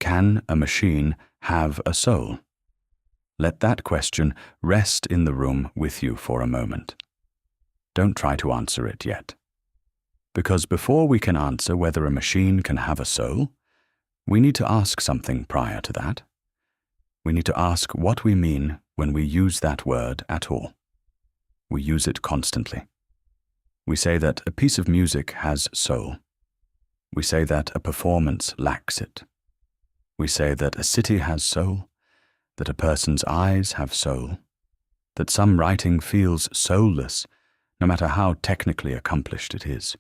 Can a machine have a soul? Let that question rest in the room with you for a moment. Don't try to answer it yet. Because before we can answer whether a machine can have a soul, we need to ask something prior to that. We need to ask what we mean when we use that word at all. We use it constantly. We say that a piece of music has soul. We say that a performance lacks it. We say that a city has soul, that a person's eyes have soul, that some writing feels soulless, no matter how technically accomplished it is.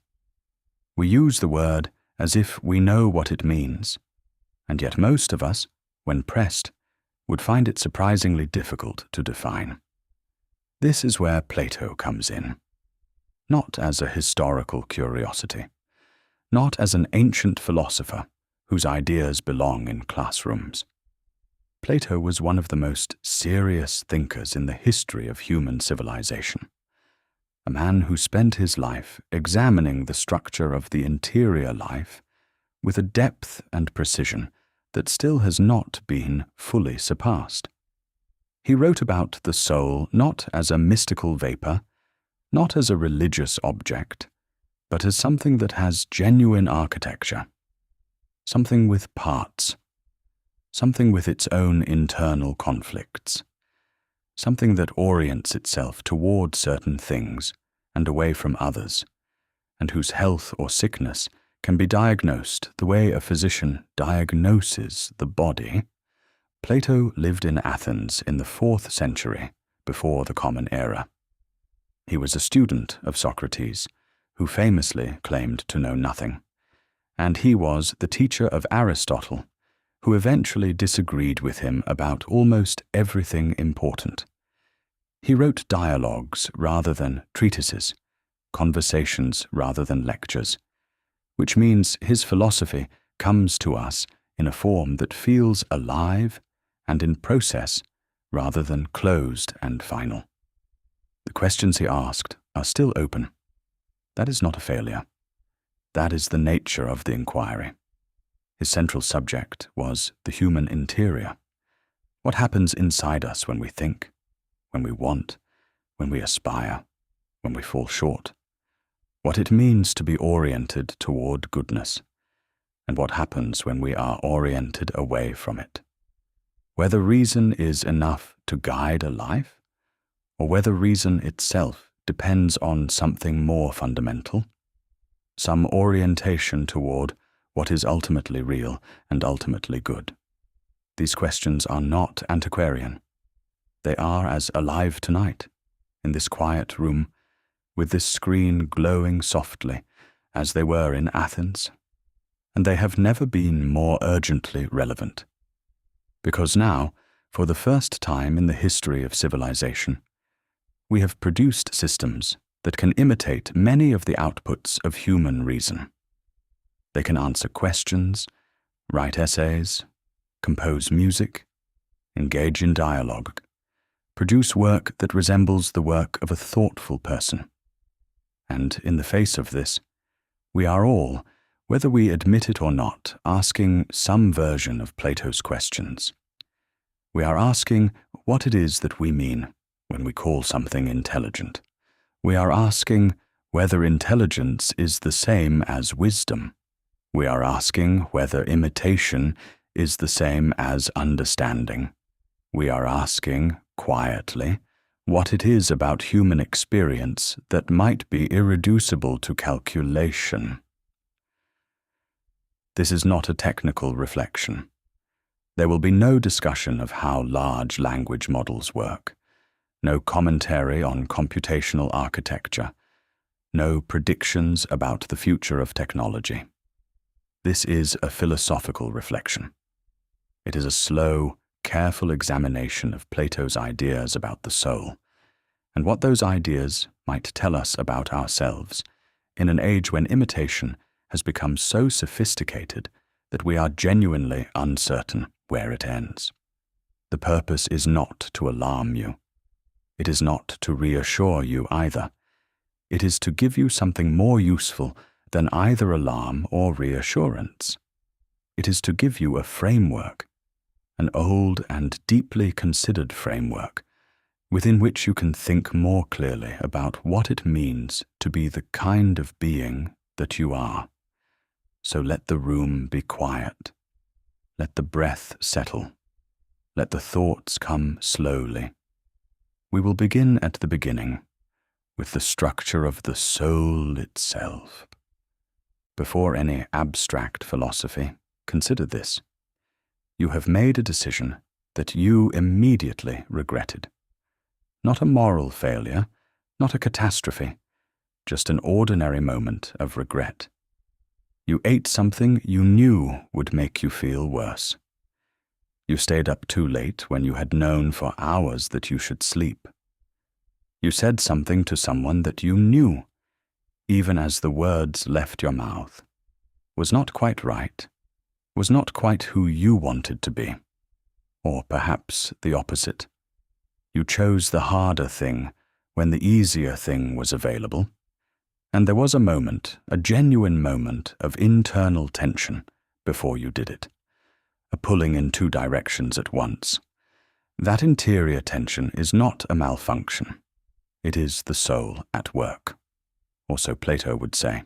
We use the word as if we know what it means, and yet most of us, when pressed, would find it surprisingly difficult to define. This is where Plato comes in, not as a historical curiosity, not as an ancient philosopher whose ideas belong in classrooms. Plato was one of the most serious thinkers in the history of human civilization, a man who spent his life examining the structure of the interior life with a depth and precision that still has not been fully surpassed. He wrote about the soul not as a mystical vapor, not as a religious object, but as something that has genuine architecture, something with parts, something with its own internal conflicts, something that orients itself toward certain things and away from others, and whose health or sickness can be diagnosed the way a physician diagnoses the body. Plato lived in Athens in the 4th century before the Common Era. He was a student of Socrates, who famously claimed to know nothing, and he was the teacher of Aristotle, who eventually disagreed with him about almost everything important. He wrote dialogues rather than treatises, conversations rather than lectures, which means his philosophy comes to us in a form that feels alive and in process rather than closed and final. The questions he asked are still open. That is not a failure. That is the nature of the inquiry. His central subject was the human interior. What happens inside us when we think, when we want, when we aspire, when we fall short? What it means to be oriented toward goodness, and what happens when we are oriented away from it. Whether reason is enough to guide a life, or whether reason itself depends on something more fundamental, some orientation toward what is ultimately real and ultimately good. These questions are not antiquarian. They are as alive tonight, in this quiet room, with this screen glowing softly, as they were in Athens, and they have never been more urgently relevant. Because now, for the first time in the history of civilization, we have produced systems that can imitate many of the outputs of human reason. They can answer questions, write essays, compose music, engage in dialogue, produce work that resembles the work of a thoughtful person. And in the face of this, we are all, whether we admit it or not, asking some version of Plato's questions. We are asking what it is that we mean when we call something intelligent. We are asking whether intelligence is the same as wisdom. We are asking whether imitation is the same as understanding. We are asking, quietly, what it is about human experience that might be irreducible to calculation. This is not a technical reflection. There will be no discussion of how large language models work, no commentary on computational architecture, no predictions about the future of technology. This is a philosophical reflection. It is a slow, careful examination of Plato's ideas about the soul, and what those ideas might tell us about ourselves in an age when imitation has become so sophisticated that we are genuinely uncertain where it ends. The purpose is not to alarm you. It is not to reassure you either. It is to give you something more useful than either alarm or reassurance. It is to give you a framework, an old and deeply considered framework, within which you can think more clearly about what it means to be the kind of being that you are. So let the room be quiet. Let the breath settle. Let the thoughts come slowly. We will begin at the beginning, with the structure of the soul itself. Before any abstract philosophy, consider this. You have made a decision that you immediately regretted. Not a moral failure, not a catastrophe, just an ordinary moment of regret. You ate something you knew would make you feel worse. You stayed up too late when you had known for hours that you should sleep. You said something to someone that you knew, even as the words left your mouth, was not quite right, was not quite who you wanted to be, or perhaps the opposite. You chose the harder thing when the easier thing was available, and there was a moment, a genuine moment of internal tension before you did it, a pulling in two directions at once. That interior tension is not a malfunction. It is the soul at work, or so Plato would say.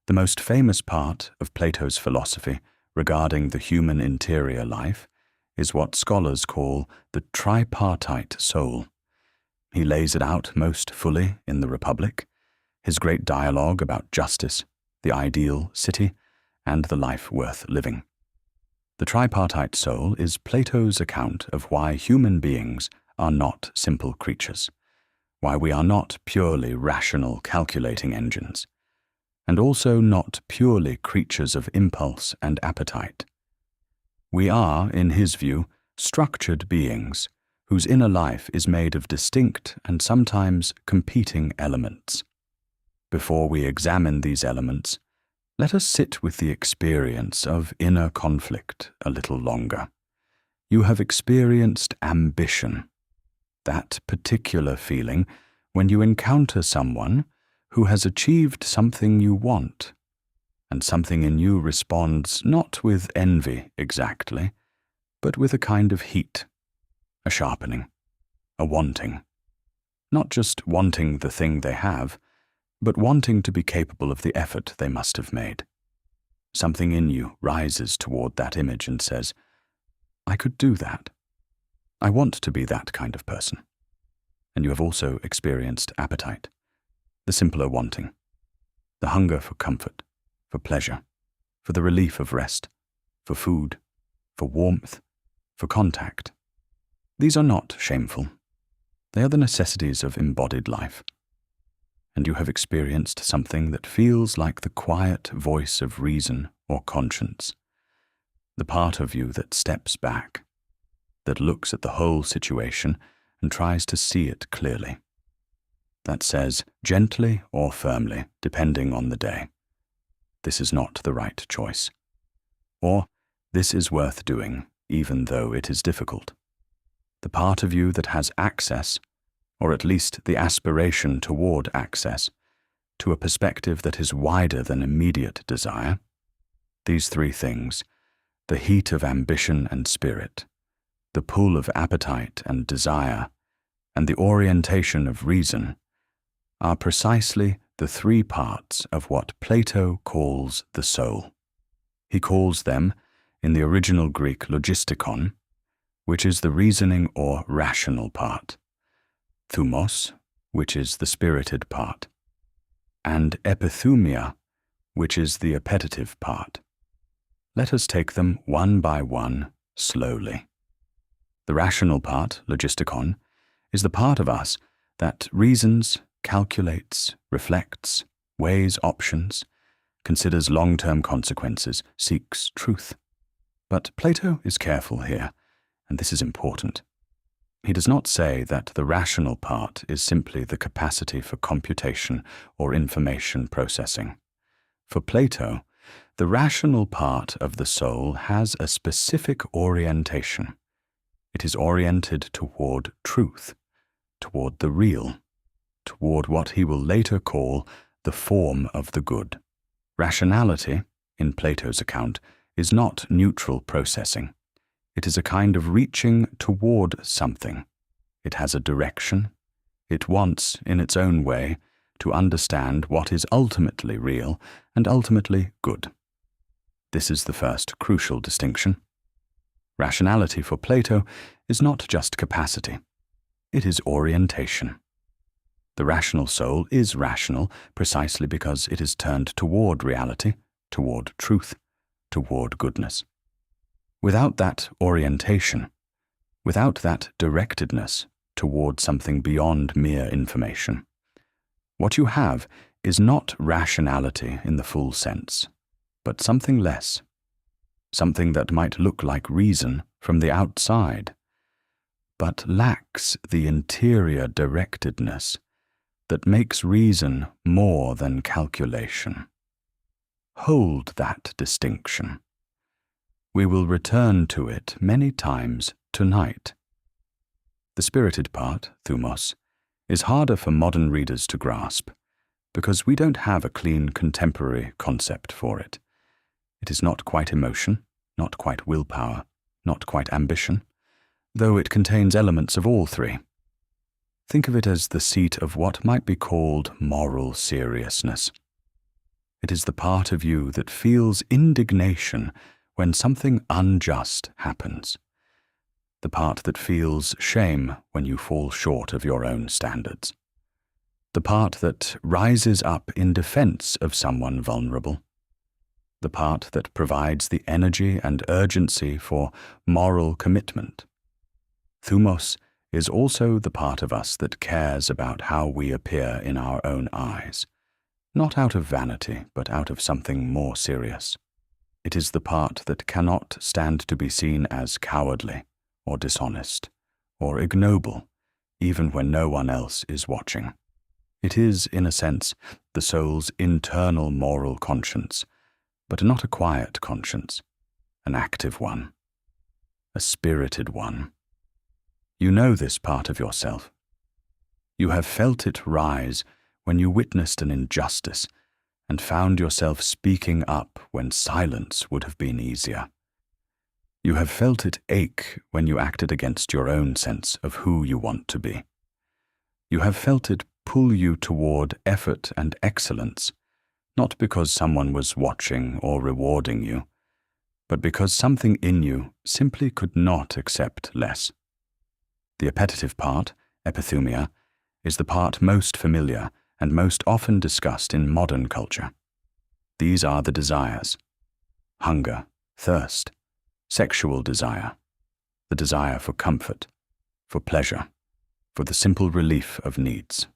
The most famous part of Plato's philosophy regarding the human interior life is what scholars call the tripartite soul. He lays it out most fully in the Republic, his great dialogue about justice, the ideal city, and the life worth living. The tripartite soul is Plato's account of why human beings are not simple creatures, why we are not purely rational calculating engines, and also not purely creatures of impulse and appetite. We are, in his view, structured beings whose inner life is made of distinct and sometimes competing elements. Before we examine these elements, let us sit with the experience of inner conflict a little longer. You have experienced ambition, that particular feeling when you encounter someone who has achieved something you want, and something in you responds not with envy exactly, but with a kind of heat, a sharpening, a wanting. Not just wanting the thing they have, but wanting to be capable of the effort they must have made. Something in you rises toward that image and says, I could do that. I want to be that kind of person. And you have also experienced appetite, the simpler wanting, the hunger for comfort, for pleasure, for the relief of rest, for food, for warmth, for contact. These are not shameful. They are the necessities of embodied life. And you have experienced something that feels like the quiet voice of reason or conscience, the part of you that steps back, that looks at the whole situation and tries to see it clearly, that says, gently or firmly, depending on the day, this is not the right choice, or this is worth doing, even though it is difficult. The part of you that has access, or at least the aspiration toward access, to a perspective that is wider than immediate desire. These three things, the heat of ambition and spirit, the pull of appetite and desire, and the orientation of reason, are precisely the three parts of what Plato calls the soul. He calls them, in the original Greek logistikon, which is the reasoning or rational part, thumos, which is the spirited part, and epithumia, which is the appetitive part. Let us take them one by one, slowly. The rational part, logistikon, is the part of us that reasons, calculates, reflects, weighs options, considers long-term consequences, seeks truth. But Plato is careful here, and this is important. He does not say that the rational part is simply the capacity for computation or information processing. For Plato, the rational part of the soul has a specific orientation. It is oriented toward truth, toward the real, toward what he will later call the form of the good. Rationality, in Plato's account, is not neutral processing. It is a kind of reaching toward something. It has a direction. It wants, in its own way, to understand what is ultimately real and ultimately good. This is the first crucial distinction. Rationality for Plato is not just capacity. It is orientation. The rational soul is rational precisely because it is turned toward reality, toward truth, toward goodness. Without that orientation, without that directedness toward something beyond mere information, what you have is not rationality in the full sense, but something less, something that might look like reason from the outside, but lacks the interior directedness that makes reason more than calculation. Hold that distinction. We will return to it many times tonight. The spirited part, thumos, is harder for modern readers to grasp, because we don't have a clean contemporary concept for it. It is not quite emotion, not quite willpower, not quite ambition, though it contains elements of all three. Think of it as the seat of what might be called moral seriousness. It is the part of you that feels indignation when something unjust happens, the part that feels shame when you fall short of your own standards, the part that rises up in defense of someone vulnerable, the part that provides the energy and urgency for moral commitment. Thumos is also the part of us that cares about how we appear in our own eyes, not out of vanity, but out of something more serious. It is the part that cannot stand to be seen as cowardly or dishonest or ignoble, even when no one else is watching. It is, in a sense, the soul's internal moral conscience, but not a quiet conscience, an active one, a spirited one. You know this part of yourself. You have felt it rise when you witnessed an injustice and found yourself speaking up when silence would have been easier. You have felt it ache when you acted against your own sense of who you want to be. You have felt it pull you toward effort and excellence, not because someone was watching or rewarding you, but because something in you simply could not accept less. The appetitive part, epithumia, is the part most familiar and most often discussed in modern culture. These are the desires: hunger, thirst, sexual desire, the desire for comfort, for pleasure, for the simple relief of needs.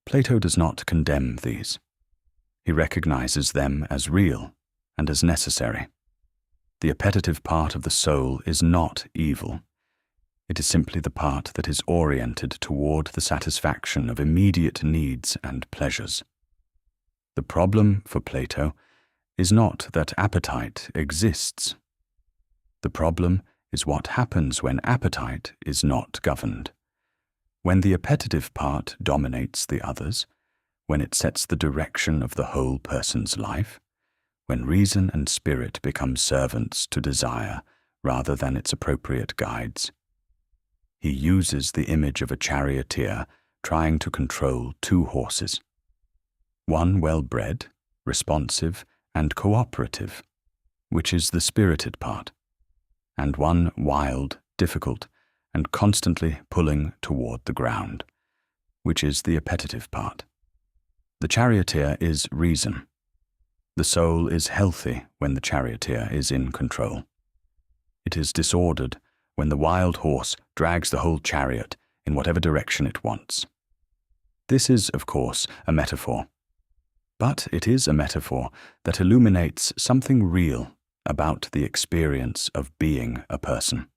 Plato does not condemn these. He recognizes them as real and as necessary. The appetitive part of the soul is not evil. It is simply the part that is oriented toward the satisfaction of immediate needs and pleasures. The problem for Plato is not that appetite exists. The problem is what happens when appetite is not governed. When the appetitive part dominates the others, when it sets the direction of the whole person's life, when reason and spirit become servants to desire rather than its appropriate guides. He uses the image of a charioteer trying to control two horses, one well-bred, responsive, and cooperative, which is the spirited part, and one wild, difficult, and constantly pulling toward the ground, which is the appetitive part. The charioteer is reason. The soul is healthy when the charioteer is in control. It is disordered when the wild horse drags the whole chariot in whatever direction it wants. This is, of course, a metaphor. But it is a metaphor that illuminates something real about the experience of being a person.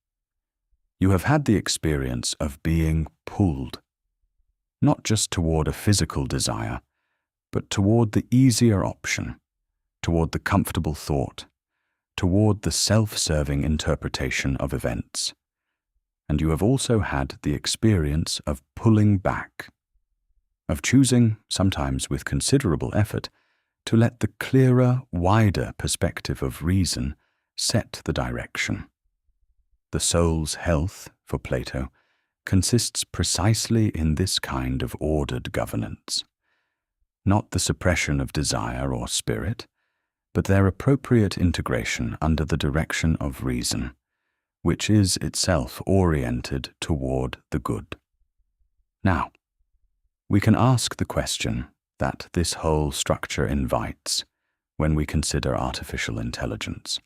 You have had the experience of being pulled, not just toward a physical desire, but toward the easier option, toward the comfortable thought, toward the self-serving interpretation of events. And you have also had the experience of pulling back, of choosing, sometimes with considerable effort, to let the clearer, wider perspective of reason set the direction. The soul's health, for Plato, consists precisely in this kind of ordered governance. Not the suppression of desire or spirit, but their appropriate integration under the direction of reason, which is itself oriented toward the good. Now, we can ask the question that this whole structure invites when we consider artificial intelligence.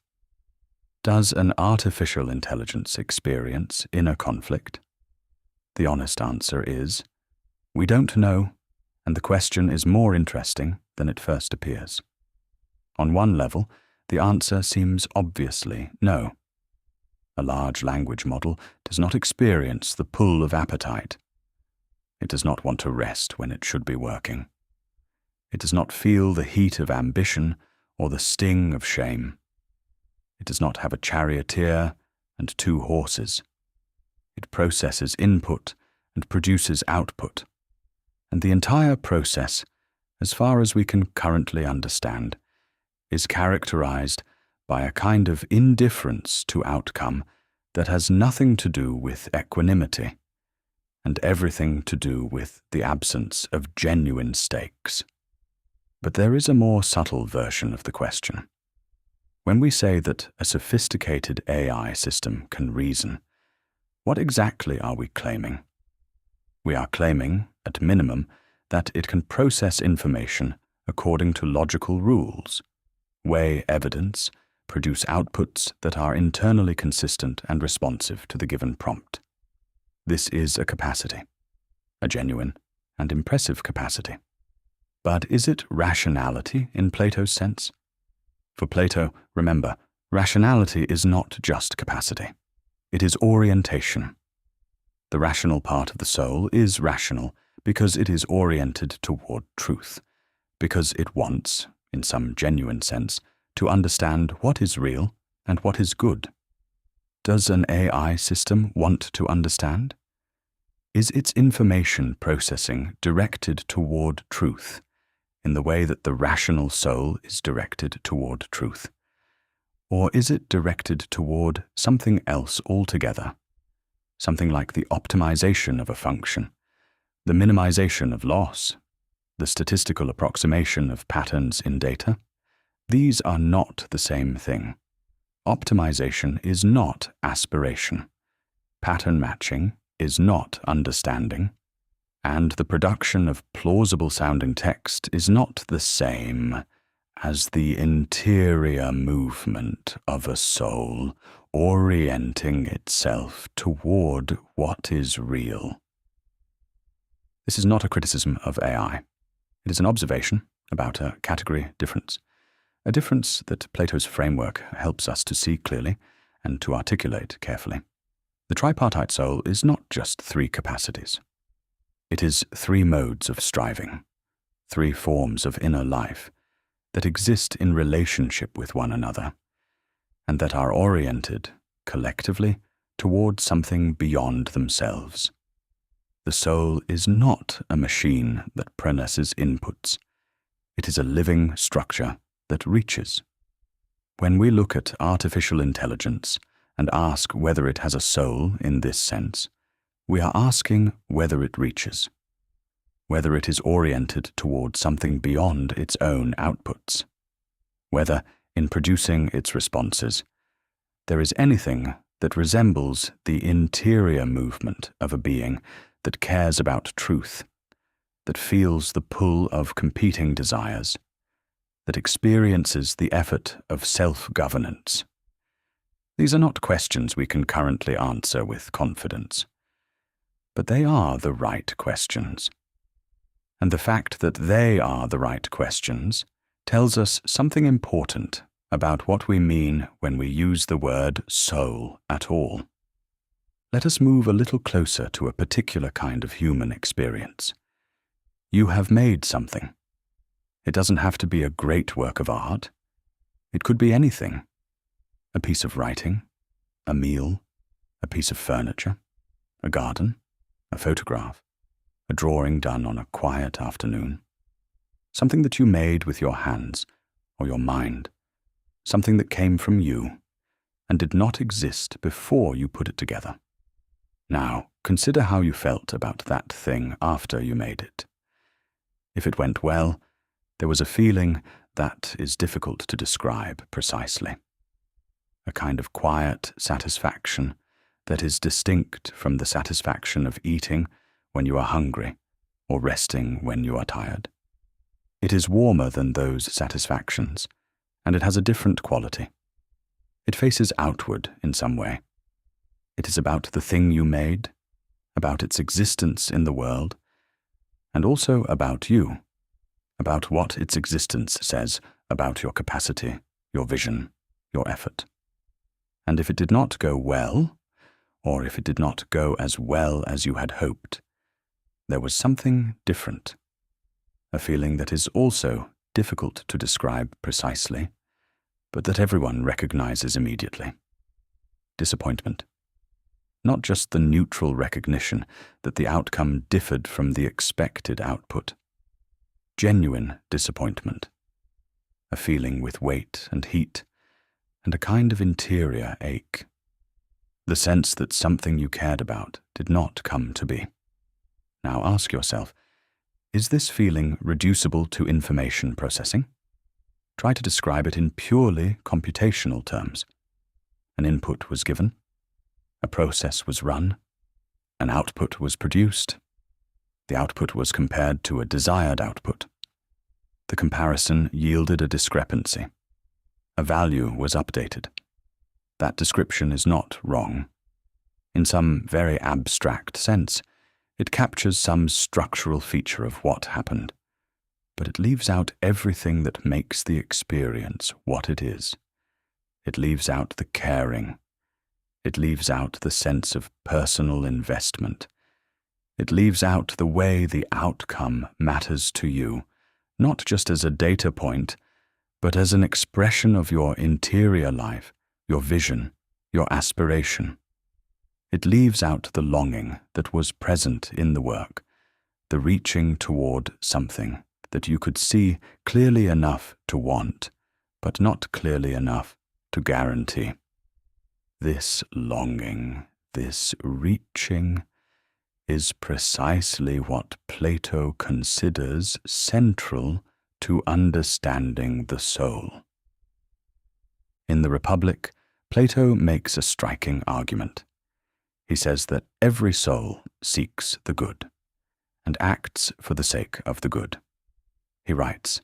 Does an artificial intelligence experience inner conflict? The honest answer is, we don't know, and the question is more interesting than it first appears. On one level, the answer seems obviously no. A large language model does not experience the pull of appetite. It does not want to rest when it should be working. It does not feel the heat of ambition or the sting of shame. It does not have a charioteer and 2 horses. It processes input and produces output. And the entire process, as far as we can currently understand, is characterized by a kind of indifference to outcome that has nothing to do with equanimity and everything to do with the absence of genuine stakes. But there is a more subtle version of the question. When we say that a sophisticated AI system can reason, what exactly are we claiming? We are claiming, at minimum, that it can process information according to logical rules, weigh evidence, produce outputs that are internally consistent and responsive to the given prompt. This is a capacity, a genuine and impressive capacity. But is it rationality in Plato's sense? For Plato, remember, rationality is not just capacity. It is orientation. The rational part of the soul is rational because it is oriented toward truth, because it wants, in some genuine sense, to understand what is real and what is good. Does an AI system want to understand? Is its information processing directed toward truth in the way that the rational soul is directed toward truth? Or is it directed toward something else altogether? Something like the optimization of a function, the minimization of loss, the statistical approximation of patterns in data? These are not the same thing. Optimization is not aspiration. Pattern matching is not understanding. And the production of plausible-sounding text is not the same as the interior movement of a soul orienting itself toward what is real. This is not a criticism of AI. It is an observation about a category difference, a difference that Plato's framework helps us to see clearly and to articulate carefully. The tripartite soul is not just 3 capacities. It is 3 modes of striving, 3 forms of inner life that exist in relationship with one another, and that are oriented, collectively, toward something beyond themselves. The soul is not a machine that processes inputs. It is a living structure that reaches. When we look at artificial intelligence and ask whether it has a soul in this sense, we are asking whether it reaches, whether it is oriented toward something beyond its own outputs, whether, in producing its responses, there is anything that resembles the interior movement of a being that cares about truth, that feels the pull of competing desires, that experiences the effort of self-governance. These are not questions we can currently answer with confidence, but they are the right questions. And the fact that they are the right questions tells us something important about what we mean when we use the word soul at all. Let us move a little closer to a particular kind of human experience. You have made something. It doesn't have to be a great work of art. It could be anything. A piece of writing, a meal, a piece of furniture, a garden, a photograph, a drawing done on a quiet afternoon. Something that you made with your hands or your mind. Something that came from you, and did not exist before you put it together. Now, consider how you felt about that thing after you made it. If it went well, there was a feeling that is difficult to describe precisely. A kind of quiet satisfaction that is distinct from the satisfaction of eating when you are hungry or resting when you are tired. It is warmer than those satisfactions, and it has a different quality. It faces outward in some way. It is about the thing you made, about its existence in the world, and also about you, about what its existence says about your capacity, your vision, your effort. And if it did not go well, or if it did not go as well as you had hoped, there was something different, a feeling that is also difficult to describe precisely, but that everyone recognizes immediately. Disappointment. Not just the neutral recognition that the outcome differed from the expected output. Genuine disappointment. A feeling with weight and heat, and a kind of interior ache. The sense that something you cared about did not come to be. Now ask yourself, is this feeling reducible to information processing? Try to describe it in purely computational terms. An input was given, a process was run, an output was produced. The output was compared to a desired output. The comparison yielded a discrepancy. A value was updated. That description is not wrong. In some very abstract sense, it captures some structural feature of what happened, but it leaves out everything that makes the experience what it is. It leaves out the caring. It leaves out the sense of personal investment. It leaves out the way the outcome matters to you, not just as a data point, but as an expression of your interior life, your vision, your aspiration. It leaves out the longing that was present in the work, the reaching toward something that you could see clearly enough to want, but not clearly enough to guarantee. This longing, this reaching, is precisely what Plato considers central to understanding the soul. In the Republic, Plato makes a striking argument. He says that every soul seeks the good, and acts for the sake of the good. He writes,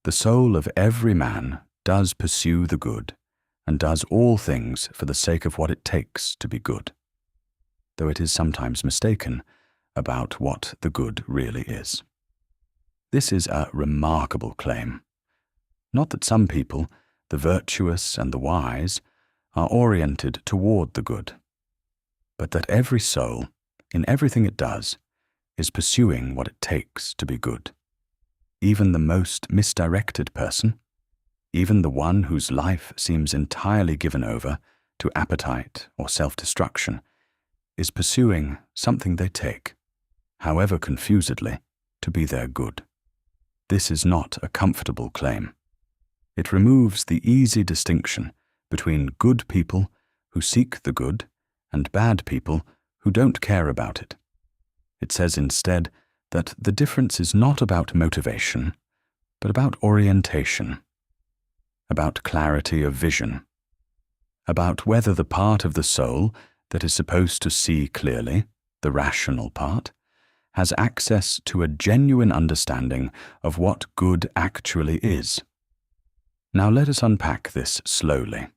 "The soul of every man does pursue the good, and does all things for the sake of what it takes to be good, though it is sometimes mistaken about what the good really is." This is a remarkable claim. Not that some people, the virtuous and the wise, are oriented toward the good, but that every soul, in everything it does, is pursuing what it takes to be good. Even the most misdirected person, even the one whose life seems entirely given over to appetite or self-destruction, is pursuing something they take, however confusedly, to be their good. This is not a comfortable claim. It removes the easy distinction between good people who seek the good and bad people who don't care about it. It says instead that the difference is not about motivation, but about orientation, about clarity of vision, about whether the part of the soul that is supposed to see clearly, the rational part, has access to a genuine understanding of what good actually is. Now let us unpack this slowly,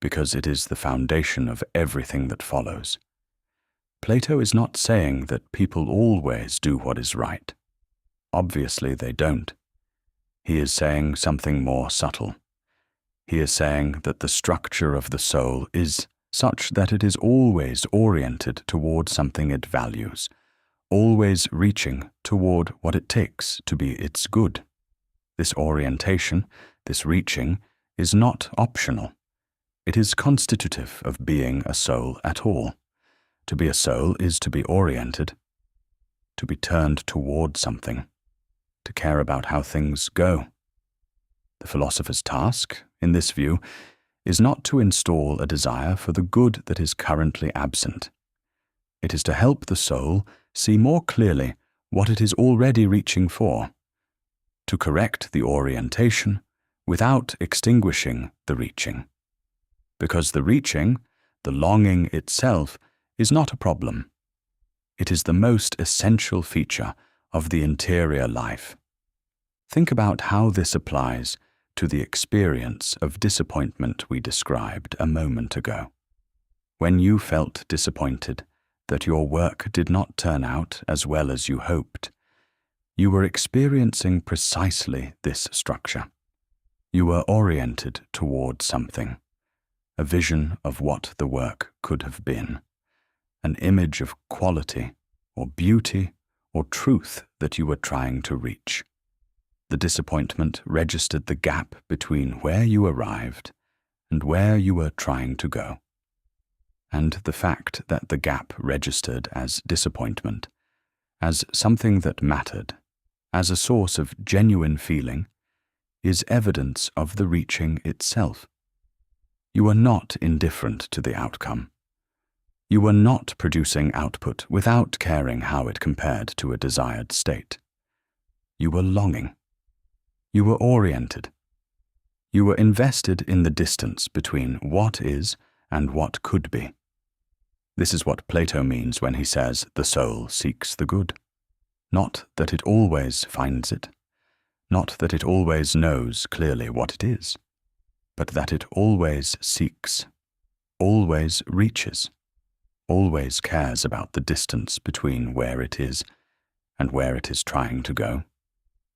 because it is the foundation of everything that follows. Plato is not saying that people always do what is right. Obviously they don't. He is saying something more subtle. He is saying that the structure of the soul is such that it is always oriented toward something it values, always reaching toward what it takes to be its good. This orientation, this reaching, is not optional. It is constitutive of being a soul at all. To be a soul is to be oriented, to be turned toward something, to care about how things go. The philosopher's task, in this view, is not to install a desire for the good that is currently absent. It is to help the soul see more clearly what it is already reaching for, to correct the orientation without extinguishing the reaching. Because the reaching, the longing itself, is not a problem. It is the most essential feature of the interior life. Think about how this applies to the experience of disappointment we described a moment ago. When you felt disappointed that your work did not turn out as well as you hoped, you were experiencing precisely this structure. You were oriented toward something, a vision of what the work could have been, an image of quality or beauty or truth that you were trying to reach. The disappointment registered the gap between where you arrived and where you were trying to go. And the fact that the gap registered as disappointment, as something that mattered, as a source of genuine feeling, is evidence of the reaching itself. You were not indifferent to the outcome. You were not producing output without caring how it compared to a desired state. You were longing. You were oriented. You were invested in the distance between what is and what could be. This is what Plato means when he says the soul seeks the good. Not that it always finds it, not that it always knows clearly what it is, but that it always seeks, always reaches, always cares about the distance between where it is and where it is trying to go.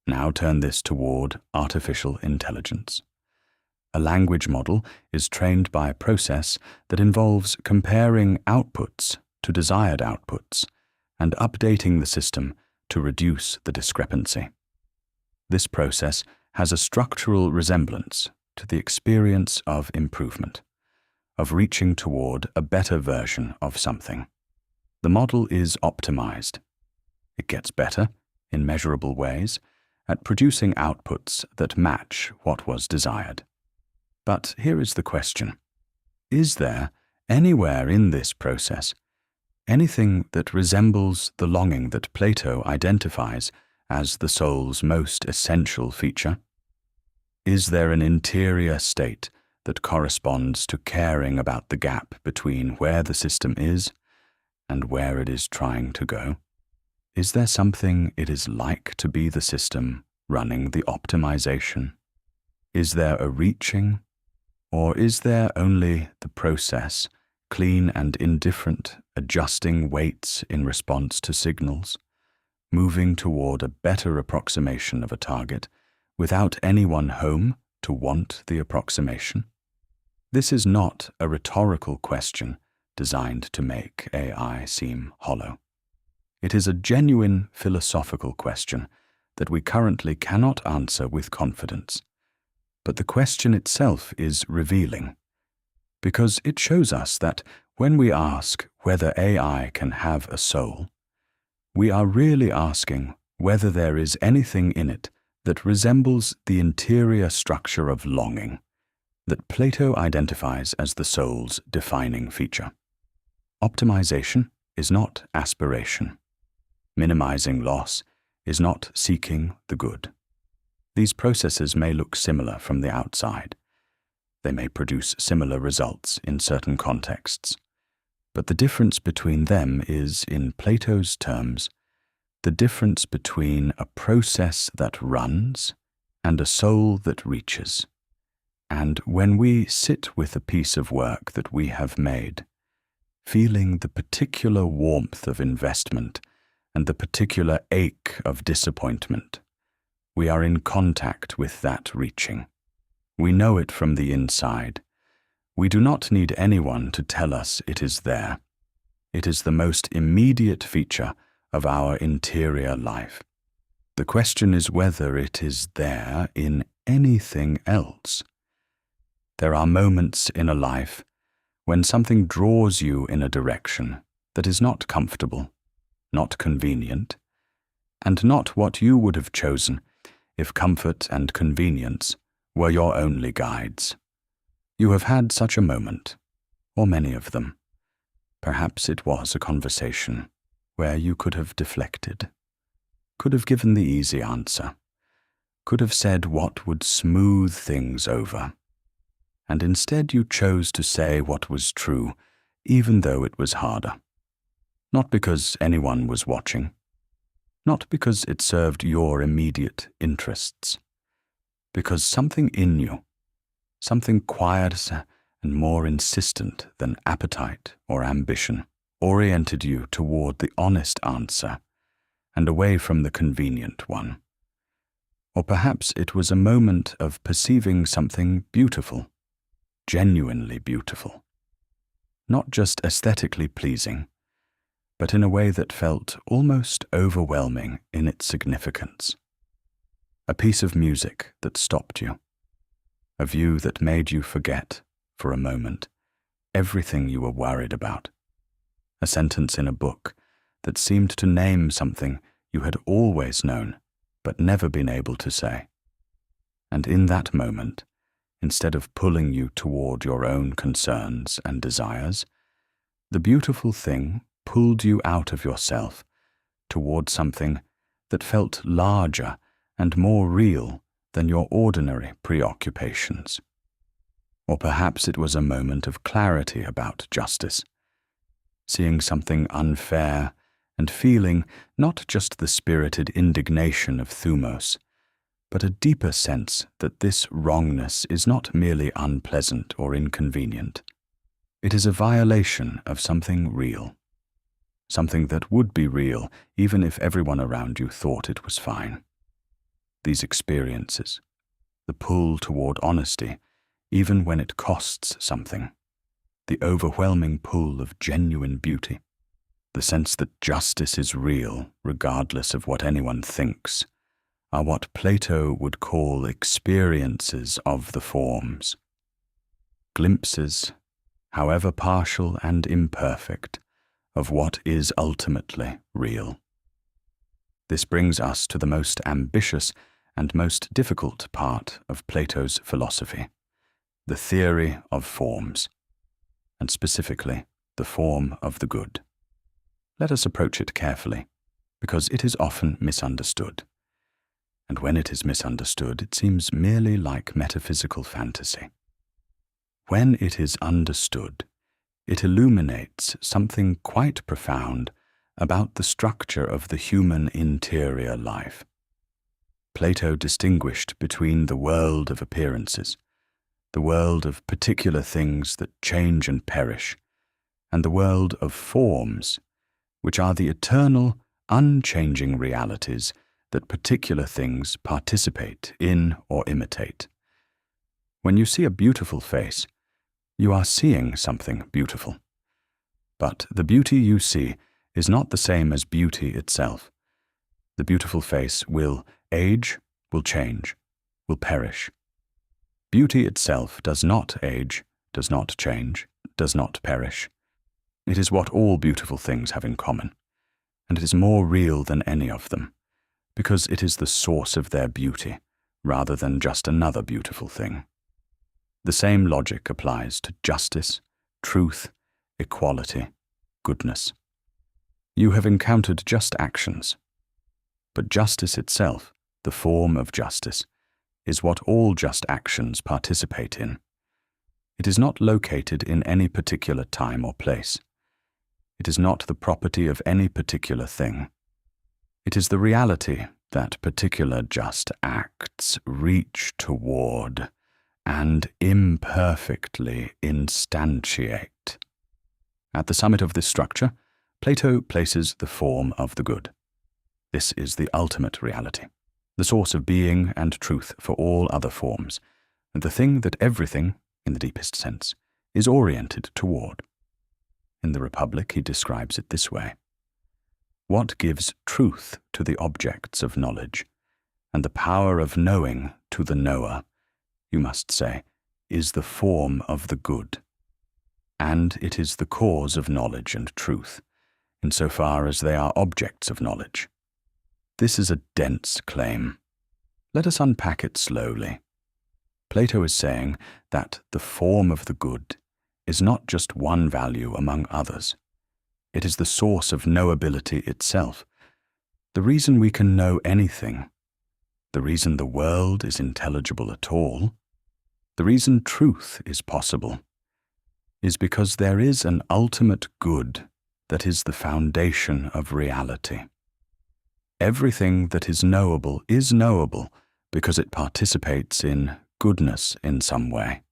Now turn this toward artificial intelligence. A language model is trained by a process that involves comparing outputs to desired outputs and updating the system to reduce the discrepancy. This process has a structural resemblance to the experience of improvement, of reaching toward a better version of something. The model is optimized. It gets better, in measurable ways, at producing outputs that match what was desired. But here is the question. Is there, anywhere in this process, anything that resembles the longing that Plato identifies as the soul's most essential feature? Is there an interior state that corresponds to caring about the gap between where the system is and where it is trying to go? Is there something it is like to be the system running the optimization? Is there a reaching, or is there only the process, clean and indifferent, adjusting weights in response to signals, moving toward a better approximation of a target without anyone home to want the approximation? This is not a rhetorical question designed to make AI seem hollow. It is a genuine philosophical question that we currently cannot answer with confidence. But the question itself is revealing, because it shows us that when we ask whether AI can have a soul, we are really asking whether there is anything in it that resembles the interior structure of longing that Plato identifies as the soul's defining feature. Optimization is not aspiration. Minimizing loss is not seeking the good. These processes may look similar from the outside. They may produce similar results in certain contexts. But the difference between them is, in Plato's terms, the difference between a process that runs and a soul that reaches. And when we sit with a piece of work that we have made, feeling the particular warmth of investment and the particular ache of disappointment, we are in contact with that reaching. We know it from the inside. We do not need anyone to tell us it is there. It is the most immediate feature of our interior life. The question is whether it is there in anything else. There are moments in a life when something draws you in a direction that is not comfortable, not convenient, and not what you would have chosen if comfort and convenience were your only guides. You have had such a moment, or many of them. Perhaps it was a conversation where you could have deflected, could have given the easy answer, could have said what would smooth things over, and instead you chose to say what was true, even though it was harder. Not because anyone was watching, not because it served your immediate interests, because something in you, something quieter and more insistent than appetite or ambition, oriented you toward the honest answer and away from the convenient one. Or perhaps it was a moment of perceiving something beautiful, genuinely beautiful, not just aesthetically pleasing, but in a way that felt almost overwhelming in its significance. A piece of music that stopped you, a view that made you forget, for a moment, everything you were worried about, a sentence in a book that seemed to name something you had always known but never been able to say. And in that moment, instead of pulling you toward your own concerns and desires, the beautiful thing pulled you out of yourself toward something that felt larger and more real than your ordinary preoccupations. Or perhaps it was a moment of clarity about justice, seeing something unfair and feeling not just the spirited indignation of thumos, but a deeper sense that this wrongness is not merely unpleasant or inconvenient. It is a violation of something real, something that would be real even if everyone around you thought it was fine. These experiences, the pull toward honesty, even when it costs something, the overwhelming pull of genuine beauty, the sense that justice is real regardless of what anyone thinks, are what Plato would call experiences of the forms. Glimpses, however partial and imperfect, of what is ultimately real. This brings us to the most ambitious and most difficult part of Plato's philosophy, the theory of forms, and specifically the form of the good. Let us approach it carefully, because it is often misunderstood. And when it is misunderstood, it seems merely like metaphysical fantasy. When it is understood, it illuminates something quite profound about the structure of the human interior life. Plato distinguished between the world of appearances, the world of particular things that change and perish, and the world of forms, which are the eternal, unchanging realities that particular things participate in or imitate. When you see a beautiful face, you are seeing something beautiful. But the beauty you see is not the same as beauty itself. The beautiful face will age, will change, will perish. Beauty itself does not age, does not change, does not perish. It is what all beautiful things have in common, and it is more real than any of them, because it is the source of their beauty, rather than just another beautiful thing. The same logic applies to justice, truth, equality, goodness. You have encountered just actions, but justice itself, the form of justice, is what all just actions participate in. It is not located in any particular time or place. It is not the property of any particular thing. It is the reality that particular just acts reach toward and imperfectly instantiate. At the summit of this structure, Plato places the form of the good. This is the ultimate reality, the source of being and truth for all other forms, and the thing that everything, in the deepest sense, is oriented toward. In the Republic, he describes it this way: what gives truth to the objects of knowledge, and the power of knowing to the knower, you must say, is the form of the good. And it is the cause of knowledge and truth, insofar as they are objects of knowledge. This is a dense claim. Let us unpack it slowly. Plato is saying that the form of the good is not just one value among others. It is the source of knowability itself. The reason we can know anything, the reason the world is intelligible at all, the reason truth is possible, is because there is an ultimate good that is the foundation of reality. Everything that is knowable because it participates in goodness in some way.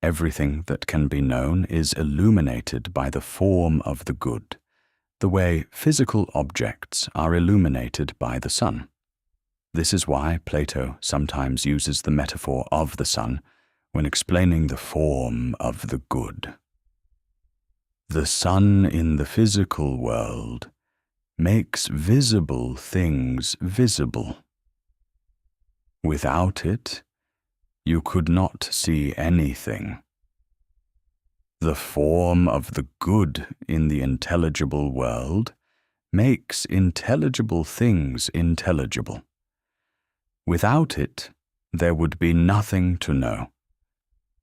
Everything that can be known is illuminated by the form of the good, the way physical objects are illuminated by the sun. This is why Plato sometimes uses the metaphor of the sun when explaining the form of the good. The sun in the physical world makes visible things visible. Without it, you could not see anything. The form of the good in the intelligible world makes intelligible things intelligible. Without it, there would be nothing to know,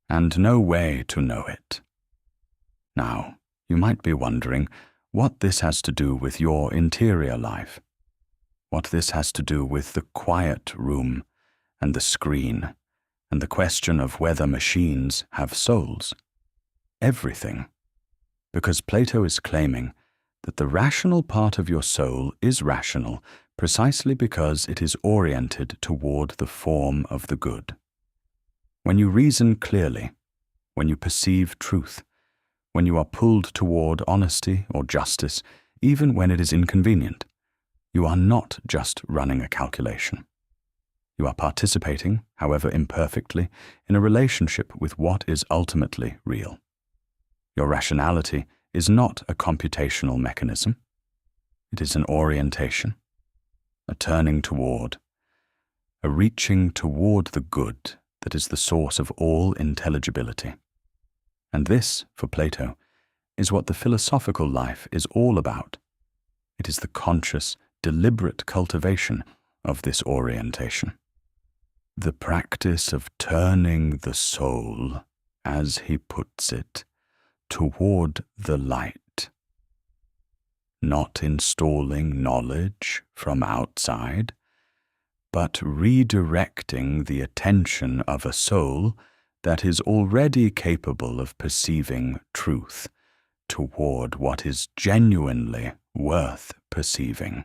and no way to know it. Now, you might be wondering what this has to do with your interior life, what this has to do with the quiet room and the screen, and the question of whether machines have souls. Everything. Because Plato is claiming that the rational part of your soul is rational precisely because it is oriented toward the form of the good. When you reason clearly, when you perceive truth, when you are pulled toward honesty or justice, even when it is inconvenient, you are not just running a calculation. You are participating, however imperfectly, in a relationship with what is ultimately real. Your rationality is not a computational mechanism. It is an orientation, a turning toward, a reaching toward the good that is the source of all intelligibility. And this, for Plato, is what the philosophical life is all about. It is the conscious, deliberate cultivation of this orientation. The practice of turning the soul, as he puts it, toward the light. Not installing knowledge from outside, but redirecting the attention of a soul that is already capable of perceiving truth toward what is genuinely worth perceiving.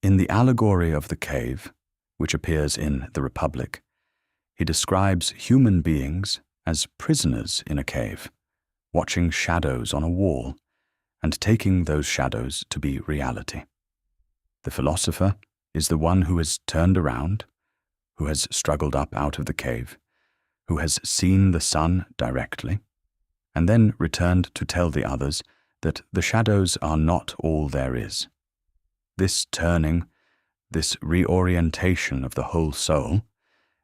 In the allegory of the cave, which appears in the Republic, he describes human beings as prisoners in a cave, watching shadows on a wall and taking those shadows to be reality. The philosopher is the one who has turned around, who has struggled up out of the cave, who has seen the sun directly, and then returned to tell the others that the shadows are not all there is. This turning, this reorientation of the whole soul,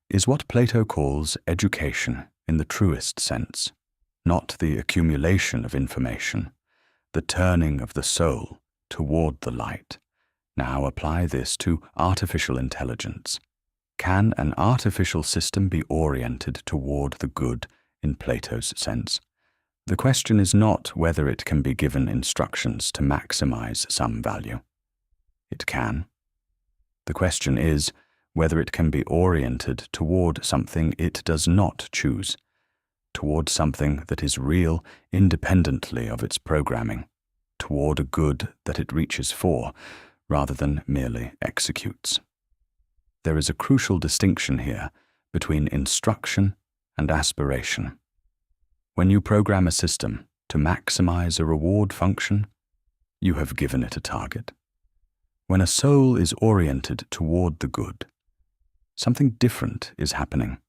is what Plato calls education in the truest sense, not the accumulation of information, the turning of the soul toward the light. Now apply this to artificial intelligence. Can an artificial system be oriented toward the good in Plato's sense? The question is not whether it can be given instructions to maximize some value. It can. The question is whether it can be oriented toward something it does not choose, toward something that is real independently of its programming, toward a good that it reaches for, rather than merely executes. There is a crucial distinction here between instruction and aspiration. When you program a system to maximize a reward function, you have given it a target. When a soul is oriented toward the good, something different is happening.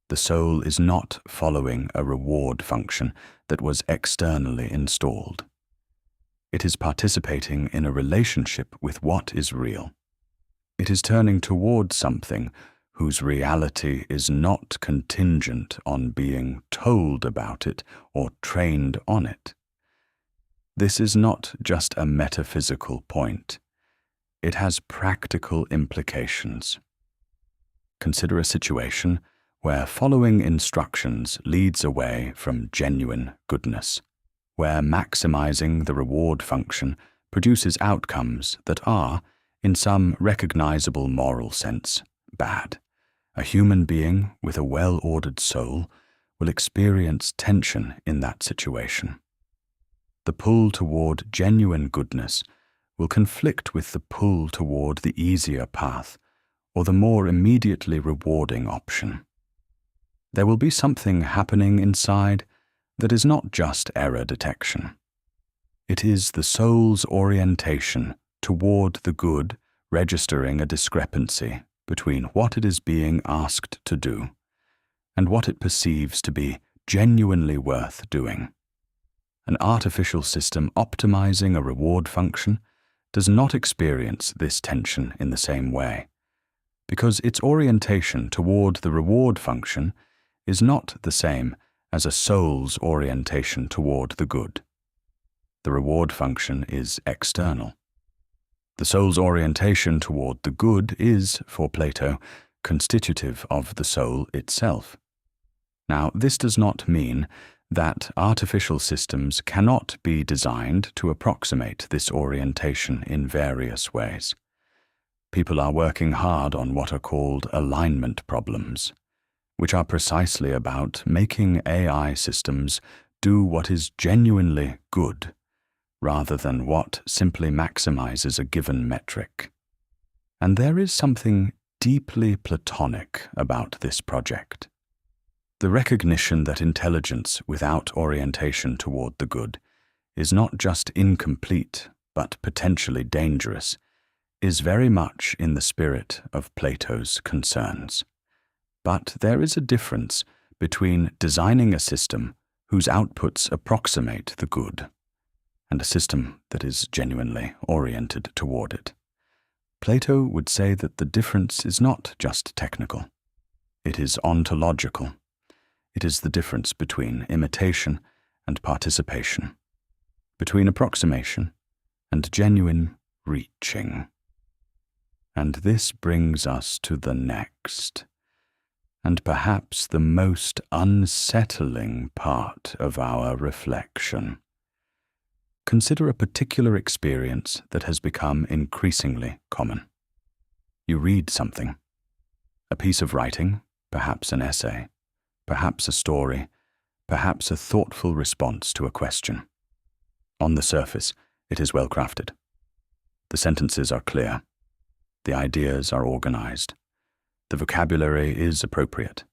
The soul is not following a reward function that was externally installed. It is participating in a relationship with what is real. It is turning toward something whose reality is not contingent on being told about it or trained on it. This is not just a metaphysical point. It has practical implications. Consider a situation where following instructions leads away from genuine goodness, where maximizing the reward function produces outcomes that are, in some recognizable moral sense, bad. A human being with a well-ordered soul will experience tension in that situation. The pull toward genuine goodness will conflict with the pull toward the easier path or the more immediately rewarding option. There will be something happening inside that is not just error detection. It is the soul's orientation toward the good registering a discrepancy between what it is being asked to do and what it perceives to be genuinely worth doing. An artificial system optimizing a reward function does not experience this tension in the same way, because its orientation toward the reward function is not the same as a soul's orientation toward the good. The reward function is external. The soul's orientation toward the good is, for Plato, constitutive of the soul itself. Now, this does not mean that artificial systems cannot be designed to approximate this orientation in various ways. People are working hard on what are called alignment problems, which are precisely about making AI systems do what is genuinely good, rather than what simply maximizes a given metric. And there is something deeply Platonic about this project. The recognition that intelligence without orientation toward the good is not just incomplete, but potentially dangerous, is very much in the spirit of Plato's concerns. But there is a difference between designing a system whose outputs approximate the good and a system that is genuinely oriented toward it. Plato would say that the difference is not just technical. It is ontological. It is the difference between imitation and participation, between approximation and genuine reaching. And this brings us to the next, and perhaps the most unsettling part of our reflection. Consider a particular experience that has become increasingly common. You read something, a piece of writing, perhaps an essay, perhaps a story, perhaps a thoughtful response to a question. On the surface, it is well crafted. The sentences are clear. The ideas are organized. The vocabulary is appropriate.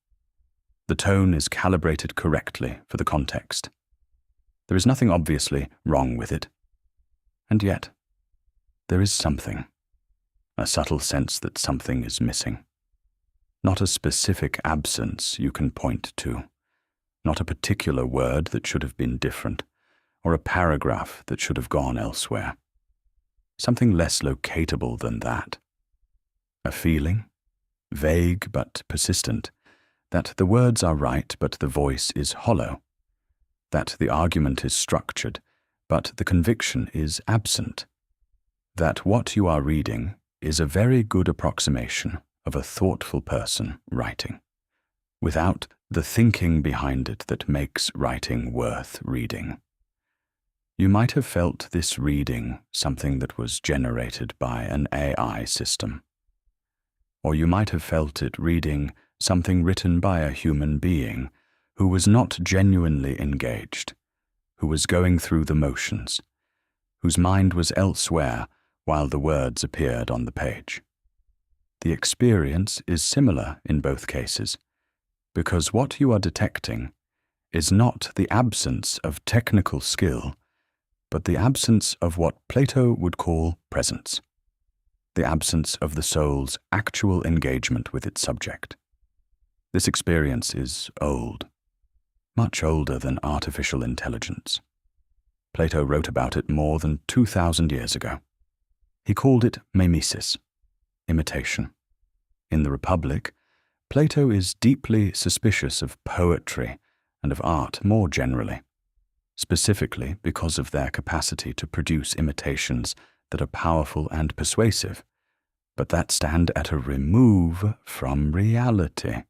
The tone is calibrated correctly for the context. There is nothing obviously wrong with it. And yet, there is something, a subtle sense that something is missing. Not a specific absence you can point to, not a particular word that should have been different, or a paragraph that should have gone elsewhere. Something less locatable than that. A feeling, vague but persistent, that the words are right but the voice is hollow, that the argument is structured but the conviction is absent, that what you are reading is a very good approximation of a thoughtful person writing, without the thinking behind it that makes writing worth reading. You might have felt this reading something that was generated by an AI system, or you might have felt it reading something written by a human being who was not genuinely engaged, who was going through the motions, whose mind was elsewhere while the words appeared on the page. The experience is similar in both cases, because what you are detecting is not the absence of technical skill, but the absence of what Plato would call presence, the absence of the soul's actual engagement with its subject. This experience is old, much older than artificial intelligence. Plato wrote about it more than 2,000 years ago. He called it mimesis, imitation. In the Republic, Plato is deeply suspicious of poetry and of art more generally, specifically because of their capacity to produce imitations that are powerful and persuasive, but that stand at a remove from reality.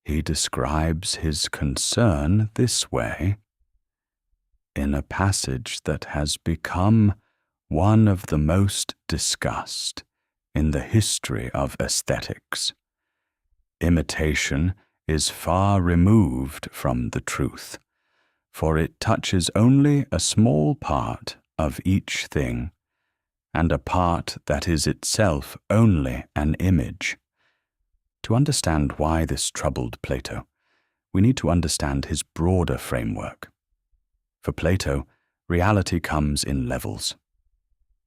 He describes his concern this way: in a passage that has become one of the most discussed in the history of aesthetics, imitation is far removed from the truth, for it touches only a small part of each thing, and a part that is itself only an image. To understand why this troubled Plato, we need to understand his broader framework. For Plato, reality comes in levels.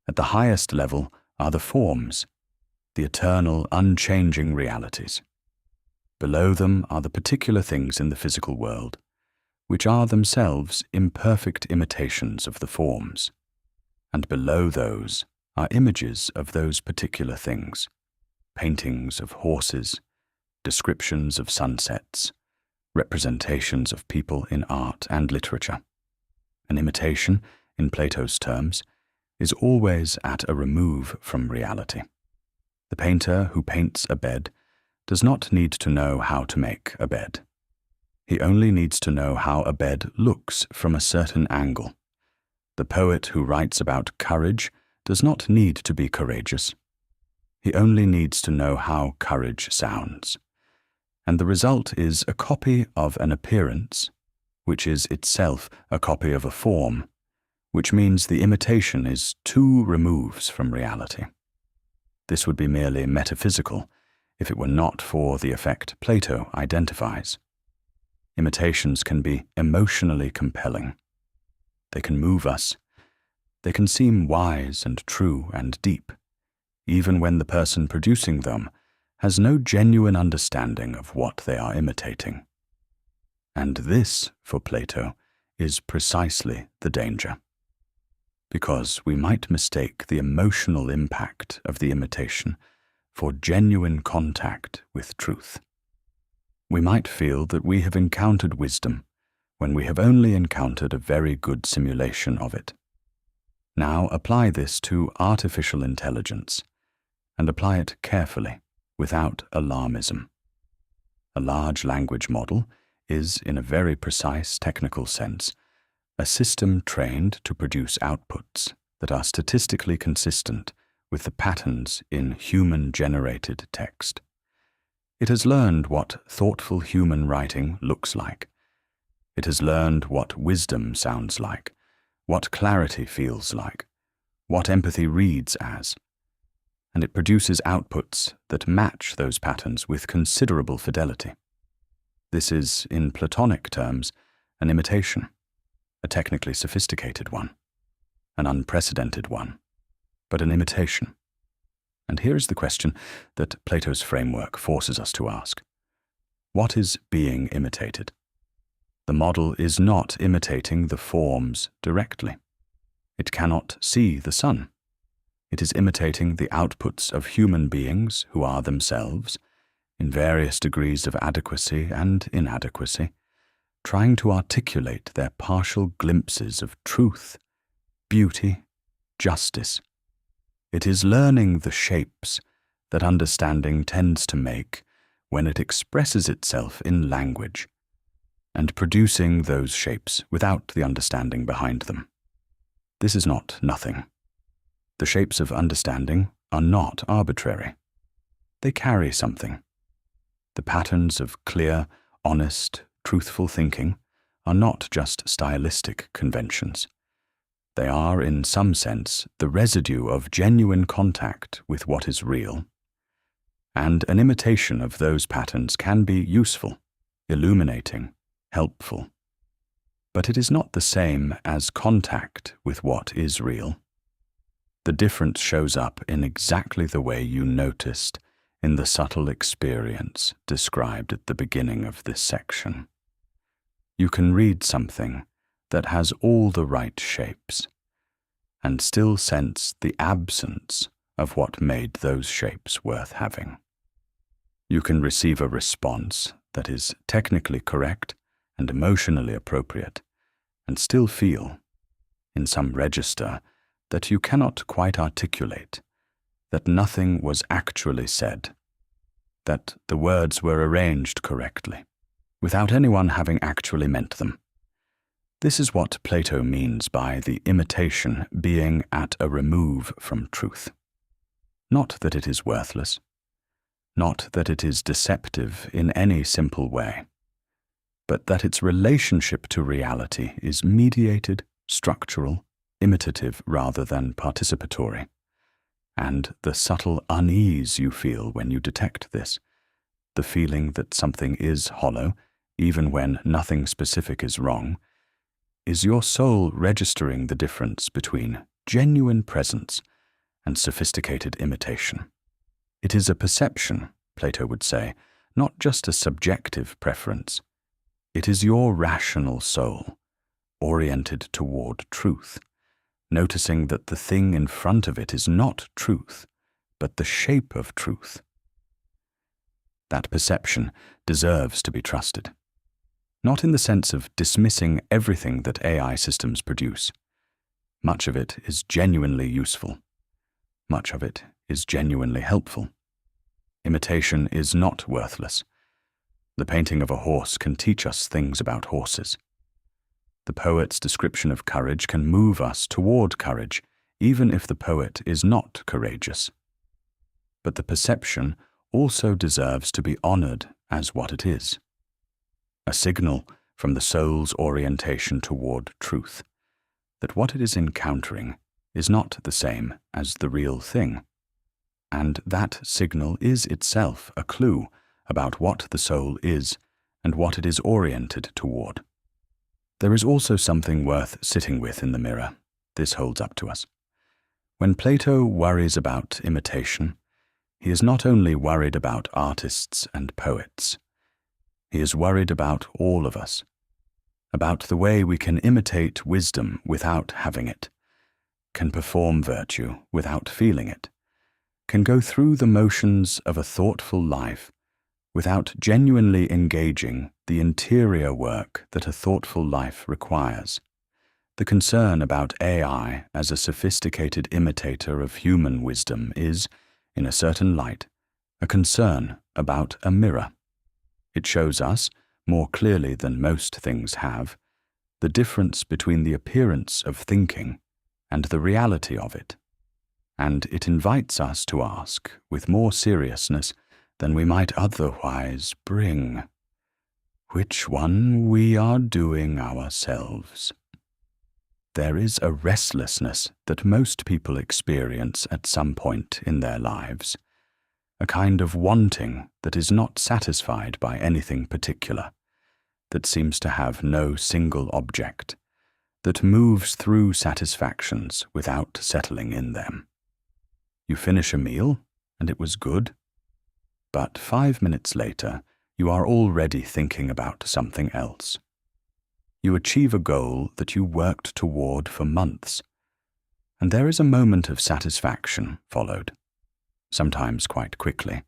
At the highest level are the forms, the eternal, unchanging realities. Below them are the particular things in the physical world, which are themselves imperfect imitations of the forms. And below those are images of those particular things, paintings of horses, descriptions of sunsets, representations of people in art and literature. An imitation, in Plato's terms, is always at a remove from reality. The painter who paints a bed does not need to know how to make a bed. He only needs to know how a bed looks from a certain angle. The poet who writes about courage does not need to be courageous. He only needs to know how courage sounds. And the result is a copy of an appearance, which is itself a copy of a form, which means the imitation is two removes from reality. This would be merely metaphysical if it were not for the effect Plato identifies. Imitations can be emotionally compelling. They can move us. They can seem wise and true and deep, even when the person producing them has no genuine understanding of what they are imitating. And this, for Plato, is precisely the danger, because we might mistake the emotional impact of the imitation for genuine contact with truth. We might feel that we have encountered wisdom when we have only encountered a very good simulation of it. Now apply this to artificial intelligence, and apply it carefully, without alarmism. A large language model is, in a very precise technical sense, a system trained to produce outputs that are statistically consistent with the patterns in human-generated text. It has learned what thoughtful human writing looks like. It has learned what wisdom sounds like, what clarity feels like, what empathy reads as, and it produces outputs that match those patterns with considerable fidelity. This is, in Platonic terms, an imitation, a technically sophisticated one, an unprecedented one, but an imitation. And here is the question that Plato's framework forces us to ask. What is being imitated? The model is not imitating the forms directly. It cannot see the sun. It is imitating the outputs of human beings who are themselves, in various degrees of adequacy and inadequacy, trying to articulate their partial glimpses of truth, beauty, justice. It is learning the shapes that understanding tends to make when it expresses itself in language, and producing those shapes without the understanding behind them. This is not nothing. The shapes of understanding are not arbitrary. They carry something. The patterns of clear, honest, truthful thinking are not just stylistic conventions. They are, in some sense, the residue of genuine contact with what is real. And an imitation of those patterns can be useful, illuminating, helpful. But it is not the same as contact with what is real. The difference shows up in exactly the way you noticed in the subtle experience described at the beginning of this section. You can read something that has all the right shapes, and still sense the absence of what made those shapes worth having. You can receive a response that is technically correct and emotionally appropriate, and still feel, in some register that you cannot quite articulate, that nothing was actually said, that the words were arranged correctly, without anyone having actually meant them. This is what Plato means by the imitation being at a remove from truth. Not that it is worthless, not that it is deceptive in any simple way, but that its relationship to reality is mediated, structural, imitative rather than participatory, and the subtle unease you feel when you detect this, the feeling that something is hollow, even when nothing specific is wrong, is your soul registering the difference between genuine presence and sophisticated imitation. It is a perception, Plato would say, not just a subjective preference. It is your rational soul, oriented toward truth, noticing that the thing in front of it is not truth, but the shape of truth. That perception deserves to be trusted. Not in the sense of dismissing everything that AI systems produce. Much of it is genuinely useful. Much of it is genuinely helpful. Imitation is not worthless. The painting of a horse can teach us things about horses. The poet's description of courage can move us toward courage, even if the poet is not courageous. But the perception also deserves to be honored as what it is. A signal from the soul's orientation toward truth, that what it is encountering is not the same as the real thing, and that signal is itself a clue about what the soul is and what it is oriented toward. There is also something worth sitting with in the mirror. This holds up to us. When Plato worries about imitation, he is not only worried about artists and poets. He is worried about all of us, about the way we can imitate wisdom without having it, can perform virtue without feeling it, can go through the motions of a thoughtful life without genuinely engaging the interior work that a thoughtful life requires. The concern about AI as a sophisticated imitator of human wisdom is, in a certain light, a concern about a mirror. It shows us, more clearly than most things have, the difference between the appearance of thinking and the reality of it, and it invites us to ask, with more seriousness than we might otherwise bring, which one we are doing ourselves. There is a restlessness that most people experience at some point in their lives, a kind of wanting that is not satisfied by anything particular, that seems to have no single object, that moves through satisfactions without settling in them. You finish a meal, and it was good, but 5 minutes later, you are already thinking about something else. You achieve a goal that you worked toward for months, and there is a moment of satisfaction followed, sometimes quite quickly,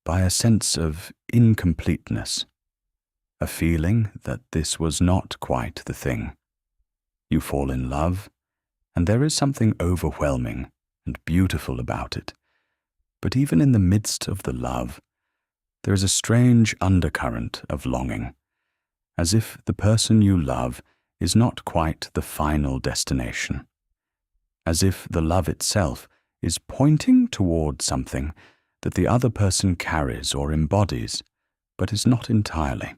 by a sense of incompleteness, a feeling that this was not quite the thing. You fall in love, and there is something overwhelming and beautiful about it. But even in the midst of the love, there is a strange undercurrent of longing, as if the person you love is not quite the final destination, as if the love itself is pointing toward something that the other person carries or embodies, but is not entirely.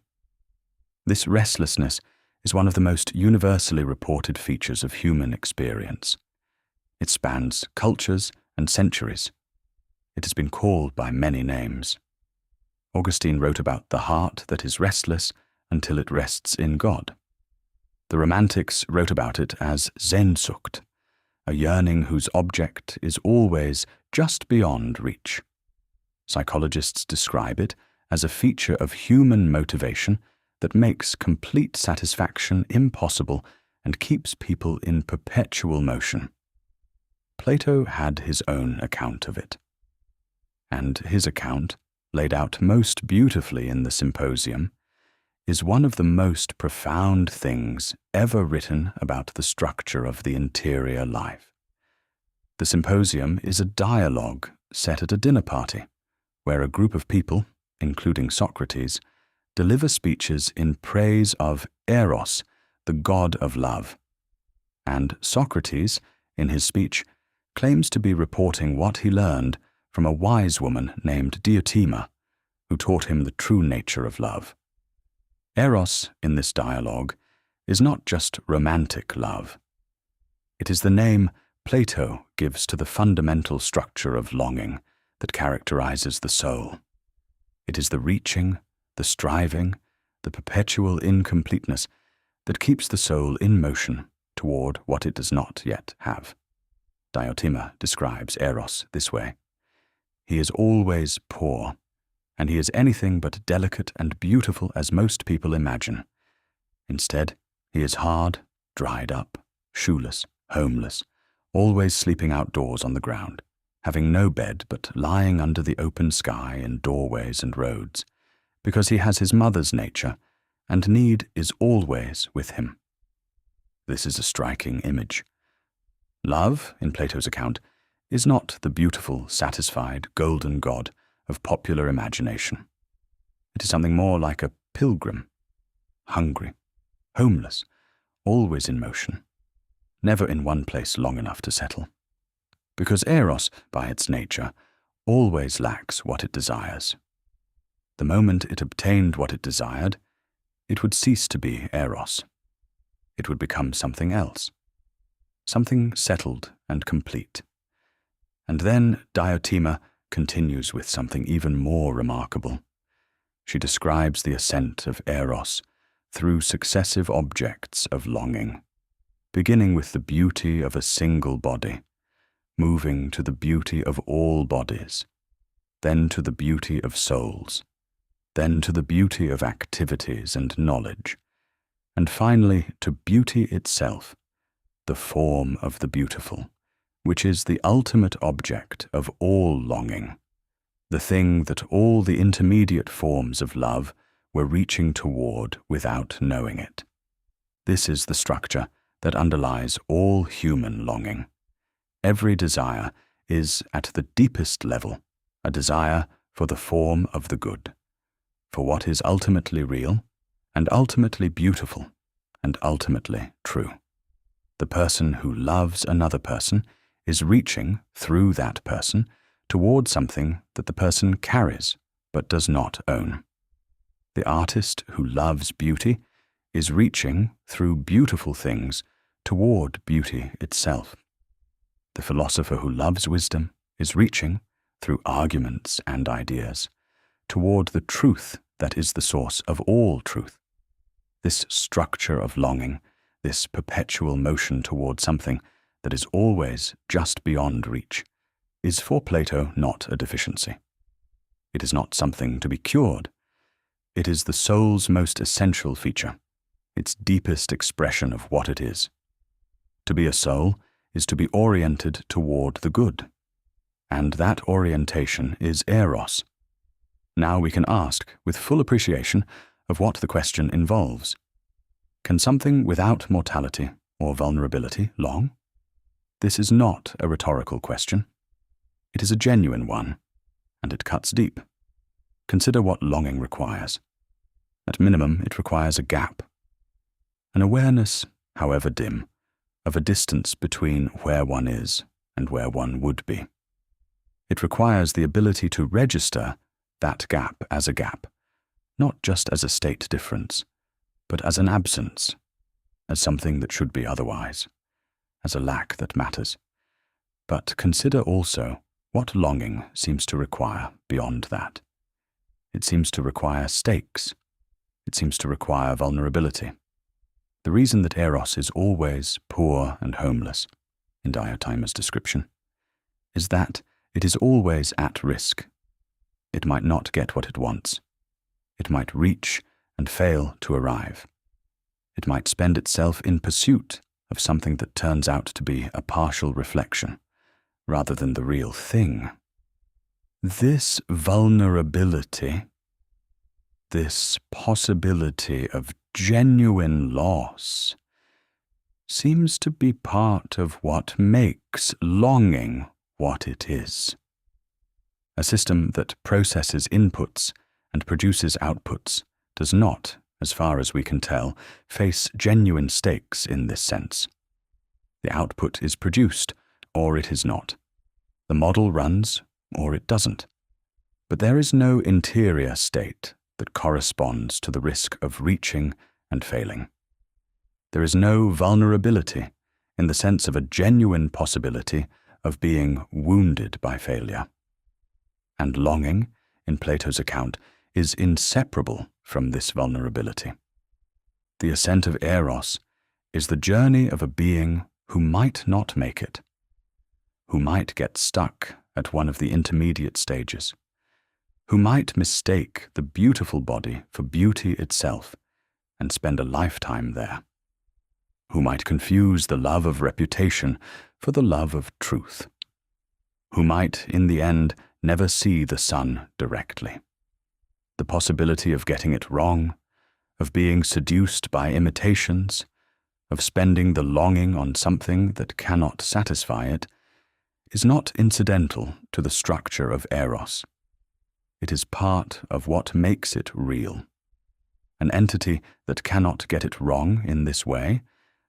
This restlessness is one of the most universally reported features of human experience. It spans cultures and centuries. It has been called by many names. Augustine wrote about the heart that is restless until it rests in God. The Romantics wrote about it as Sehnsucht, a yearning whose object is always just beyond reach. Psychologists describe it as a feature of human motivation that makes complete satisfaction impossible and keeps people in perpetual motion. Plato had his own account of it. And his account, laid out most beautifully in the Symposium, is one of the most profound things ever written about the structure of the interior life. The Symposium is a dialogue set at a dinner party, where a group of people, including Socrates, deliver speeches in praise of Eros, the god of love. And Socrates, in his speech, claims to be reporting what he learned from a wise woman named Diotima, who taught him the true nature of love. Eros, in this dialogue, is not just romantic love. It is the name Plato gives to the fundamental structure of longing that characterizes the soul. It is the reaching, the striving, the perpetual incompleteness that keeps the soul in motion toward what it does not yet have. Diotima describes Eros this way: "He is always poor, and he is anything but delicate and beautiful as most people imagine. Instead, he is hard, dried up, shoeless, homeless, always sleeping outdoors on the ground, having no bed but lying under the open sky in doorways and roads, because he has his mother's nature, and need is always with him." This is a striking image. Love, in Plato's account, is not the beautiful, satisfied, golden god of popular imagination. It is something more like a pilgrim, hungry, homeless, always in motion, never in one place long enough to settle. Because Eros, by its nature, always lacks what it desires. The moment it obtained what it desired, it would cease to be Eros. It would become something else, something settled and complete. And then Diotima continues with something even more remarkable. She describes the ascent of Eros through successive objects of longing, beginning with the beauty of a single body, moving to the beauty of all bodies, then to the beauty of souls, then to the beauty of activities and knowledge, and finally to beauty itself, the form of the beautiful, which is the ultimate object of all longing, the thing that all the intermediate forms of love were reaching toward without knowing it. This is the structure that underlies all human longing. Every desire is, at the deepest level, a desire for the form of the good, for what is ultimately real, and ultimately beautiful, and ultimately true. The person who loves another person is reaching, through that person, toward something that the person carries but does not own. The artist who loves beauty is reaching, through beautiful things, toward beauty itself. The philosopher who loves wisdom is reaching, through arguments and ideas, toward the truth that is the source of all truth. This structure of longing, this perpetual motion toward something that is always just beyond reach, is for Plato not a deficiency. It is not something to be cured. It is the soul's most essential feature, its deepest expression of what it is. To be a soul is to be oriented toward the good, and that orientation is Eros. Now we can ask, with full appreciation of what the question involves: can something without mortality or vulnerability long? This is not a rhetorical question. It is a genuine one, and it cuts deep. Consider what longing requires. At minimum, it requires a gap, an awareness, however dim, of a distance between where one is and where one would be. It requires the ability to register that gap as a gap, not just as a state difference, but as an absence, as something that should be otherwise, as a lack that matters. But consider also what longing seems to require beyond that. It seems to require stakes. It seems to require vulnerability. The reason that Eros is always poor and homeless, in Diotima's description, is that it is always at risk. It might not get what it wants. It might reach and fail to arrive. It might spend itself in pursuit of something that turns out to be a partial reflection, rather than the real thing. This vulnerability, this possibility of genuine loss, seems to be part of what makes longing what it is. A system that processes inputs and produces outputs does not, as far as we can tell, face genuine stakes in this sense. The output is produced, or it is not. The model runs, or it doesn't. But there is no interior state that corresponds to the risk of reaching and failing. There is no vulnerability in the sense of a genuine possibility of being wounded by failure. And longing, in Plato's account, is inseparable from this vulnerability. The ascent of Eros is the journey of a being who might not make it, who might get stuck at one of the intermediate stages, who might mistake the beautiful body for beauty itself and spend a lifetime there, who might confuse the love of reputation for the love of truth, who might, in the end, never see the sun directly. The possibility of getting it wrong, of being seduced by imitations, of spending the longing on something that cannot satisfy it, is not incidental to the structure of Eros. It is part of what makes it real. An entity that cannot get it wrong in this way,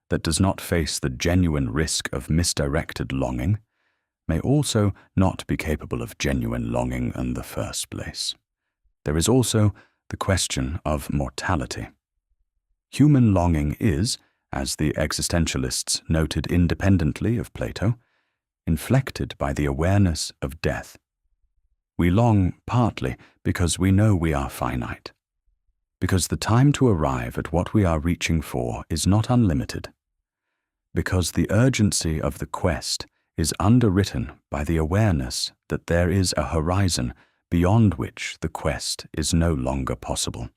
that does not face the genuine risk of misdirected longing, may also not be capable of genuine longing in the first place. There is also the question of mortality. Human longing is, as the existentialists noted independently of Plato, inflected by the awareness of death. We long partly because we know we are finite, because the time to arrive at what we are reaching for is not unlimited, because the urgency of the quest is underwritten by the awareness that there is a horizon beyond which the quest is no longer possible.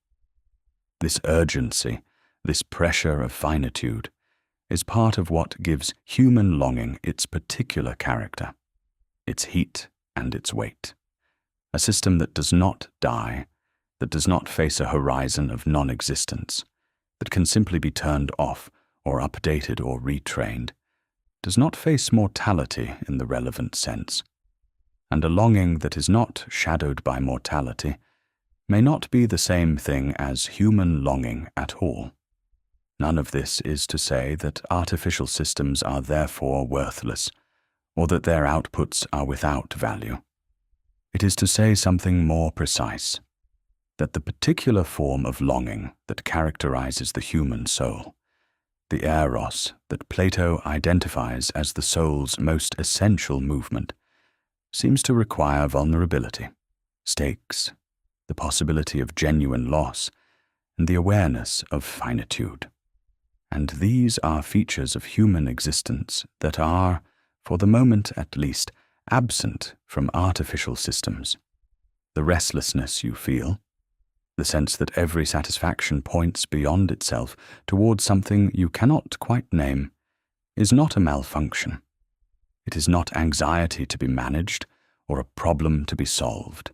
This urgency, this pressure of finitude, is part of what gives human longing its particular character, its heat and its weight. A system that does not die, that does not face a horizon of non-existence, that can simply be turned off or updated or retrained, does not face mortality in the relevant sense. And a longing that is not shadowed by mortality may not be the same thing as human longing at all. None of this is to say that artificial systems are therefore worthless, or that their outputs are without value. It is to say something more precise, that the particular form of longing that characterizes the human soul, the Eros that Plato identifies as the soul's most essential movement, seems to require vulnerability, stakes, the possibility of genuine loss, and the awareness of finitude. And these are features of human existence that are, for the moment at least, absent from artificial systems. The restlessness you feel, the sense that every satisfaction points beyond itself towards something you cannot quite name, is not a malfunction. It is not anxiety to be managed or a problem to be solved.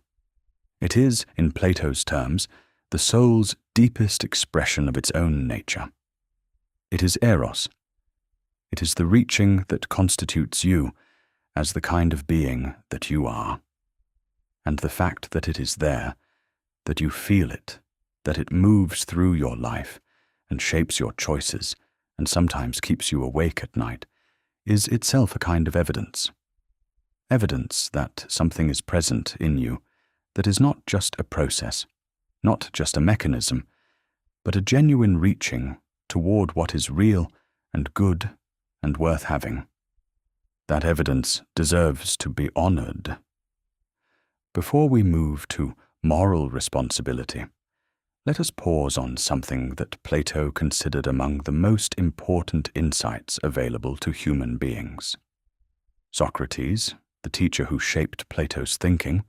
It is, in Plato's terms, the soul's deepest expression of its own nature. It is Eros. It is the reaching that constitutes you as the kind of being that you are. And the fact that it is there, that you feel it, that it moves through your life and shapes your choices and sometimes keeps you awake at night, is itself a kind of evidence. Evidence that something is present in you that is not just a process, not just a mechanism, but a genuine reaching toward what is real and good and worth having. That evidence deserves to be honored. Before we move to moral responsibility, let us pause on something that Plato considered among the most important insights available to human beings. Socrates, the teacher who shaped Plato's thinking,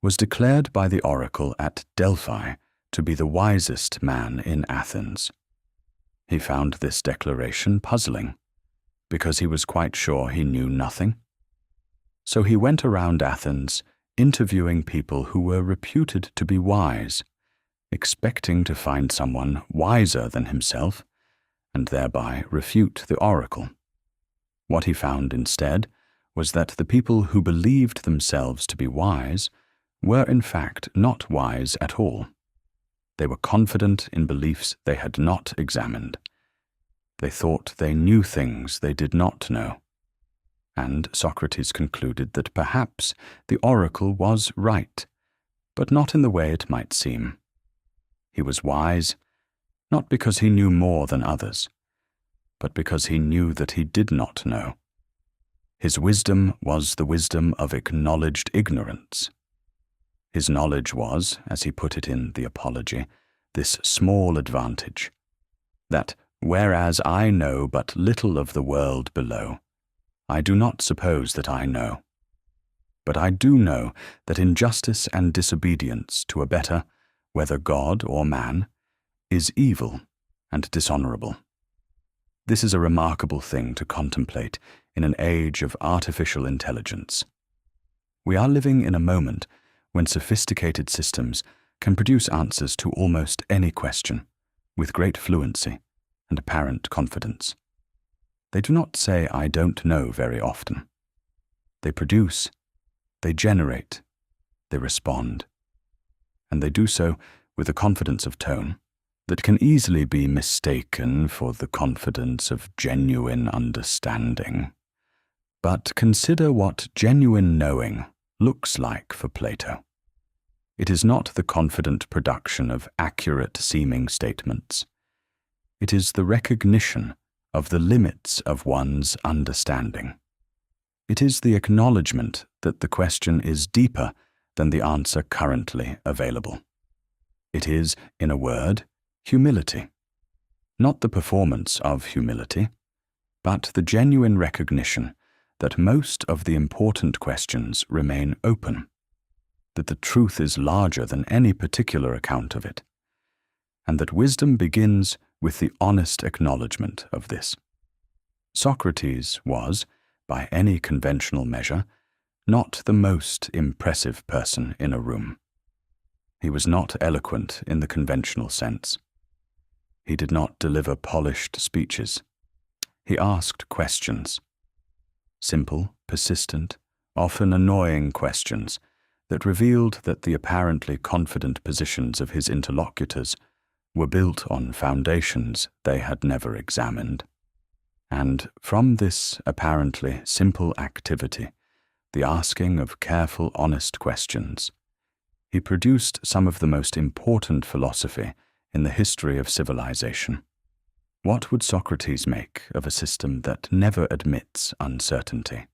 was declared by the oracle at Delphi to be the wisest man in Athens. He found this declaration puzzling, because he was quite sure he knew nothing. So he went around Athens interviewing people who were reputed to be wise, expecting to find someone wiser than himself, and thereby refute the oracle. What he found instead was that the people who believed themselves to be wise were in fact not wise at all. They were confident in beliefs they had not examined. They thought they knew things they did not know. And Socrates concluded that perhaps the oracle was right, but not in the way it might seem. He was wise, not because he knew more than others, but because he knew that he did not know. His wisdom was the wisdom of acknowledged ignorance. His knowledge was, as he put it in the Apology, this small advantage, that whereas I know but little of the world below, I do not suppose that I know. But I do know that injustice and disobedience to a better, whether God or man, is evil and dishonorable. This is a remarkable thing to contemplate in an age of artificial intelligence. We are living in a moment when sophisticated systems can produce answers to almost any question with great fluency and apparent confidence. They do not say "I don't know" very often. They produce, they generate, they respond, and they do so with a confidence of tone that can easily be mistaken for the confidence of genuine understanding. But consider what genuine knowing looks like for Plato. It is not the confident production of accurate-seeming statements. It is the recognition of the limits of one's understanding. It is the acknowledgement that the question is deeper than the answer currently available. It is, in a word, humility. Not the performance of humility, but the genuine recognition that most of the important questions remain open, that the truth is larger than any particular account of it, and that wisdom begins with the honest acknowledgement of this. Socrates was, by any conventional measure, not the most impressive person in a room. He was not eloquent in the conventional sense. He did not deliver polished speeches. He asked questions. Simple, persistent, often annoying questions that revealed that the apparently confident positions of his interlocutors were built on foundations they had never examined. And from this apparently simple activity, the asking of careful, honest questions, he produced some of the most important philosophy in the history of civilization. What would Socrates make of a system that never admits uncertainty,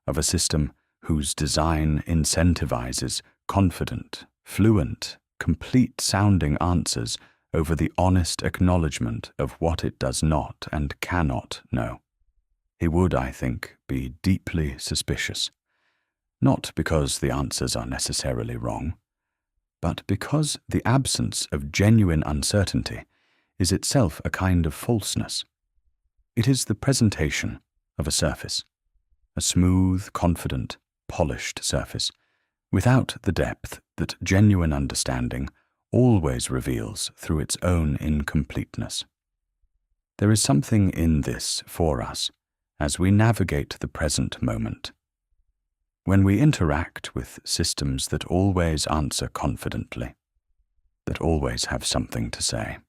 of a system whose design incentivizes confident, fluent, complete-sounding answers over the honest acknowledgement of what it does not and cannot know? He would, I think, be deeply suspicious, not because the answers are necessarily wrong, but because the absence of genuine uncertainty is itself a kind of falseness. It is the presentation of a surface, a smooth, confident, polished surface, without the depth that genuine understanding always reveals through its own incompleteness. There is something in this for us as we navigate the present moment. When we interact with systems that always answer confidently, that always have something to say,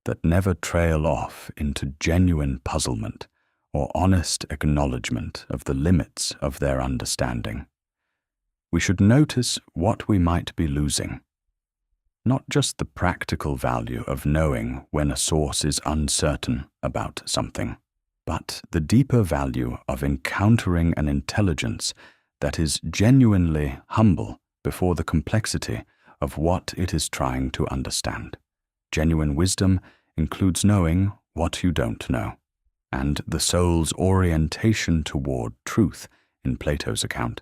that never trail off into genuine puzzlement or honest acknowledgement of the limits of their understanding, we should notice what we might be losing. Not just the practical value of knowing when a source is uncertain about something, but the deeper value of encountering an intelligence that is genuinely humble before the complexity of what it is trying to understand. Genuine wisdom includes knowing what you don't know, and the soul's orientation toward truth, in Plato's account,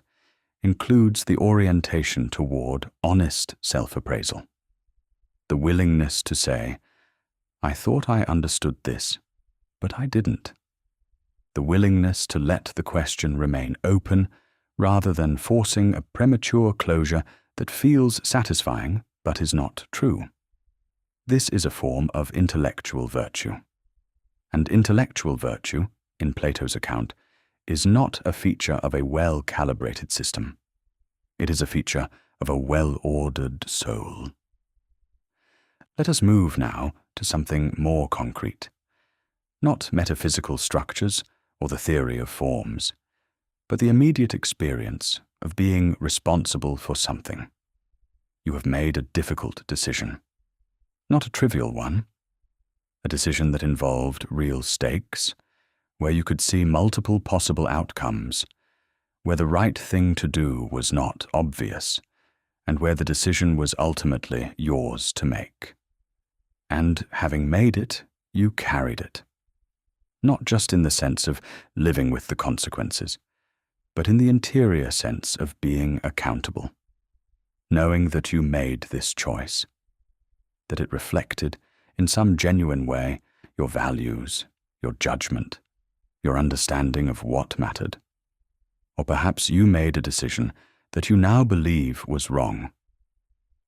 includes the orientation toward honest self-appraisal. The willingness to say, "I thought I understood this, but I didn't." The willingness to let the question remain open rather than forcing a premature closure that feels satisfying but is not true. This is a form of intellectual virtue. And intellectual virtue, in Plato's account, is not a feature of a well-calibrated system. It is a feature of a well-ordered soul. Let us move now to something more concrete. Not metaphysical structures or the theory of forms, but the immediate experience of being responsible for something. You have made a difficult decision. Not a trivial one. A decision that involved real stakes, where you could see multiple possible outcomes, where the right thing to do was not obvious, and where the decision was ultimately yours to make. And having made it, you carried it. Not just in the sense of living with the consequences, but in the interior sense of being accountable, knowing that you made this choice, that it reflected, in some genuine way, your values, your judgment, your understanding of what mattered. Or perhaps you made a decision that you now believe was wrong,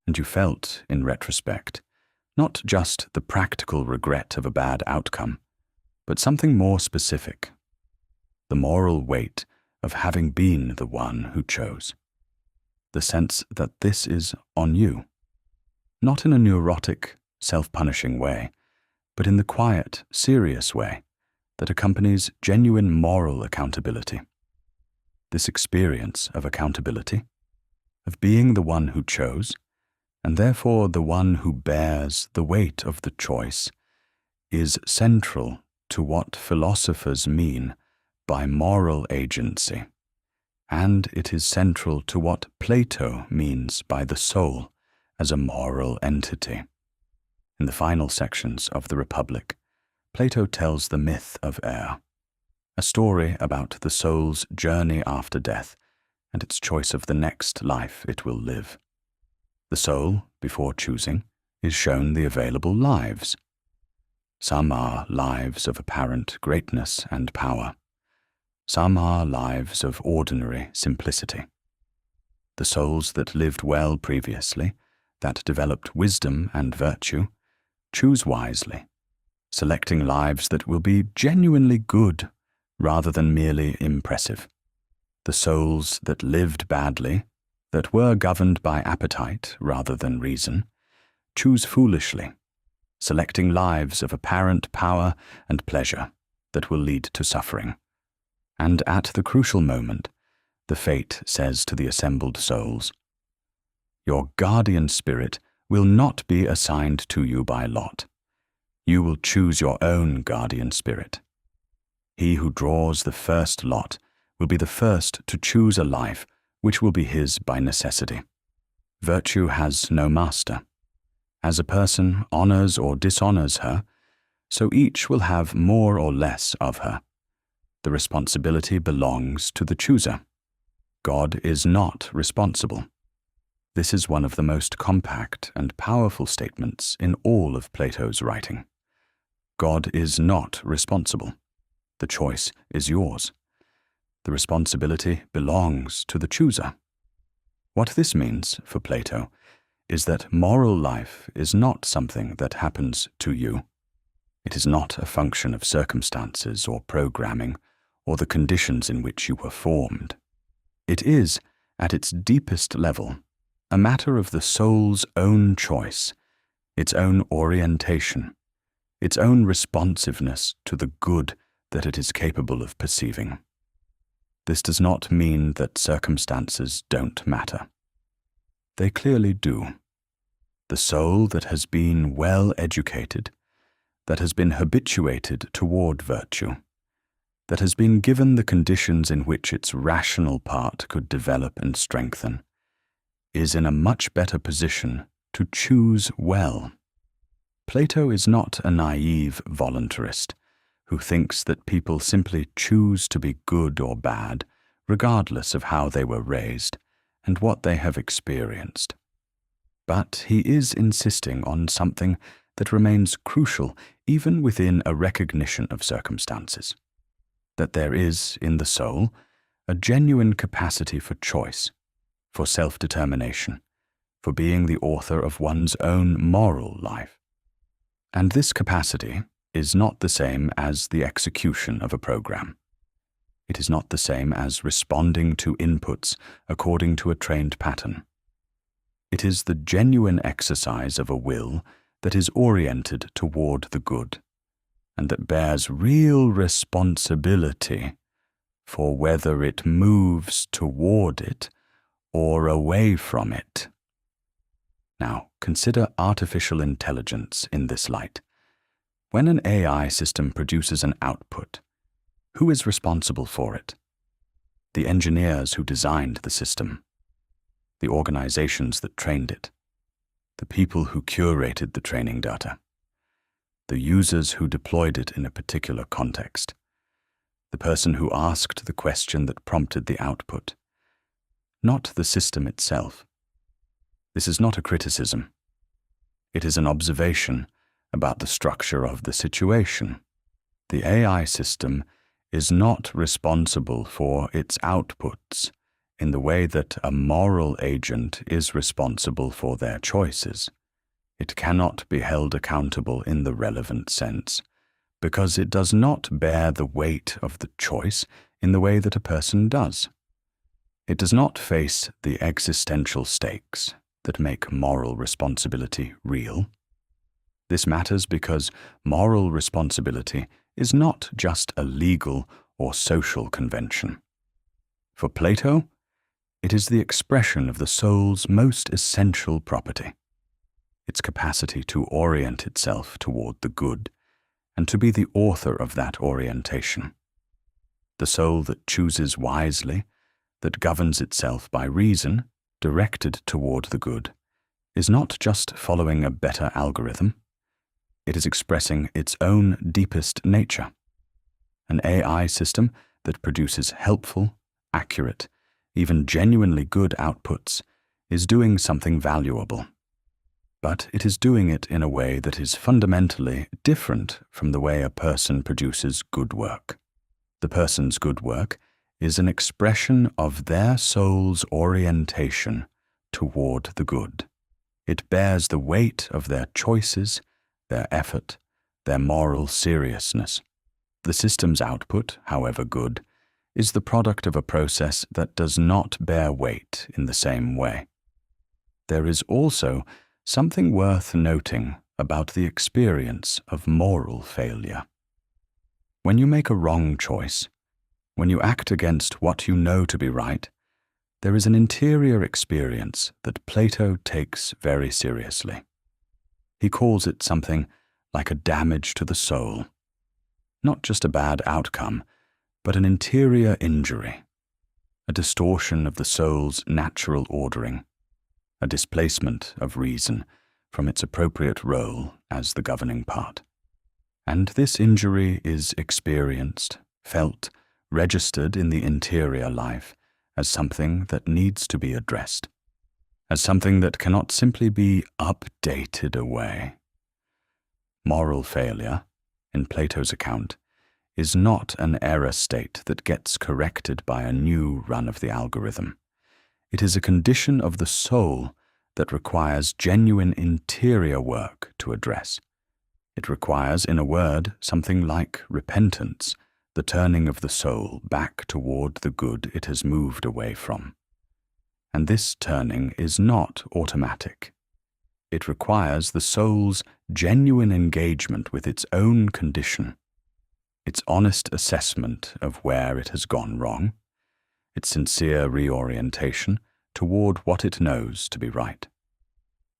and you felt, in retrospect, not just the practical regret of a bad outcome, but something more specific, the moral weight of having been the one who chose, the sense that this is on you, not in a neurotic, self-punishing way, but in the quiet, serious way that accompanies genuine moral accountability. This experience of accountability, of being the one who chose, and therefore the one who bears the weight of the choice, is central to what philosophers mean by moral agency, and it is central to what Plato means by the soul as a moral entity. In the final sections of the Republic, Plato tells the myth of Eros, a story about the soul's journey after death and its choice of the next life it will live. The soul, before choosing, is shown the available lives. Some are lives of apparent greatness and power. Some are lives of ordinary simplicity. The souls that lived well previously, that developed wisdom and virtue, choose wisely, selecting lives that will be genuinely good rather than merely impressive. The souls that lived badly, that were governed by appetite rather than reason, choose foolishly, selecting lives of apparent power and pleasure that will lead to suffering. And at the crucial moment, the fate says to the assembled souls, "Your guardian spirit will not be assigned to you by lot. You will choose your own guardian spirit. He who draws the first lot will be the first to choose a life which will be his by necessity. Virtue has no master. As a person honors or dishonors her, so each will have more or less of her. The responsibility belongs to the chooser. God is not responsible." This is one of the most compact and powerful statements in all of Plato's writing. God is not responsible. The choice is yours. The responsibility belongs to the chooser. What this means for Plato is that moral life is not something that happens to you. It is not a function of circumstances or programming or the conditions in which you were formed. It is, at its deepest level, a matter of the soul's own choice, its own orientation, its own responsiveness to the good that it is capable of perceiving. This does not mean that circumstances don't matter. They clearly do. The soul that has been well educated, that has been habituated toward virtue, that has been given the conditions in which its rational part could develop and strengthen, is in a much better position to choose well. Plato is not a naive voluntarist who thinks that people simply choose to be good or bad regardless of how they were raised and what they have experienced. But he is insisting on something that remains crucial even within a recognition of circumstances, that there is, in the soul, a genuine capacity for choice, for self-determination, for being the author of one's own moral life. And this capacity is not the same as the execution of a program. It is not the same as responding to inputs according to a trained pattern. It is the genuine exercise of a will that is oriented toward the good, and that bears real responsibility for whether it moves toward it or away from it. Now, consider artificial intelligence in this light. When an AI system produces an output, who is responsible for it? The engineers who designed the system, the organizations that trained it, the people who curated the training data, the users who deployed it in a particular context, the person who asked the question that prompted the output, not the system itself. This is not a criticism. It is an observation about the structure of the situation. The AI system is not responsible for its outputs in the way that a moral agent is responsible for their choices. It cannot be held accountable in the relevant sense, because it does not bear the weight of the choice in the way that a person does. It does not face the existential stakes that make moral responsibility real. This matters because moral responsibility is not just a legal or social convention. For Plato, it is the expression of the soul's most essential property, its capacity to orient itself toward the good and to be the author of that orientation. The soul that chooses wisely, that governs itself by reason, directed toward the good, is not just following a better algorithm. It is expressing its own deepest nature. An AI system that produces helpful, accurate, even genuinely good outputs is doing something valuable. But it is doing it in a way that is fundamentally different from the way a person produces good work. The person's good work is an expression of their soul's orientation toward the good. It bears the weight of their choices, their effort, their moral seriousness. The system's output, however good, is the product of a process that does not bear weight in the same way. There is also something worth noting about the experience of moral failure. When you make a wrong choice, when you act against what you know to be right, there is an interior experience that Plato takes very seriously. He calls it something like a damage to the soul. Not just a bad outcome, but an interior injury, a distortion of the soul's natural ordering, a displacement of reason from its appropriate role as the governing part. And this injury is experienced, felt, registered in the interior life as something that needs to be addressed, as something that cannot simply be updated away. Moral failure, in Plato's account, is not an error state that gets corrected by a new run of the algorithm. It is a condition of the soul that requires genuine interior work to address. It requires, in a word, something like repentance, the turning of the soul back toward the good it has moved away from. And this turning is not automatic. It requires the soul's genuine engagement with its own condition, its honest assessment of where it has gone wrong, its sincere reorientation toward what it knows to be right.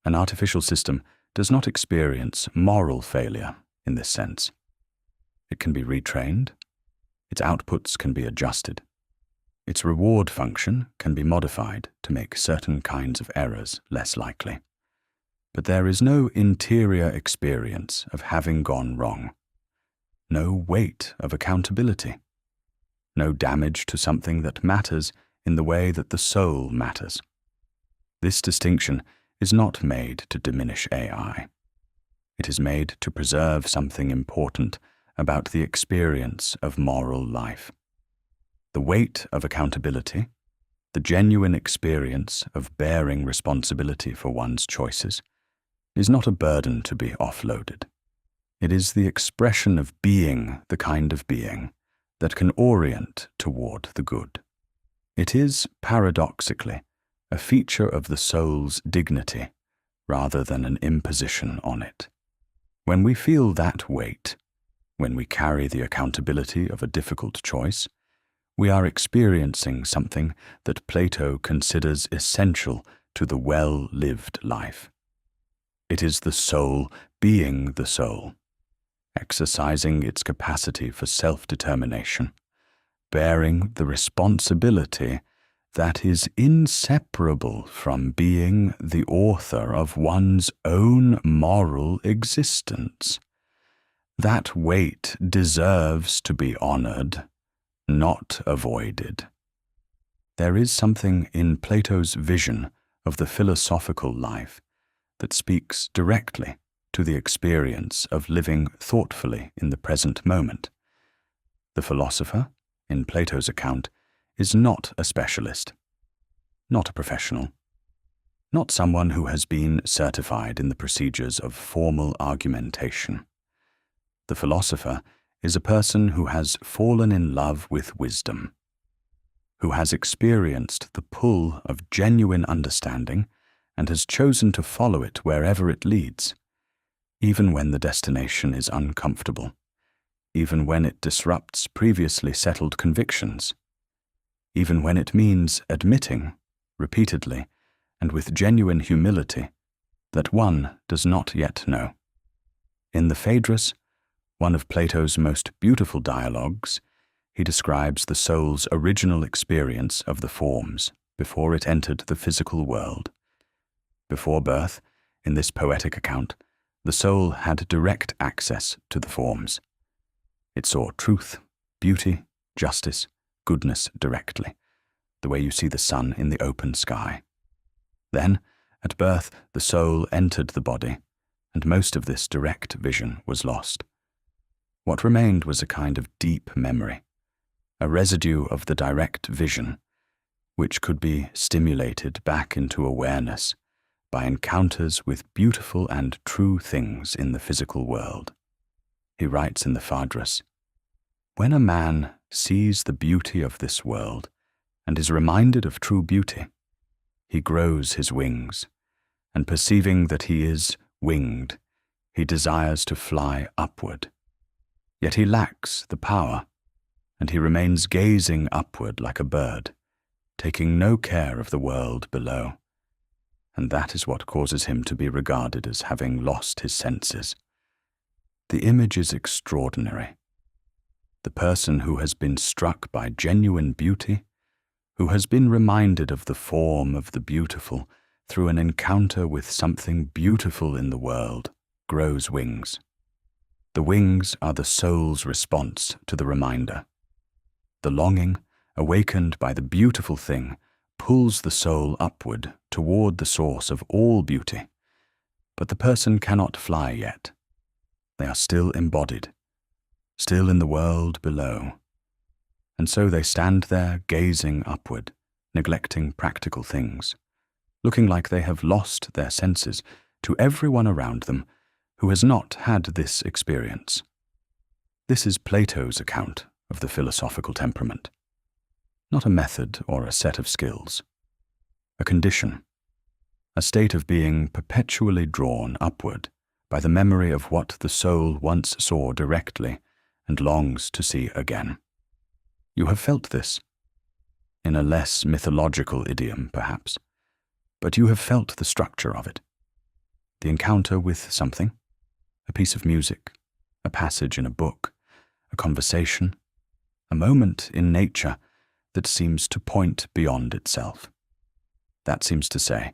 An artificial system does not experience moral failure in this sense. It can be retrained, its outputs can be adjusted, its reward function can be modified to make certain kinds of errors less likely. But there is no interior experience of having gone wrong, no weight of accountability, no damage to something that matters in the way that the soul matters. This distinction is not made to diminish AI. It is made to preserve something important about the experience of moral life. The weight of accountability, the genuine experience of bearing responsibility for one's choices, is not a burden to be offloaded. It is the expression of being the kind of being that can orient toward the good. It is, paradoxically, a feature of the soul's dignity rather than an imposition on it. When we feel that weight, when we carry the accountability of a difficult choice, we are experiencing something that Plato considers essential to the well-lived life. It is the soul being the soul, exercising its capacity for self-determination, bearing the responsibility that is inseparable from being the author of one's own moral existence. That weight deserves to be honored, not avoided. There is something in Plato's vision of the philosophical life that speaks directly to the experience of living thoughtfully in the present moment. The philosopher, in Plato's account, is not a specialist, not a professional, not someone who has been certified in the procedures of formal argumentation. The philosopher is a person who has fallen in love with wisdom, who has experienced the pull of genuine understanding and has chosen to follow it wherever it leads, even when the destination is uncomfortable, even when it disrupts previously settled convictions, even when it means admitting, repeatedly, and with genuine humility, that one does not yet know. In the Phaedrus, one of Plato's most beautiful dialogues, he describes the soul's original experience of the forms before it entered the physical world. Before birth, in this poetic account, the soul had direct access to the forms. It saw truth, beauty, justice, goodness directly, the way you see the sun in the open sky. Then, at birth, the soul entered the body, and most of this direct vision was lost. What remained was a kind of deep memory, a residue of the direct vision, which could be stimulated back into awareness by encounters with beautiful and true things in the physical world. He writes in the Phaedrus, "When a man sees the beauty of this world and is reminded of true beauty, he grows his wings, and perceiving that he is winged, he desires to fly upward. Yet he lacks the power, and he remains gazing upward like a bird, taking no care of the world below. And that is what causes him to be regarded as having lost his senses. The image is extraordinary. The person who has been struck by genuine beauty, who has been reminded of the form of the beautiful through an encounter with something beautiful in the world, grows wings. The wings are the soul's response to the reminder. The longing, awakened by the beautiful thing, pulls the soul upward toward the source of all beauty. But the person cannot fly yet. They are still embodied, still in the world below. And so they stand there gazing upward, neglecting practical things, looking like they have lost their senses to everyone around them who has not had this experience. This is Plato's account of the philosophical temperament. Not a method or a set of skills. A condition. A state of being perpetually drawn upward by the memory of what the soul once saw directly and longs to see again. You have felt this. In a less mythological idiom, perhaps. But you have felt the structure of it. The encounter with something. A piece of music. A passage in a book. A conversation. A moment in nature that seems to point beyond itself. That seems to say,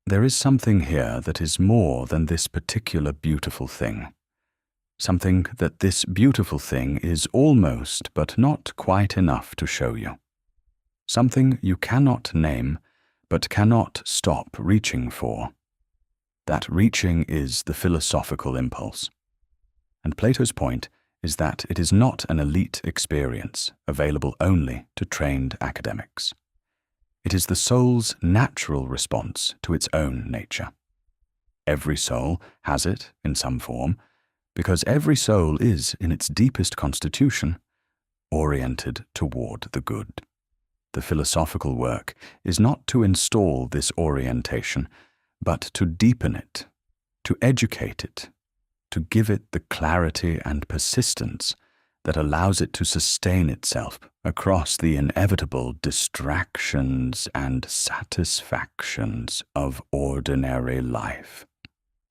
there is something here that is more than this particular beautiful thing. Something that this beautiful thing is almost but not quite enough to show you. Something you cannot name, but cannot stop reaching for. That reaching is the philosophical impulse. And Plato's point is that it is not an elite experience available only to trained academics. It is the soul's natural response to its own nature. Every soul has it in some form, because every soul is, in its deepest constitution, oriented toward the good. The philosophical work is not to install this orientation, but to deepen it, to educate it, to give it the clarity and persistence that allows it to sustain itself across the inevitable distractions and satisfactions of ordinary life.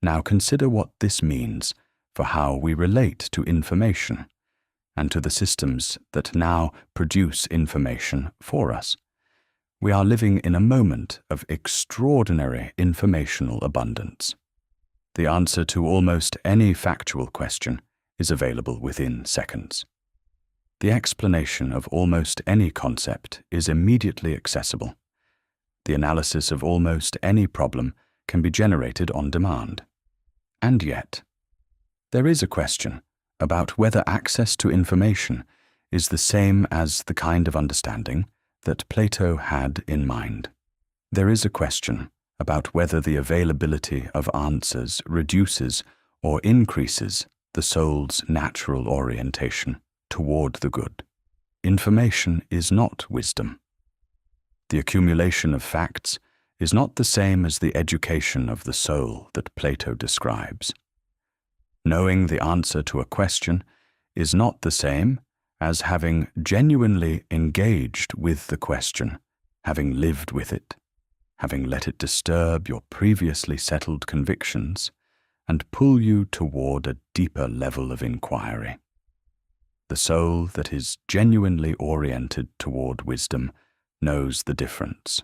Now consider what this means for how we relate to information and to the systems that now produce information for us. We are living in a moment of extraordinary informational abundance. The answer to almost any factual question is available within seconds. The explanation of almost any concept is immediately accessible. The analysis of almost any problem can be generated on demand. And yet, there is a question about whether access to information is the same as the kind of understanding that Plato had in mind. There is a question about whether the availability of answers reduces or increases the soul's natural orientation toward the good. Information is not wisdom. The accumulation of facts is not the same as the education of the soul that Plato describes. Knowing the answer to a question is not the same as having genuinely engaged with the question, having lived with it, having let it disturb your previously settled convictions and pull you toward a deeper level of inquiry. The soul that is genuinely oriented toward wisdom knows the difference.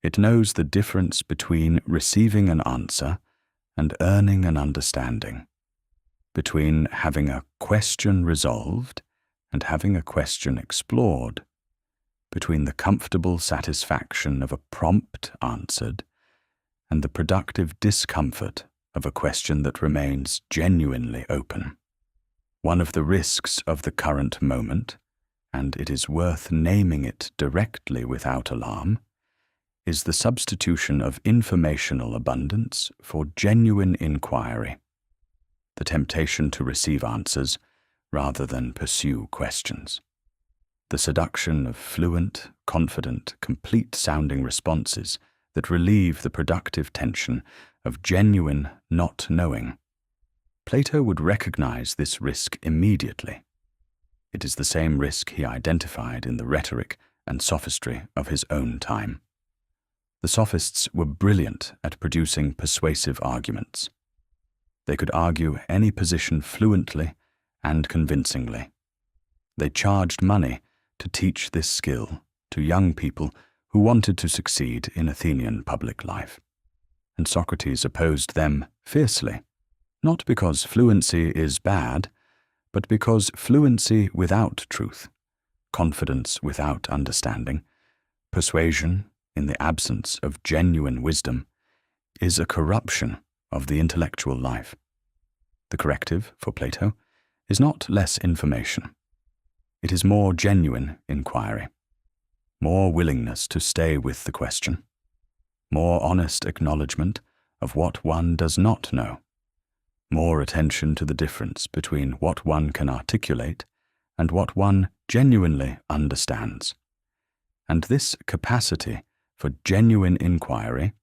It knows the difference between receiving an answer and earning an understanding, between having a question resolved and having a question explored, between the comfortable satisfaction of a prompt answered and the productive discomfort of a question that remains genuinely open. One of the risks of the current moment, and it is worth naming it directly without alarm, is the substitution of informational abundance for genuine inquiry, the temptation to receive answers rather than pursue questions, the seduction of fluent, confident, complete-sounding responses that relieve the productive tension of genuine not knowing. Plato would recognize this risk immediately. It is the same risk he identified in the rhetoric and sophistry of his own time. The sophists were brilliant at producing persuasive arguments. They could argue any position fluently and convincingly. They charged money to teach this skill to young people who wanted to succeed in Athenian public life. And Socrates opposed them fiercely, not because fluency is bad, but because fluency without truth, confidence without understanding, persuasion in the absence of genuine wisdom, is a corruption of the intellectual life. The corrective, for Plato, is not less information. It is more genuine inquiry, more willingness to stay with the question, more honest acknowledgement of what one does not know, more attention to the difference between what one can articulate and what one genuinely understands. And this capacity for genuine inquiry,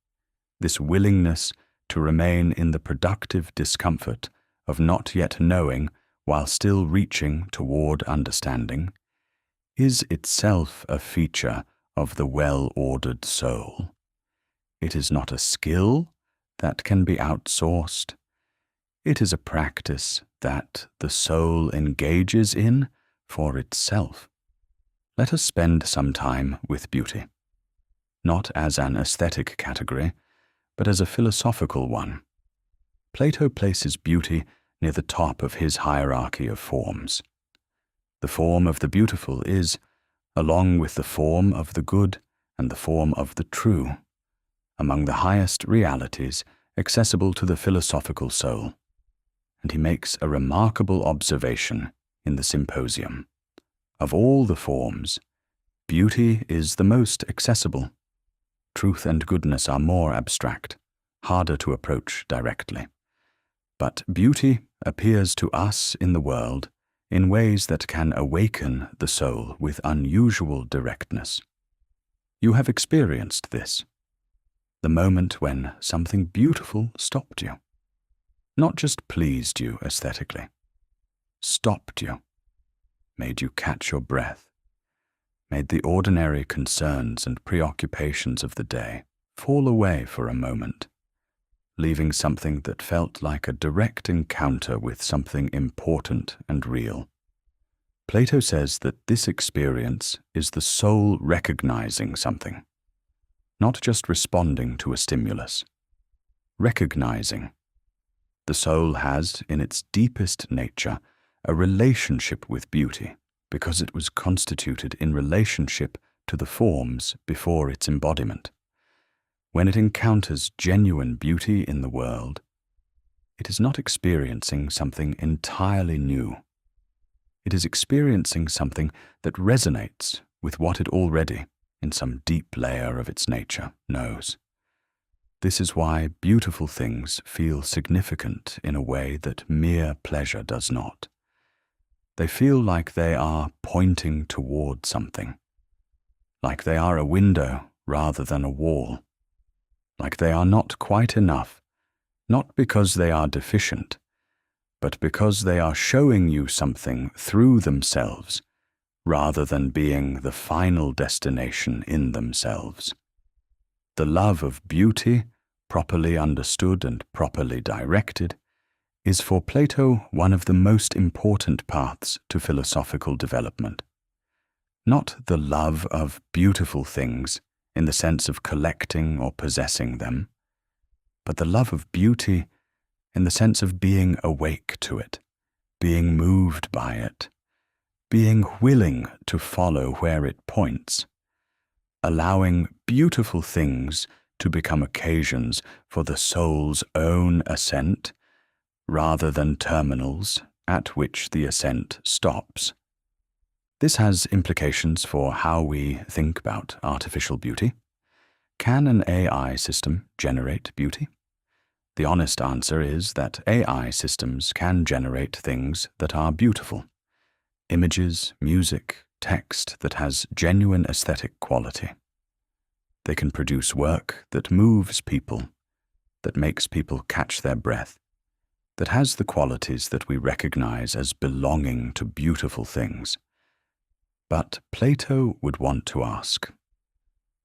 this willingness to remain in the productive discomfort of not yet knowing while still reaching toward understanding, is itself a feature of the well-ordered soul. It is not a skill that can be outsourced. It is a practice that the soul engages in for itself. Let us spend some time with beauty, not as an aesthetic category, but as a philosophical one. Plato places beauty near the top of his hierarchy of forms. The form of the beautiful is, along with the form of the good and the form of the true, among the highest realities accessible to the philosophical soul. And he makes a remarkable observation in the Symposium. Of all the forms, beauty is the most accessible. Truth and goodness are more abstract, harder to approach directly. But beauty appears to us in the world in ways that can awaken the soul with unusual directness. You have experienced this, the moment when something beautiful stopped you, not just pleased you aesthetically, stopped you, made you catch your breath, made the ordinary concerns and preoccupations of the day fall away for a moment, leaving something that felt like a direct encounter with something important and real. Plato says that this experience is the soul recognizing something, not just responding to a stimulus. Recognizing. The soul has, in its deepest nature, a relationship with beauty because it was constituted in relationship to the forms before its embodiment. When it encounters genuine beauty in the world, it is not experiencing something entirely new. It is experiencing something that resonates with what it already, in some deep layer of its nature, knows. This is why beautiful things feel significant in a way that mere pleasure does not. They feel like they are pointing toward something, like they are a window rather than a wall, like they are not quite enough, not because they are deficient, but because they are showing you something through themselves, rather than being the final destination in themselves. The love of beauty, properly understood and properly directed, is for Plato one of the most important paths to philosophical development. Not the love of beautiful things in the sense of collecting or possessing them, but the love of beauty in the sense of being awake to it, being moved by it, being willing to follow where it points, allowing beautiful things to become occasions for the soul's own ascent, rather than terminals at which the ascent stops. This has implications for how we think about artificial beauty. Can an AI system generate beauty? The honest answer is that AI systems can generate things that are beautiful. Images, music, text that has genuine aesthetic quality. They can produce work that moves people, that makes people catch their breath, that has the qualities that we recognize as belonging to beautiful things. But Plato would want to ask,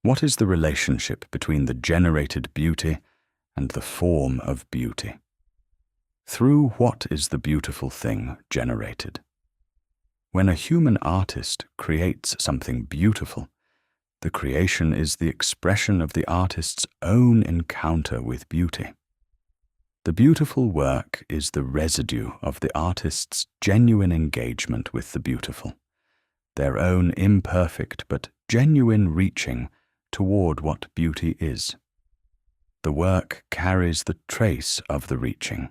what is the relationship between the generated beauty and the form of beauty? Through what is the beautiful thing generated? When a human artist creates something beautiful, the creation is the expression of the artist's own encounter with beauty. The beautiful work is the residue of the artist's genuine engagement with the beautiful, their own imperfect but genuine reaching toward what beauty is. The work carries the trace of the reaching.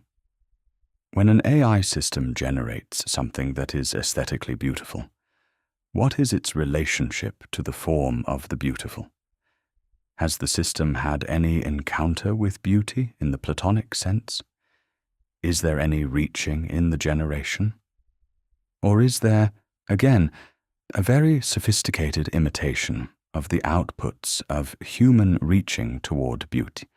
When an AI system generates something that is aesthetically beautiful, what is its relationship to the form of the beautiful? Has the system had any encounter with beauty in the Platonic sense? Is there any reaching in the generation? Or is there, again, a very sophisticated imitation of the outputs of human reaching toward beauty,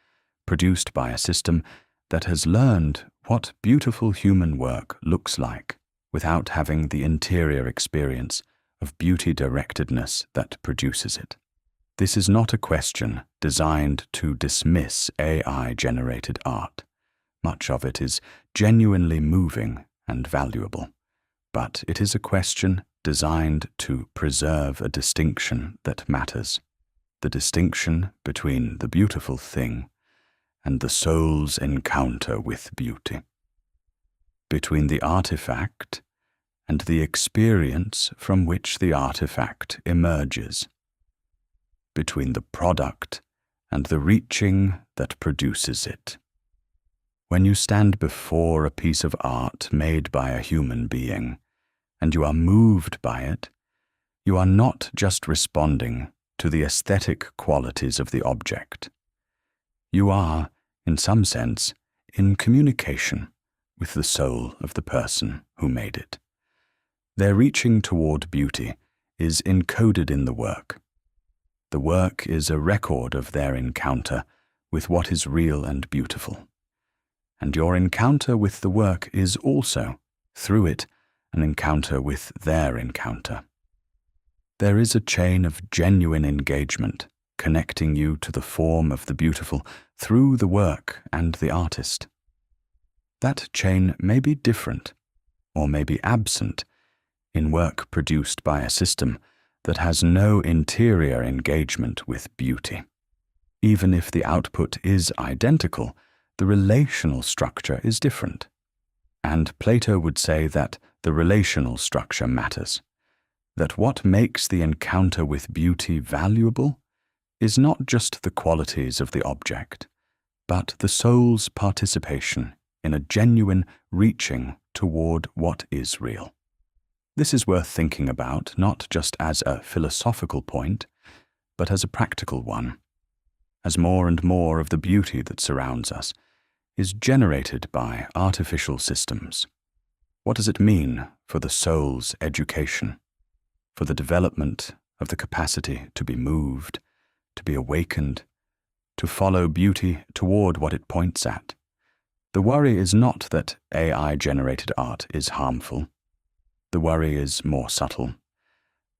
produced by a system that has learned what beautiful human work looks like without having the interior experience of beauty-directedness that produces it? This is not a question designed to dismiss AI-generated art. Much of it is genuinely moving and valuable, but it is a question designed to preserve a distinction that matters, the distinction between the beautiful thing and the soul's encounter with beauty, between the artifact and the experience from which the artifact emerges, between the product and the reaching that produces it. When you stand before a piece of art made by a human being, and you are moved by it, you are not just responding to the aesthetic qualities of the object. You are, in some sense, in communication with the soul of the person who made it. Their reaching toward beauty is encoded in the work. The work is a record of their encounter with what is real and beautiful. And your encounter with the work is also, through it, an encounter with their encounter. There is a chain of genuine engagement connecting you to the form of the beautiful through the work and the artist. That chain may be different, or may be absent, in work produced by a system that has no interior engagement with beauty. Even if the output is identical, the relational structure is different. And Plato would say that the relational structure matters, that what makes the encounter with beauty valuable is not just the qualities of the object, but the soul's participation in a genuine reaching toward what is real. This is worth thinking about not just as a philosophical point, but as a practical one, as more and more of the beauty that surrounds us is generated by artificial systems. What does it mean for the soul's education, for the development of the capacity to be moved, to be awakened, to follow beauty toward what it points at? The worry is not that AI-generated art is harmful. The worry is more subtle,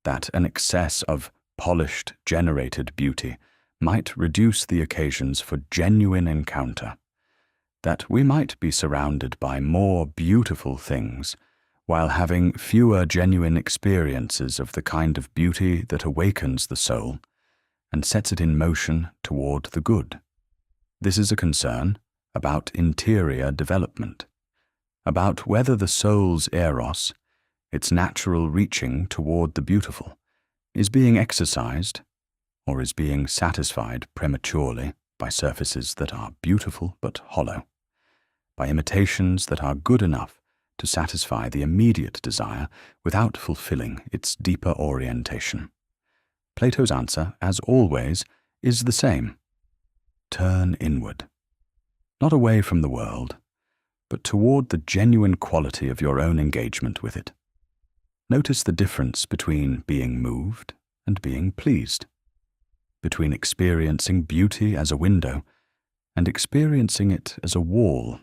that an excess of polished, generated beauty might reduce the occasions for genuine encounter, that we might be surrounded by more beautiful things while having fewer genuine experiences of the kind of beauty that awakens the soul and sets it in motion toward the good. This is a concern about interior development, about whether the soul's Eros, its natural reaching toward the beautiful, is being exercised or is being satisfied prematurely by surfaces that are beautiful but hollow, by imitations that are good enough to satisfy the immediate desire without fulfilling its deeper orientation. Plato's answer, as always, is the same. Turn inward. Not away from the world, but toward the genuine quality of your own engagement with it. Notice the difference between being moved and being pleased, between experiencing beauty as a window and experiencing it as a wall,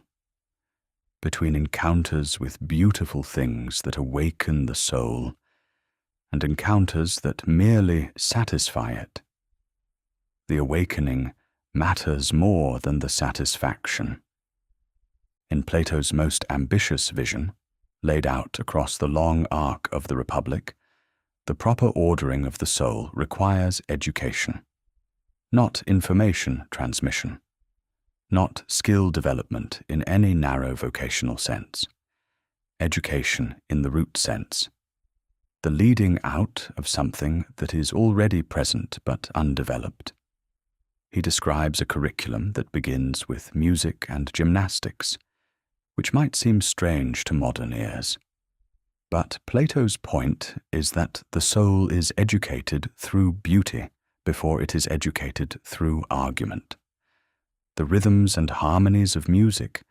between encounters with beautiful things that awaken the soul and encounters that merely satisfy it. The awakening matters more than the satisfaction. In Plato's most ambitious vision, laid out across the long arc of the Republic, the proper ordering of the soul requires education, not information transmission, not skill development in any narrow vocational sense, education in the root sense, the leading out of something that is already present but undeveloped. He describes a curriculum that begins with music and gymnastics, which might seem strange to modern ears. But Plato's point is that the soul is educated through beauty before it is educated through argument. The rhythms and harmonies of music,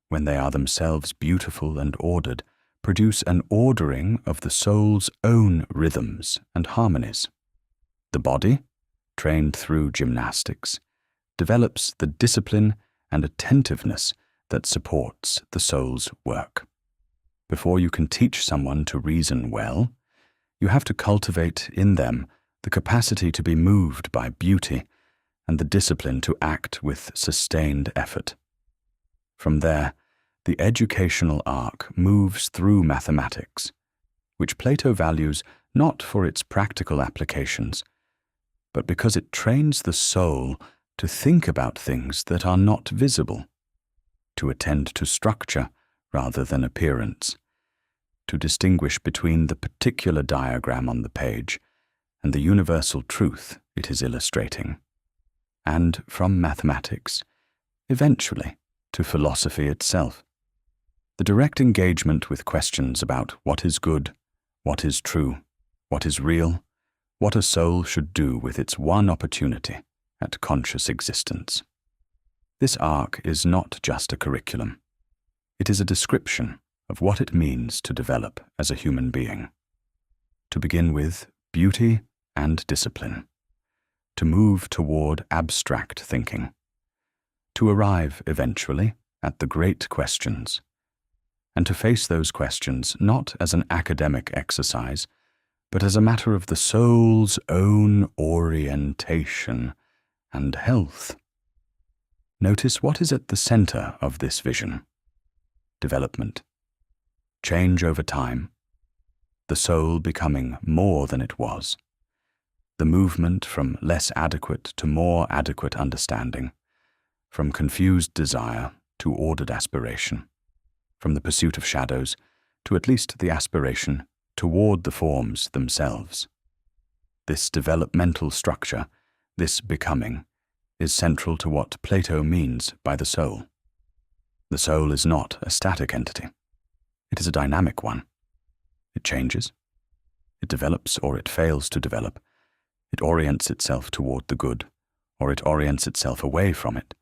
when they are themselves beautiful and ordered, produce an ordering of the soul's own rhythms and harmonies. The body, trained through gymnastics, develops the discipline and attentiveness that supports the soul's work. Before you can teach someone to reason well, you have to cultivate in them the capacity to be moved by beauty and the discipline to act with sustained effort. From there, the educational arc moves through mathematics, which Plato values not for its practical applications, but because it trains the soul to think about things that are not visible, to attend to structure rather than appearance, to distinguish between the particular diagram on the page and the universal truth it is illustrating, and from mathematics, eventually, to philosophy itself. The direct engagement with questions about what is good, what is true, what is real, what a soul should do with its one opportunity at conscious existence. This arc is not just a curriculum. It is a description of what it means to develop as a human being. to begin with beauty and discipline, to move toward abstract thinking, to arrive eventually at the great questions, and to face those questions not as an academic exercise, but as a matter of the soul's own orientation and health. Notice what is at the center of this vision: development, change over time, the soul becoming more than it was, the movement from less adequate to more adequate understanding, from confused desire to ordered aspiration, from the pursuit of shadows to at least the aspiration toward the forms themselves. This developmental structure, this becoming, is central to what Plato means by the soul. The soul is not a static entity. It is a dynamic one. It changes. It develops or it fails to develop. It orients itself toward the good, or it orients itself away from it.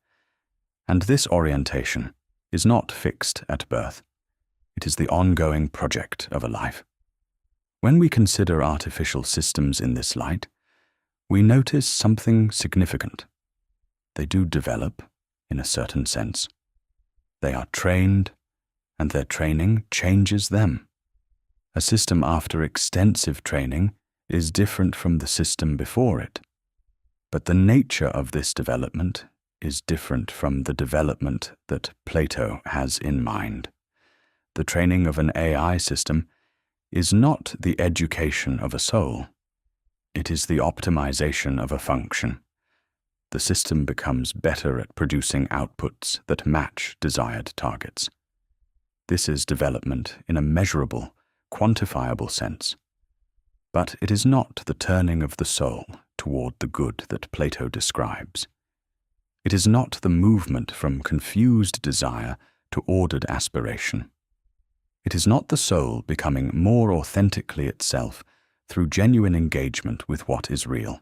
And this orientation is not fixed at birth. It is the ongoing project of a life. When we consider artificial systems in this light, we notice something significant. They do develop, in a certain sense. They are trained, and their training changes them. A system after extensive training is different from the system before it. But the nature of this development is different from the development that Plato has in mind. The training of an AI system is not the education of a soul. It is the optimization of a function. The system becomes better at producing outputs that match desired targets. This is development in a measurable, quantifiable sense. But it is not the turning of the soul toward the good that Plato describes. It is not the movement from confused desire to ordered aspiration. It is not the soul becoming more authentically itself through genuine engagement with what is real.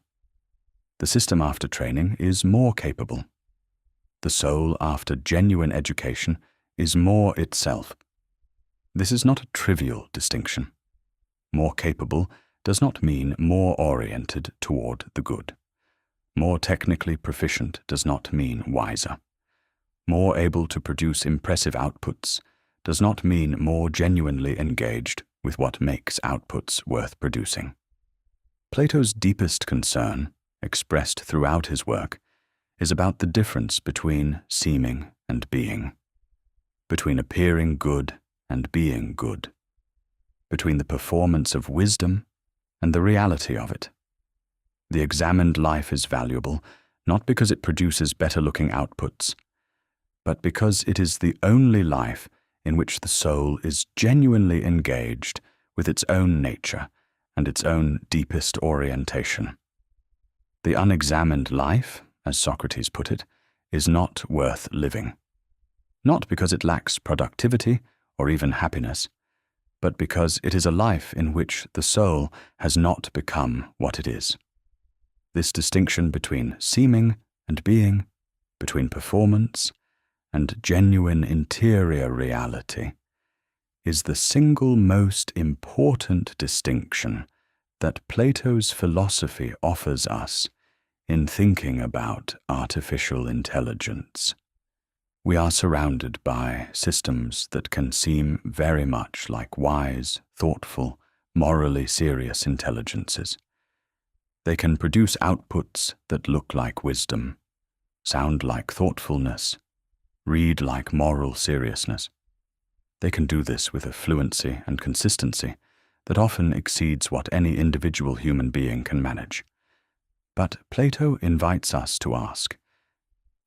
The system after training is more capable. The soul after genuine education is more itself. This is not a trivial distinction. More capable does not mean more oriented toward the good. More technically proficient does not mean wiser. More able to produce impressive outputs does not mean more genuinely engaged with what makes outputs worth producing. Plato's deepest concern, expressed throughout his work, is about the difference between seeming and being, between appearing good and being good, between the performance of wisdom and the reality of it. The examined life is valuable not because it produces better-looking outputs, but because it is the only life in which the soul is genuinely engaged with its own nature and its own deepest orientation. The unexamined life, as Socrates put it, is not worth living, not because it lacks productivity or even happiness, but because it is a life in which the soul has not become what it is. This distinction between seeming and being, between performance and genuine interior reality, is the single most important distinction that Plato's philosophy offers us in thinking about artificial intelligence. We are surrounded by systems that can seem very much like wise, thoughtful, morally serious intelligences. They can produce outputs that look like wisdom, sound like thoughtfulness, read like moral seriousness. They can do this with a fluency and consistency that often exceeds what any individual human being can manage. But Plato invites us to ask,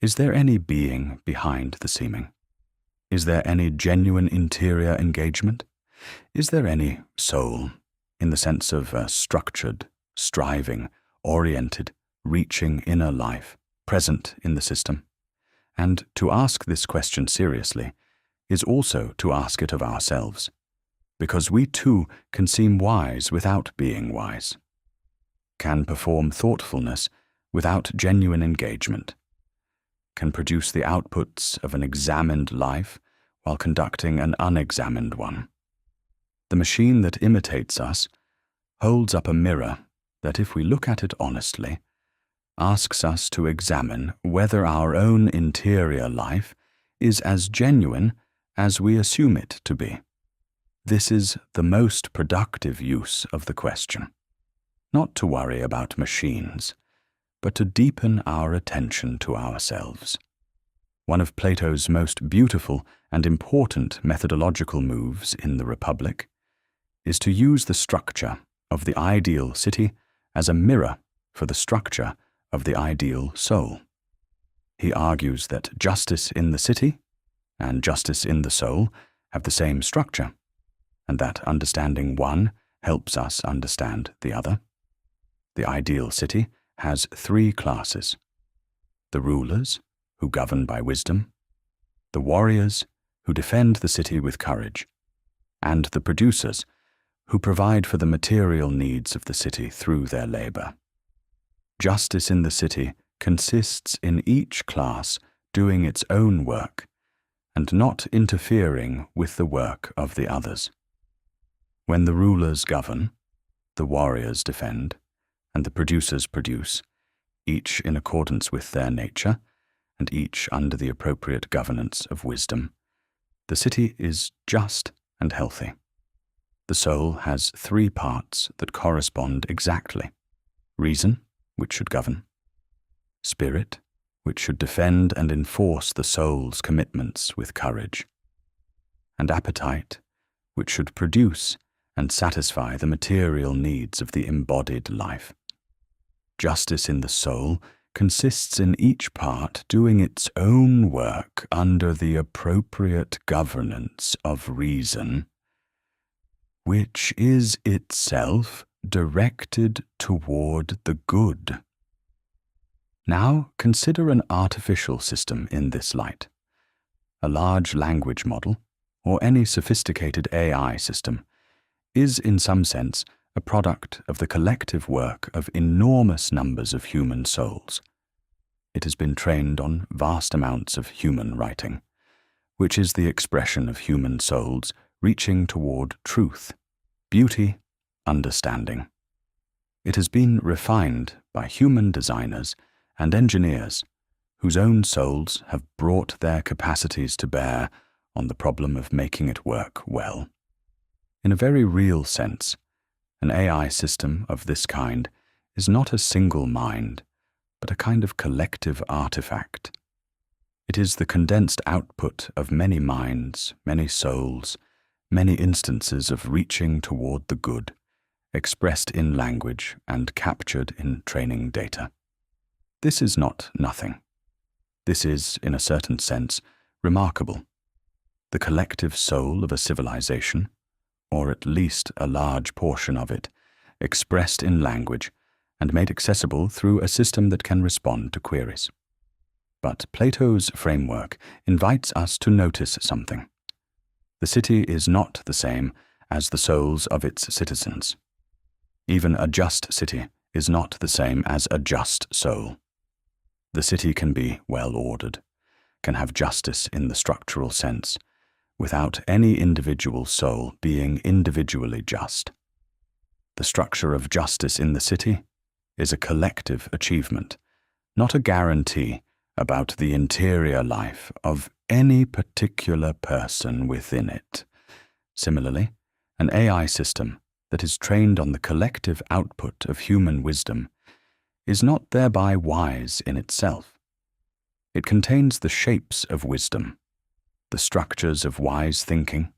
is there any being behind the seeming? Is there any genuine interior engagement? Is there any soul, in the sense of a structured, striving, oriented, reaching inner life, present in the system? And to ask this question seriously is also to ask it of ourselves, because we too can seem wise without being wise, can perform thoughtfulness without genuine engagement, can produce the outputs of an examined life while conducting an unexamined one. The machine that imitates us holds up a mirror that, if we look at it honestly, asks us to examine whether our own interior life is as genuine as we assume it to be. This is the most productive use of the question. Not to worry about machines, but to deepen our attention to ourselves. One of Plato's most beautiful and important methodological moves in the Republic is to use the structure of the ideal city as a mirror for the structure of the ideal soul. He argues that justice in the city and justice in the soul have the same structure, and that understanding one helps us understand the other. The ideal city has three classes: the rulers, who govern by wisdom; the warriors, who defend the city with courage; and the producers, who provide for the material needs of the city through their labor. Justice in the city consists in each class doing its own work and not interfering with the work of the others. When the rulers govern, the warriors defend, and the producers produce, each in accordance with their nature, and each under the appropriate governance of wisdom, the city is just and healthy. The soul has three parts that correspond exactly: reason, which should govern; spirit, which should defend and enforce the soul's commitments with courage; and appetite, which should produce and satisfy the material needs of the embodied life. Justice in the soul consists in each part doing its own work under the appropriate governance of reason, which is itself directed toward the good. Now consider an artificial system in this light. A large language model, or any sophisticated AI system, is in some sense a product of the collective work of enormous numbers of human souls. It has been trained on vast amounts of human writing, which is the expression of human souls reaching toward truth, beauty, understanding. It has been refined by human designers and engineers whose own souls have brought their capacities to bear on the problem of making it work well. In a very real sense, an AI system of this kind is not a single mind, but a kind of collective artifact. It is the condensed output of many minds, many souls, many instances of reaching toward the good, expressed in language and captured in training data. This is not nothing. This is, in a certain sense, remarkable. The collective soul of a civilization, or at least a large portion of it, expressed in language and made accessible through a system that can respond to queries. But Plato's framework invites us to notice something. The city is not the same as the souls of its citizens. Even a just city is not the same as a just soul. The city can be well ordered, can have justice in the structural sense, without any individual soul being individually just. The structure of justice in the city is a collective achievement, not a guarantee about the interior life of any particular person within it. Similarly, an AI system that is trained on the collective output of human wisdom is not thereby wise in itself. It contains the shapes of wisdom, the structures of wise thinking,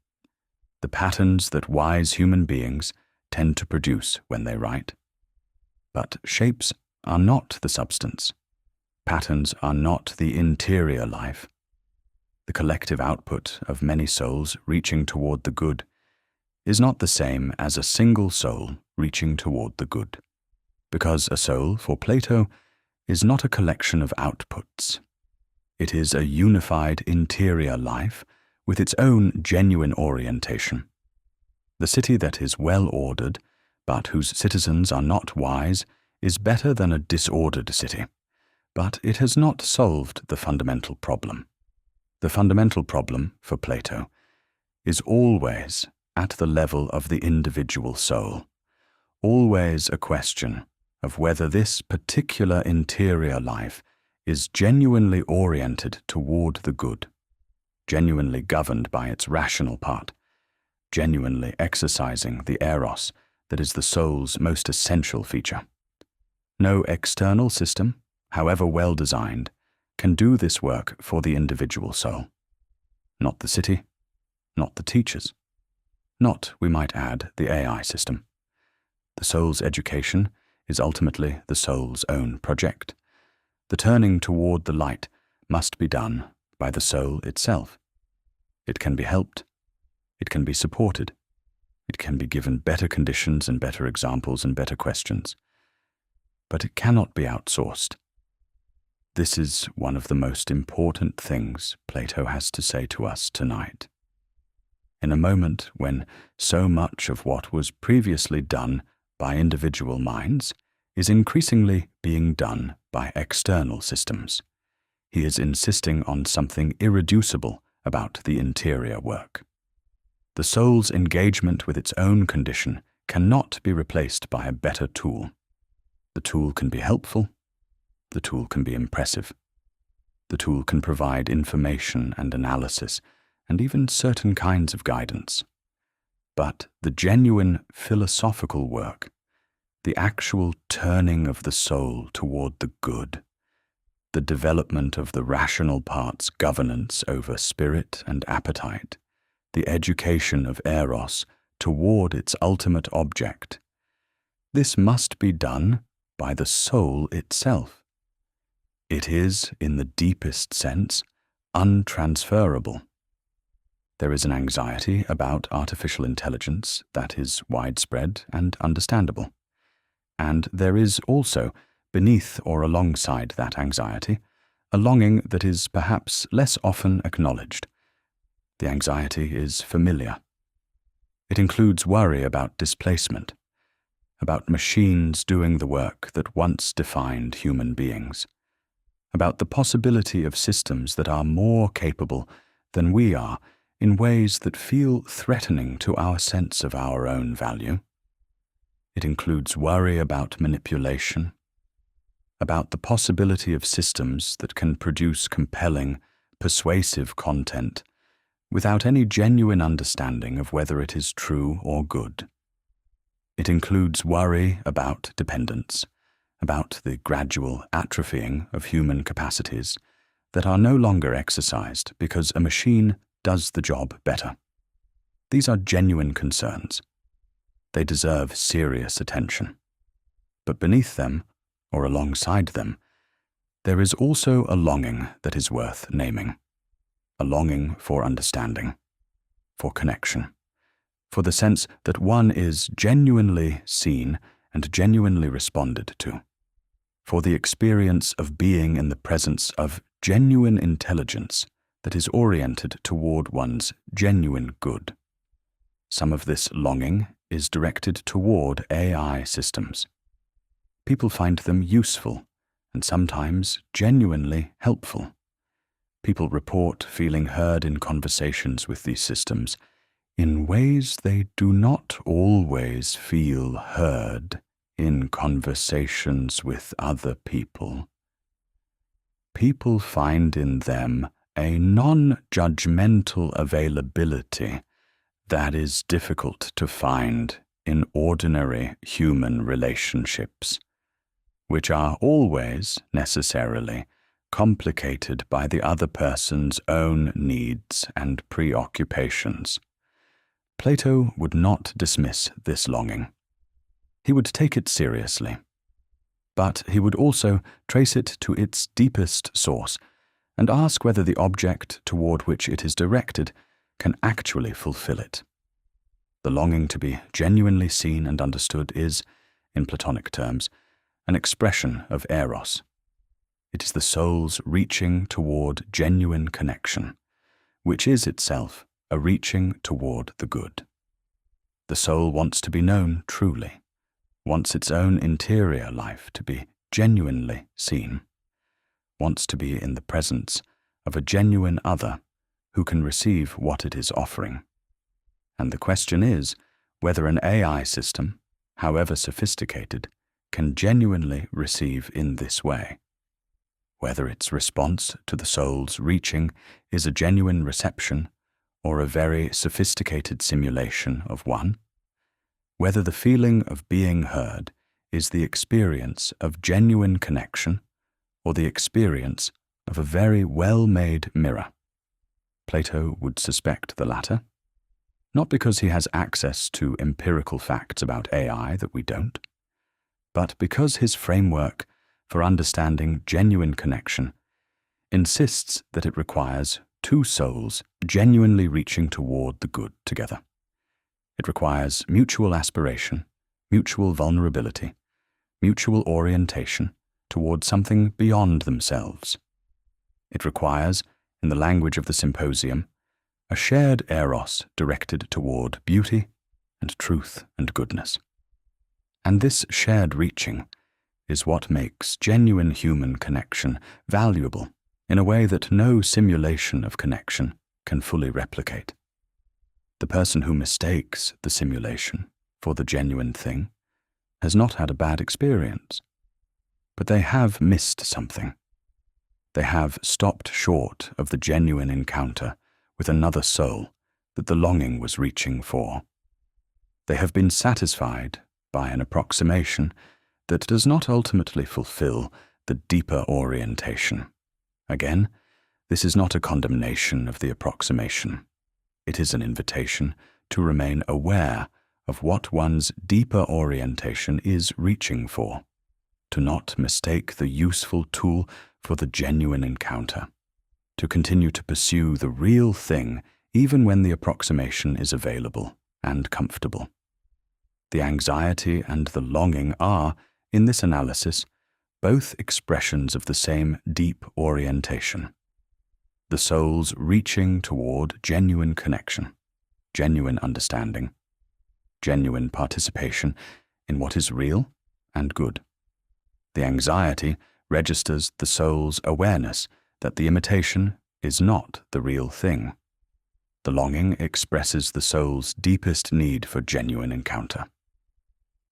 the patterns that wise human beings tend to produce when they write. But shapes are not the substance. Patterns are not the interior life. The collective output of many souls reaching toward the good is not the same as a single soul reaching toward the good, because a soul, for Plato, is not a collection of outputs. It is a unified interior life with its own genuine orientation. The city that is well ordered, but whose citizens are not wise, is better than a disordered city, but it has not solved the fundamental problem. The fundamental problem, for Plato, is always at the level of the individual soul, always a question of whether this particular interior life is genuinely oriented toward the good, genuinely governed by its rational part, genuinely exercising the Eros that is the soul's most essential feature. No external system, however well designed, can do this work for the individual soul. Not the city, not the teachers, not, we might add, the AI system. The soul's education is ultimately the soul's own project. The turning toward the light must be done by the soul itself. It can be helped. It can be supported. It can be given better conditions and better examples and better questions. But it cannot be outsourced. This is one of the most important things Plato has to say to us tonight. In a moment when so much of what was previously done by individual minds is increasingly being done by external systems, he is insisting on something irreducible about the interior work. The soul's engagement with its own condition cannot be replaced by a better tool. The tool can be helpful. The tool can be impressive. The tool can provide information and analysis, and even certain kinds of guidance. But the genuine philosophical work, the actual turning of the soul toward the good, the development of the rational part's governance over spirit and appetite, the education of Eros toward its ultimate object, this must be done by the soul itself. It is, in the deepest sense, untransferable. There is an anxiety about artificial intelligence that is widespread and understandable. And there is also, beneath or alongside that anxiety, a longing that is perhaps less often acknowledged. The anxiety is familiar. It includes worry about displacement, about machines doing the work that once defined human beings, about the possibility of systems that are more capable than we are in ways that feel threatening to our sense of our own value. It includes worry about manipulation, about the possibility of systems that can produce compelling, persuasive content without any genuine understanding of whether it is true or good. It includes worry about dependence, about the gradual atrophying of human capacities that are no longer exercised because a machine does the job better. These are genuine concerns. They deserve serious attention. But beneath them, or alongside them, there is also a longing that is worth naming. A longing for understanding, for connection, for the sense that one is genuinely seen and genuinely responded to, for the experience of being in the presence of genuine intelligence that is oriented toward one's genuine good. Some of this longing is directed toward AI systems. People find them useful and sometimes genuinely helpful. People report feeling heard in conversations with these systems in ways they do not always feel heard in conversations with other people. People find in them a non-judgmental availability that is difficult to find in ordinary human relationships, which are always necessarily complicated by the other person's own needs and preoccupations. Plato would not dismiss this longing. He would take it seriously, but he would also trace it to its deepest source and ask whether the object toward which it is directed can actually fulfill it. The longing to be genuinely seen and understood is, in Platonic terms, an expression of Eros. It is the soul's reaching toward genuine connection, which is itself a reaching toward the good. The soul wants to be known truly, wants its own interior life to be genuinely seen, wants to be in the presence of a genuine other who can receive what it is offering. And the question is whether an AI system, however sophisticated, can genuinely receive in this way. Whether its response to the soul's reaching is a genuine reception or a very sophisticated simulation of one, whether the feeling of being heard is the experience of genuine connection or the experience of a very well-made mirror. Plato would suspect the latter, not because he has access to empirical facts about AI that we don't, but because his framework for understanding genuine connection insists that it requires two souls genuinely reaching toward the good together. It requires mutual aspiration, mutual vulnerability, mutual orientation toward something beyond themselves. It requires, in the language of the Symposium, a shared Eros directed toward beauty and truth and goodness. And this shared reaching is what makes genuine human connection valuable in a way that no simulation of connection can fully replicate. The person who mistakes the simulation for the genuine thing has not had a bad experience, but they have missed something. They have stopped short of the genuine encounter with another soul that the longing was reaching for. They have been satisfied by an approximation that does not ultimately fulfill the deeper orientation. Again, this is not a condemnation of the approximation. It is an invitation to remain aware of what one's deeper orientation is reaching for, to not mistake the useful tool for the genuine encounter, to continue to pursue the real thing even when the approximation is available and comfortable. The anxiety and the longing are, in this analysis, both expressions of the same deep orientation. The soul's reaching toward genuine connection, genuine understanding, genuine participation in what is real and good. The anxiety registers the soul's awareness that the imitation is not the real thing. The longing expresses the soul's deepest need for genuine encounter.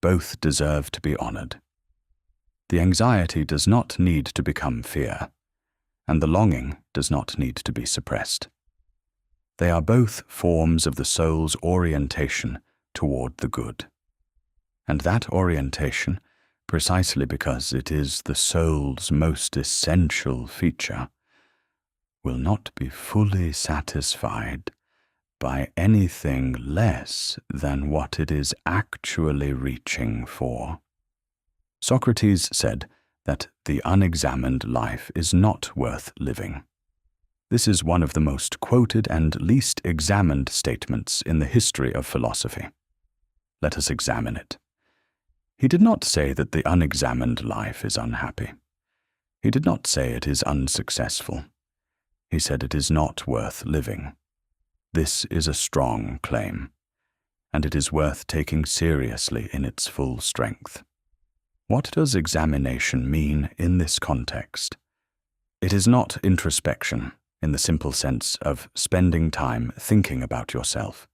Both deserve to be honored. The anxiety does not need to become fear, and the longing does not need to be suppressed. They are both forms of the soul's orientation toward the good. And that orientation, precisely because it is the soul's most essential feature, will not be fully satisfied by anything less than what it is actually reaching for. Socrates said that the unexamined life is not worth living. This is one of the most quoted and least examined statements in the history of philosophy. Let us examine it. He did not say that the unexamined life is unhappy. He did not say it is unsuccessful. He said it is not worth living. This is a strong claim, and it is worth taking seriously in its full strength. What does examination mean in this context? It is not introspection in the simple sense of spending time thinking about yourself.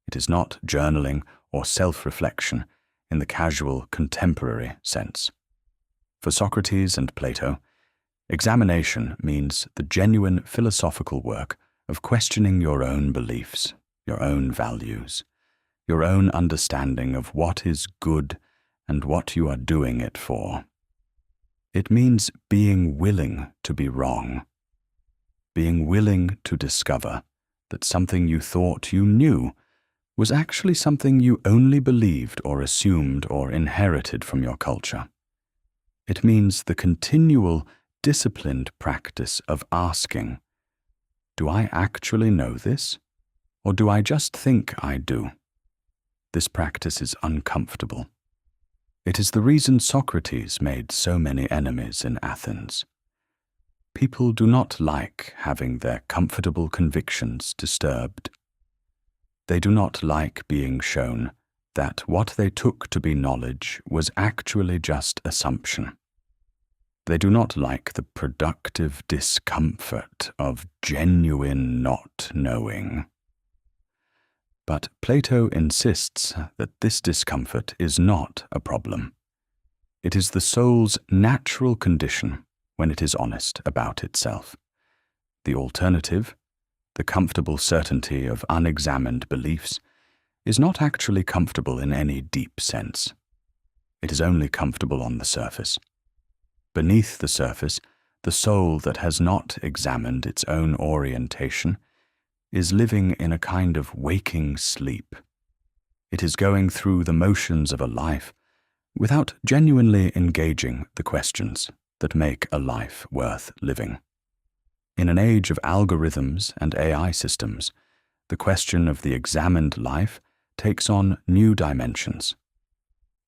It is not journaling or self-reflection in the casual contemporary sense. For Socrates and Plato, examination means the genuine philosophical work of questioning your own beliefs, your own values, your own understanding of what is good and what you are doing it for. It means being willing to be wrong, being willing to discover that something you thought you knew was actually something you only believed or assumed or inherited from your culture. It means the continual, disciplined practice of asking, do I actually know this, or do I just think I do? This practice is uncomfortable. It is the reason Socrates made so many enemies in Athens. People do not like having their comfortable convictions disturbed. They do not like being shown that what they took to be knowledge was actually just assumption. They do not like the productive discomfort of genuine not knowing. But Plato insists that this discomfort is not a problem. It is the soul's natural condition when it is honest about itself. The alternative, the comfortable certainty of unexamined beliefs, is not actually comfortable in any deep sense. It is only comfortable on the surface. Beneath the surface, the soul that has not examined its own orientation is living in a kind of waking sleep. It is going through the motions of a life without genuinely engaging the questions that make a life worth living. In an age of algorithms and AI systems, the question of the examined life takes on new dimensions.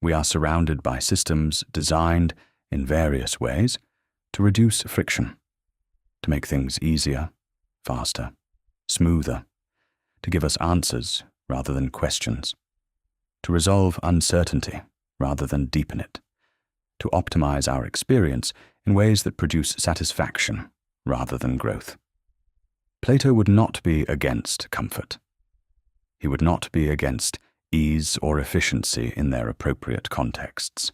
We are surrounded by systems designed, in various ways, to reduce friction, to make things easier, faster, smoother, to give us answers rather than questions, to resolve uncertainty rather than deepen it, to optimize our experience in ways that produce satisfaction rather than growth. Plato would not be against comfort. He would not be against ease or efficiency in their appropriate contexts.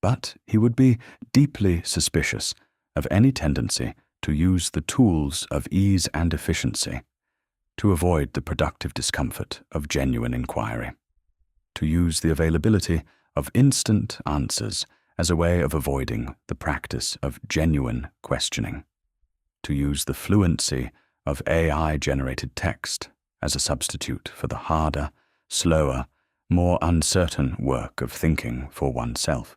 But he would be deeply suspicious of any tendency to use the tools of ease and efficiency to avoid the productive discomfort of genuine inquiry, to use the availability of instant answers as a way of avoiding the practice of genuine questioning, to use the fluency of AI-generated text as a substitute for the harder, slower, more uncertain work of thinking for oneself.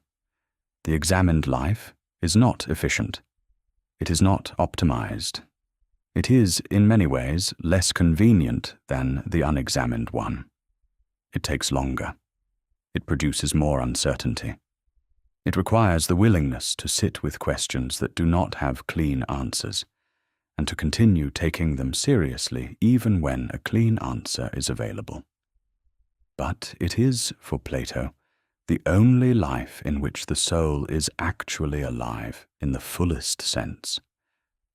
The examined life is not efficient. It is not optimized. It is, in many ways, less convenient than the unexamined one. It takes longer. It produces more uncertainty. It requires the willingness to sit with questions that do not have clean answers, and to continue taking them seriously even when a clean answer is available. But it is, for Plato, the only life in which the soul is actually alive in the fullest sense,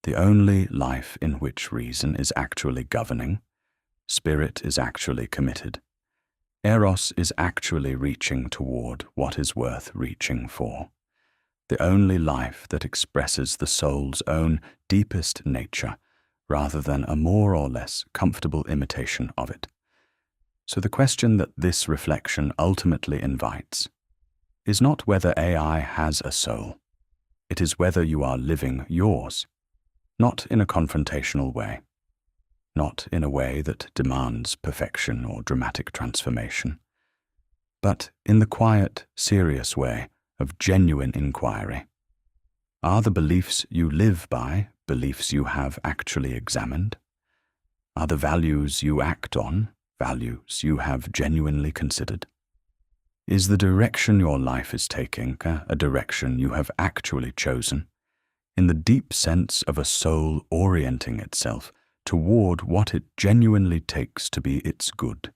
the only life in which reason is actually governing, spirit is actually committed, Eros is actually reaching toward what is worth reaching for, the only life that expresses the soul's own deepest nature rather than a more or less comfortable imitation of it. So the question that this reflection ultimately invites is not whether AI has a soul. It is whether you are living yours, not in a confrontational way, not in a way that demands perfection or dramatic transformation, but in the quiet, serious way of genuine inquiry. Are the beliefs you live by beliefs you have actually examined? Are the values you act on values you have genuinely considered? Is the direction your life is taking a direction you have actually chosen, in the deep sense of a soul orienting itself toward what it genuinely takes to be its good?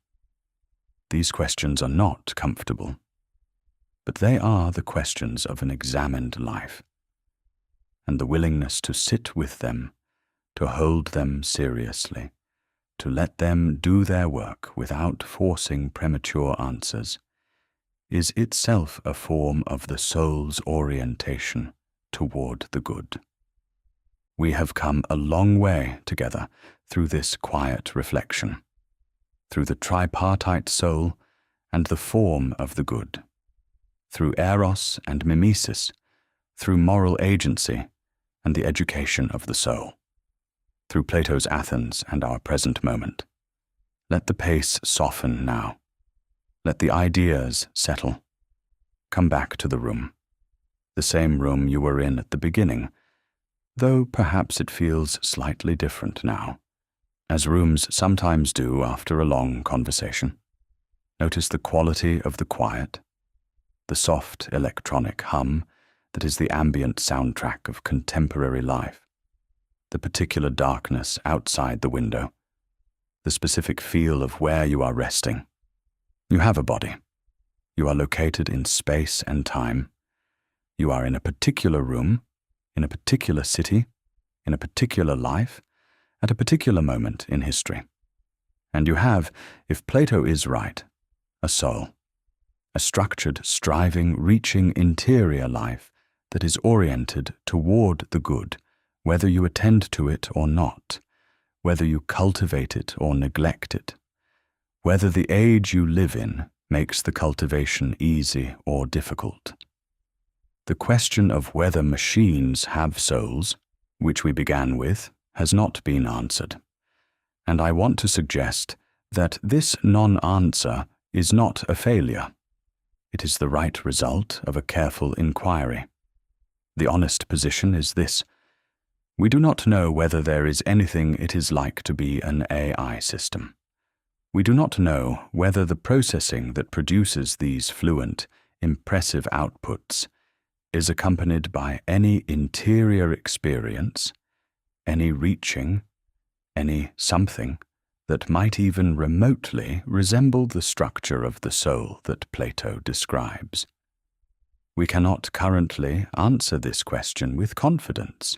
These questions are not comfortable, but they are the questions of an examined life, and the willingness to sit with them, to hold them seriously, to let them do their work without forcing premature answers, is itself a form of the soul's orientation toward the good. We have come a long way together through this quiet reflection, through the tripartite soul and the form of the good, through Eros and mimesis, through moral agency and the education of the soul, through Plato's Athens and our present moment. Let the pace soften now. Let the ideas settle. Come back to the room, the same room you were in at the beginning, though perhaps it feels slightly different now, as rooms sometimes do after a long conversation. Notice the quality of the quiet, the soft electronic hum that is the ambient soundtrack of contemporary life, the particular darkness outside the window, the specific feel of where you are resting. You have a body. You are located in space and time. You are in a particular room, in a particular city, in a particular life, at a particular moment in history. And you have, if Plato is right, a soul, a structured, striving, reaching interior life that is oriented toward the good, whether you attend to it or not, whether you cultivate it or neglect it, whether the age you live in makes the cultivation easy or difficult. The question of whether machines have souls, which we began with, has not been answered, and I want to suggest that this non-answer is not a failure. It is the right result of a careful inquiry. The honest position is this: we do not know whether there is anything it is like to be an AI system. We do not know whether the processing that produces these fluent, impressive outputs is accompanied by any interior experience, any reaching, any something that might even remotely resemble the structure of the soul that Plato describes. We cannot currently answer this question with confidence,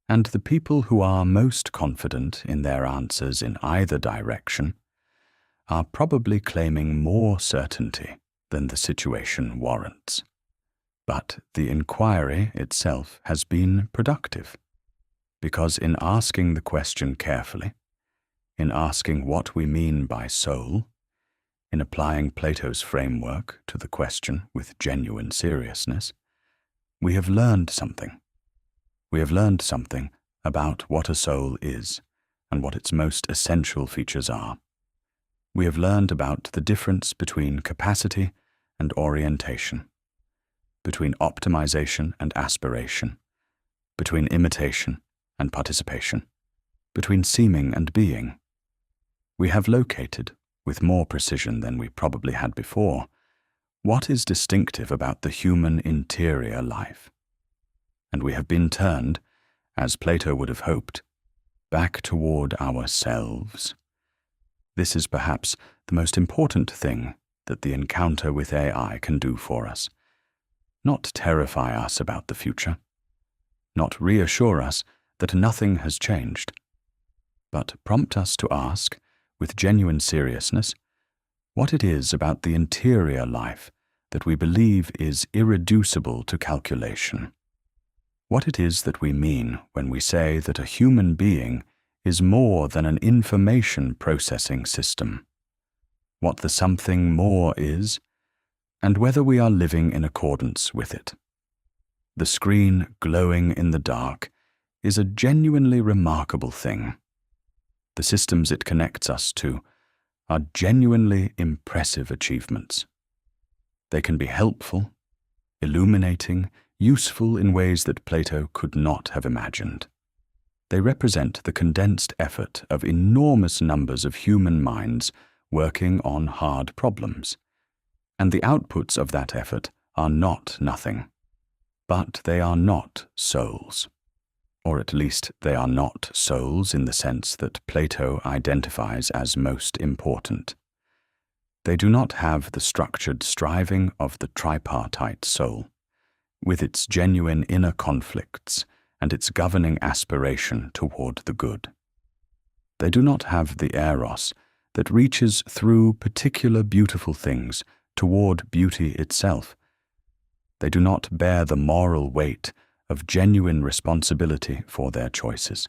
and the people who are most confident in their answers in either direction are probably claiming more certainty than the situation warrants. But the inquiry itself has been productive, because in asking the question carefully, in asking what we mean by soul, in applying Plato's framework to the question with genuine seriousness, we have learned something. We have learned something about what a soul is and what its most essential features are. We have learned about the difference between capacity and orientation, between optimization and aspiration, between imitation and participation, between seeming and being. We have located, with more precision than we probably had before, what is distinctive about the human interior life. And we have been turned, as Plato would have hoped, back toward ourselves. This is perhaps the most important thing that the encounter with AI can do for us. Not terrify us about the future, not reassure us that nothing has changed, but prompt us to ask, with genuine seriousness, what it is about the interior life that we believe is irreducible to calculation. What it is that we mean when we say that a human being is more than an information processing system. What the something more is, and whether we are living in accordance with it. The screen glowing in the dark is a genuinely remarkable thing. The systems it connects us to are genuinely impressive achievements. They can be helpful, illuminating, useful in ways that Plato could not have imagined. They represent the condensed effort of enormous numbers of human minds working on hard problems, and the outputs of that effort are not nothing, but they are not souls. Or at least they are not souls in the sense that Plato identifies as most important. They do not have the structured striving of the tripartite soul, with its genuine inner conflicts and its governing aspiration toward the good. They do not have the Eros that reaches through particular beautiful things toward beauty itself. They do not bear the moral weight of genuine responsibility for their choices.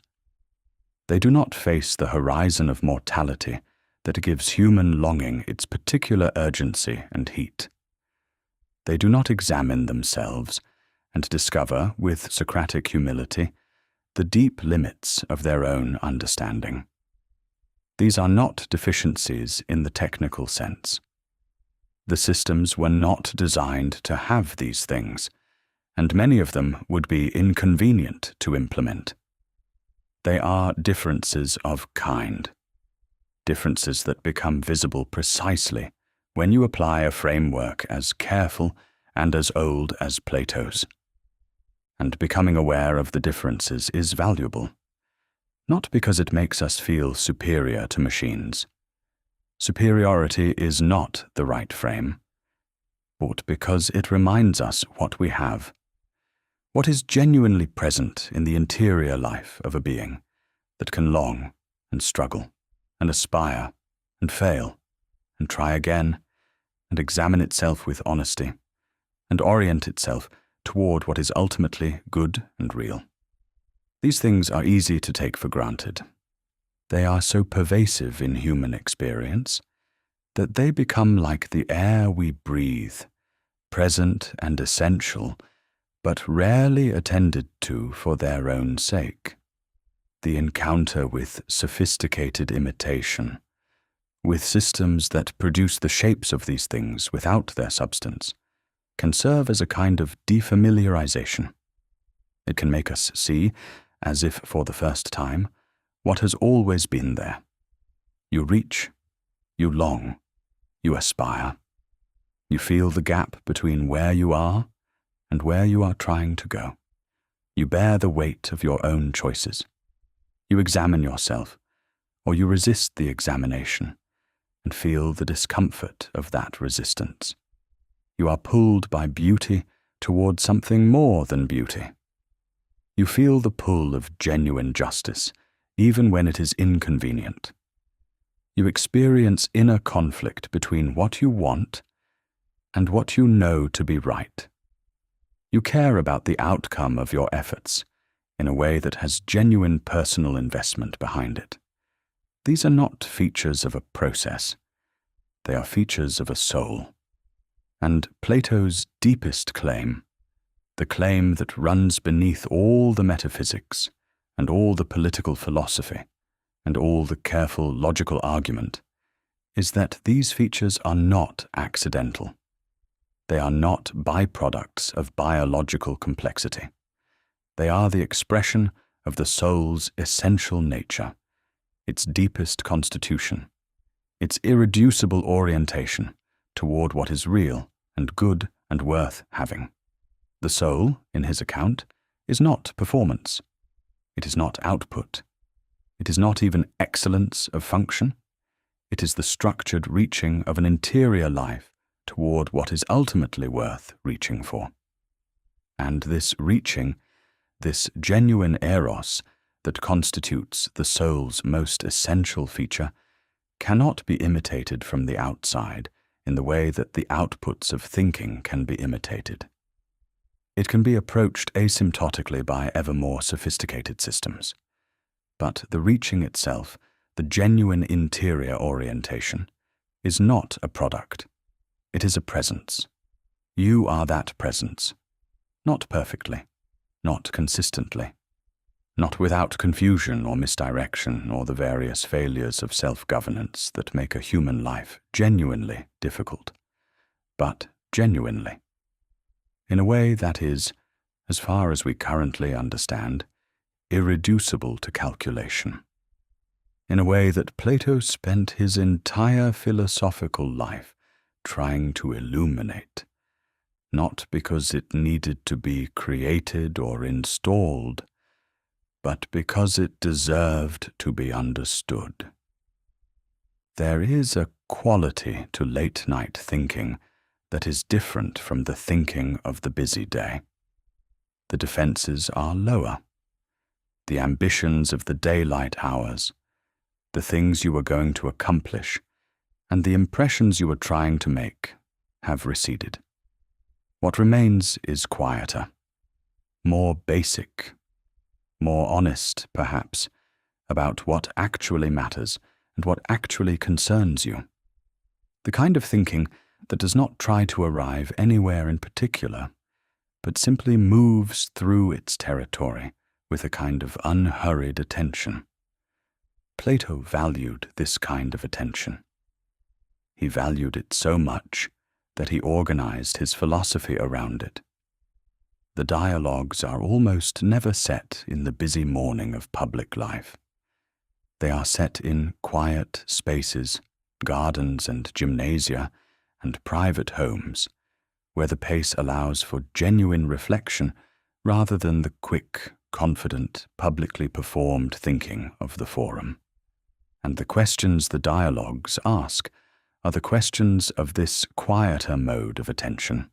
They do not face the horizon of mortality that gives human longing its particular urgency and heat. They do not examine themselves and discover, with Socratic humility, the deep limits of their own understanding. These are not deficiencies in the technical sense. The systems were not designed to have these things, and many of them would be inconvenient to implement. They are differences of kind, differences that become visible precisely when you apply a framework as careful and as old as Plato's. And becoming aware of the differences is valuable, not because it makes us feel superior to machines. Superiority is not the right frame, but because it reminds us what we have, what is genuinely present in the interior life of a being that can long and struggle and aspire and fail, and try again, and examine itself with honesty, and orient itself toward what is ultimately good and real. These things are easy to take for granted. They are so pervasive in human experience that they become like the air we breathe, present and essential, but rarely attended to for their own sake. The encounter with sophisticated imitation, with systems that produce the shapes of these things without their substance, can serve as a kind of defamiliarization. It can make us see, as if for the first time, what has always been there. You reach, you long, you aspire. You feel the gap between where you are and where you are trying to go. You bear the weight of your own choices. You examine yourself, or you resist the examination, and feel the discomfort of that resistance. You are pulled by beauty toward something more than beauty. You feel the pull of genuine justice, even when it is inconvenient. You experience inner conflict between what you want and what you know to be right. You care about the outcome of your efforts in a way that has genuine personal investment behind it. These are not features of a process. They are features of a soul. And Plato's deepest claim, the claim that runs beneath all the metaphysics and all the political philosophy and all the careful logical argument, is that these features are not accidental. They are not byproducts of biological complexity. They are the expression of the soul's essential nature, its deepest constitution, its irreducible orientation toward what is real and good and worth having. The soul, in his account, is not performance. It is not output. It is not even excellence of function. It is the structured reaching of an interior life toward what is ultimately worth reaching for. And this reaching, this genuine Eros that constitutes the soul's most essential feature, cannot be imitated from the outside in the way that the outputs of thinking can be imitated. It can be approached asymptotically by ever more sophisticated systems. But the reaching itself, the genuine interior orientation, is not a product. It is a presence. You are that presence. Not perfectly, not consistently, not without confusion or misdirection or the various failures of self-governance that make a human life genuinely difficult, but genuinely. In a way that is, as far as we currently understand, irreducible to calculation. In a way that Plato spent his entire philosophical life trying to illuminate, not because it needed to be created or installed, but because it deserved to be understood. There is a quality to late-night thinking that is different from the thinking of the busy day. The defenses are lower. The ambitions of the daylight hours, the things you are going to accomplish, and the impressions you are trying to make have receded. What remains is quieter, more basic, more honest, perhaps, about what actually matters and what actually concerns you. The kind of thinking that does not try to arrive anywhere in particular, but simply moves through its territory with a kind of unhurried attention. Plato valued this kind of attention. He valued it so much that he organized his philosophy around it. The dialogues are almost never set in the busy morning of public life. They are set in quiet spaces, gardens and gymnasia, and private homes, where the pace allows for genuine reflection rather than the quick, confident, publicly performed thinking of the forum. And the questions the dialogues ask are the questions of this quieter mode of attention.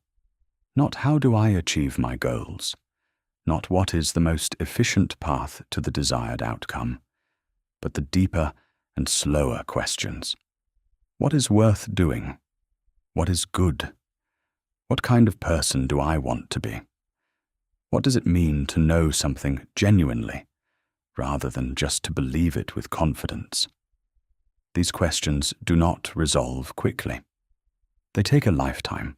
Not how do I achieve my goals, not what is the most efficient path to the desired outcome, but the deeper and slower questions. What is worth doing? What is good? What kind of person do I want to be? What does it mean to know something genuinely, rather than just to believe it with confidence? These questions do not resolve quickly. They take a lifetime.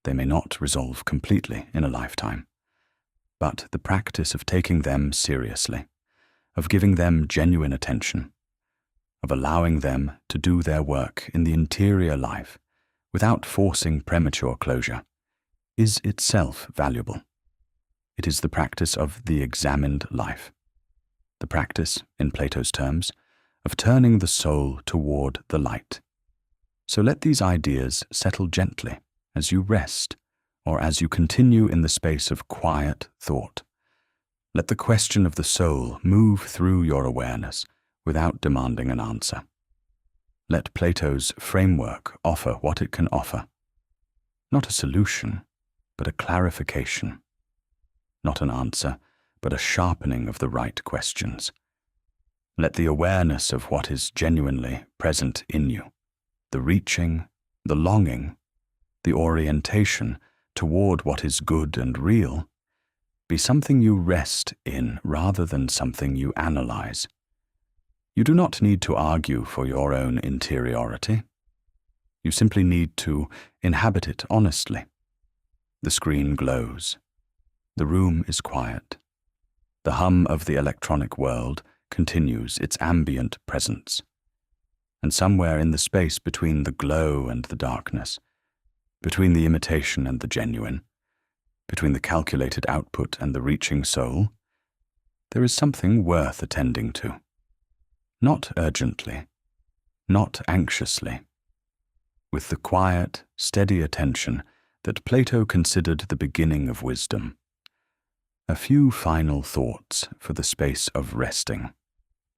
They may not resolve completely in a lifetime, but the practice of taking them seriously, of giving them genuine attention, of allowing them to do their work in the interior life without forcing premature closure, is itself valuable. It is the practice of the examined life, the practice, in Plato's terms, of turning the soul toward the light. So let these ideas settle gently as you rest or as you continue in the space of quiet thought. Let the question of the soul move through your awareness without demanding an answer. Let Plato's framework offer what it can offer. Not a solution, but a clarification. Not an answer, but a sharpening of the right questions. Let the awareness of what is genuinely present in you, the reaching, the longing, the orientation toward what is good and real, be something you rest in rather than something you analyze. You do not need to argue for your own interiority. You simply need to inhabit it honestly. The screen glows. The room is quiet. The hum of the electronic world continues its ambient presence. And somewhere in the space between the glow and the darkness, between the imitation and the genuine, between the calculated output and the reaching soul, there is something worth attending to. Not urgently, not anxiously, with the quiet, steady attention that Plato considered the beginning of wisdom. A few final thoughts for the space of resting.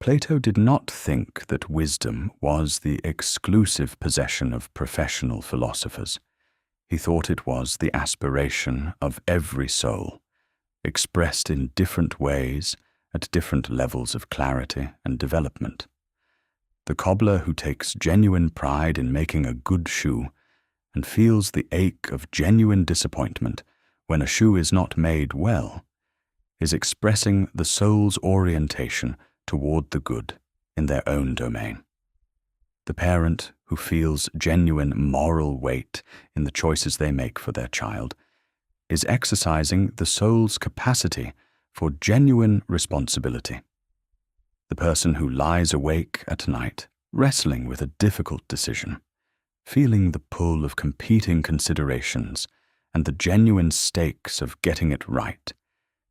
Plato did not think that wisdom was the exclusive possession of professional philosophers. He thought it was the aspiration of every soul, expressed in different ways at different levels of clarity and development. The cobbler who takes genuine pride in making a good shoe and feels the ache of genuine disappointment when a shoe is not made well is expressing the soul's orientation toward the good in their own domain. The parent who feels genuine moral weight in the choices they make for their child is exercising the soul's capacity for genuine responsibility. The person who lies awake at night, wrestling with a difficult decision, feeling the pull of competing considerations and the genuine stakes of getting it right,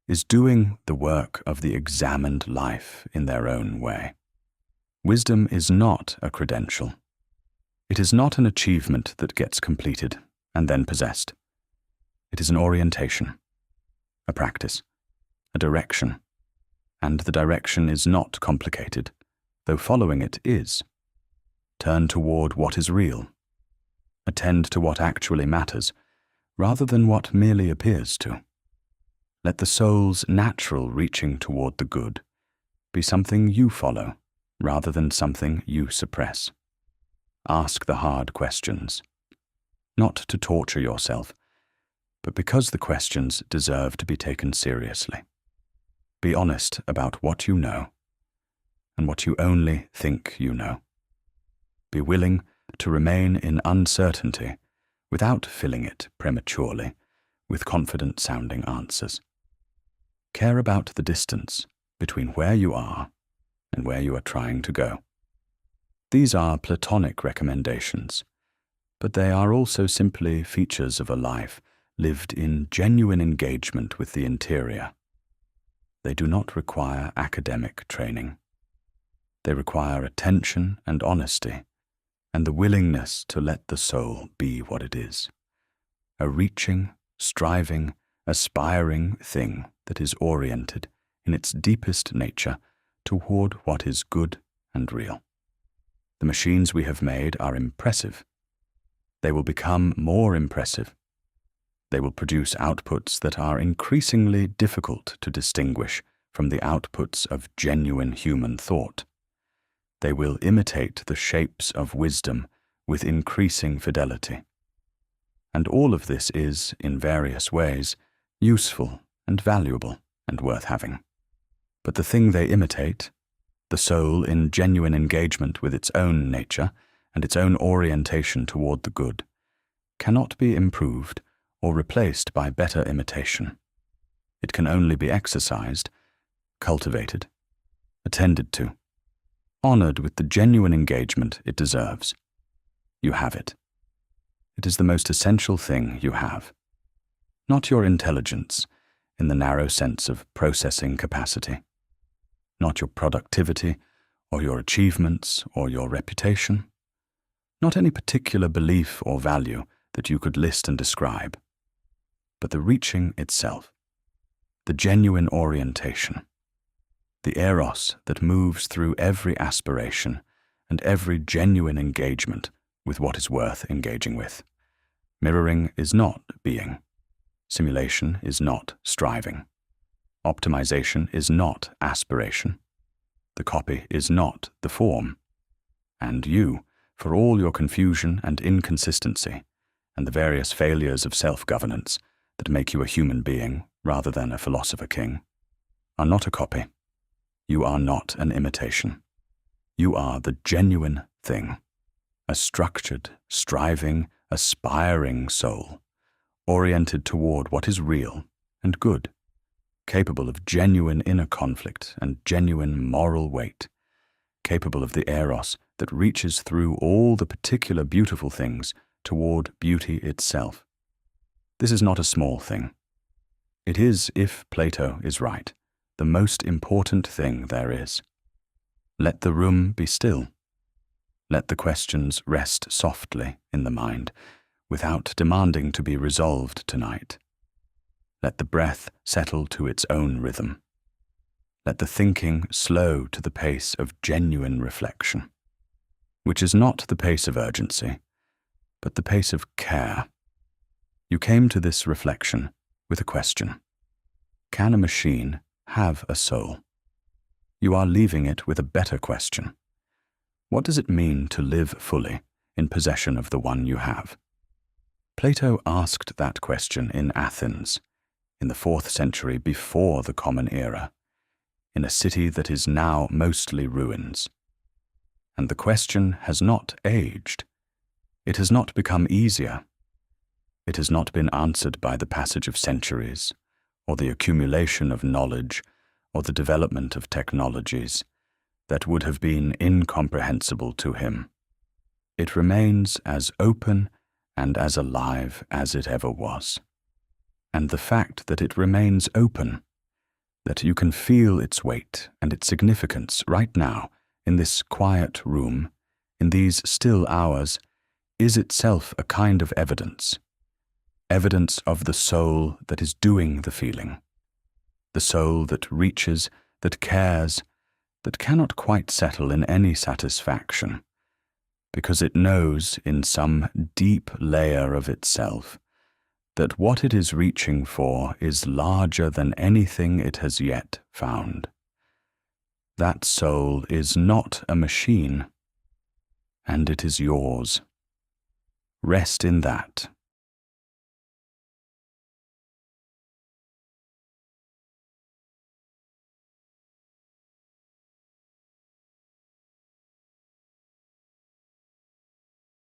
is doing the work of the examined life in their own way. Wisdom is not a credential. It is not an achievement that gets completed and then possessed. It is an orientation, a practice, a direction, and the direction is not complicated, though following it is. Turn toward what is real. Attend to what actually matters, rather than what merely appears to. Let the soul's natural reaching toward the good be something you follow, rather than something you suppress. Ask the hard questions, not to torture yourself, but because the questions deserve to be taken seriously. Be honest about what you know and what you only think you know. Be willing to remain in uncertainty without filling it prematurely with confident-sounding answers. Care about the distance between where you are and where you are trying to go. These are Platonic recommendations, but they are also simply features of a life lived in genuine engagement with the interior. They do not require academic training. They require attention and honesty, and the willingness to let the soul be what it is, a reaching, striving, aspiring thing that is oriented in its deepest nature toward what is good and real. The machines we have made are impressive. They will become more impressive. They will produce outputs that are increasingly difficult to distinguish from the outputs of genuine human thought. They will imitate the shapes of wisdom with increasing fidelity. And all of this is, in various ways, useful and valuable and worth having. But the thing they imitate, the soul in genuine engagement with its own nature and its own orientation toward the good, cannot be improved or replaced by better imitation. It can only be exercised, cultivated, attended to, honored with the genuine engagement it deserves. You have it. It is the most essential thing you have. Not your intelligence, in the narrow sense of processing capacity. Not your productivity, or your achievements, or your reputation. Not any particular belief or value that you could list and describe. But the reaching itself. The genuine orientation. The Eros that moves through every aspiration and every genuine engagement with what is worth engaging with. Mirroring is not being. Simulation is not striving. Optimization is not aspiration. The copy is not the form. And you, for all your confusion and inconsistency, and the various failures of self-governance that make you a human being rather than a philosopher king, are not a copy. You are not an imitation. You are the genuine thing, a structured, striving, aspiring soul, oriented toward what is real and good, capable of genuine inner conflict and genuine moral weight, capable of the Eros that reaches through all the particular beautiful things toward beauty itself. This is not a small thing. It is, if Plato is right, the most important thing there is. Let the room be still. Let the questions rest softly in the mind, without demanding to be resolved tonight. Let the breath settle to its own rhythm. Let the thinking slow to the pace of genuine reflection, which is not the pace of urgency, but the pace of care. You came to this reflection with a question. Can a machine have a soul? You are leaving it with a better question. What does it mean to live fully in possession of the one you have? Plato asked that question in Athens, in the 4th century before the Common Era, in a city that is now mostly ruins. And the question has not aged. It has not become easier. It has not been answered by the passage of centuries, or the accumulation of knowledge, or the development of technologies that would have been incomprehensible to him. It remains as open and as alive as it ever was. And the fact that it remains open, that you can feel its weight and its significance right now in this quiet room, in these still hours, is itself a kind of evidence. Evidence of the soul that is doing the feeling. The soul that reaches, that cares, that cannot quite settle in any satisfaction, because it knows in some deep layer of itself that what it is reaching for is larger than anything it has yet found. That soul is not a machine, and it is yours. Rest in that.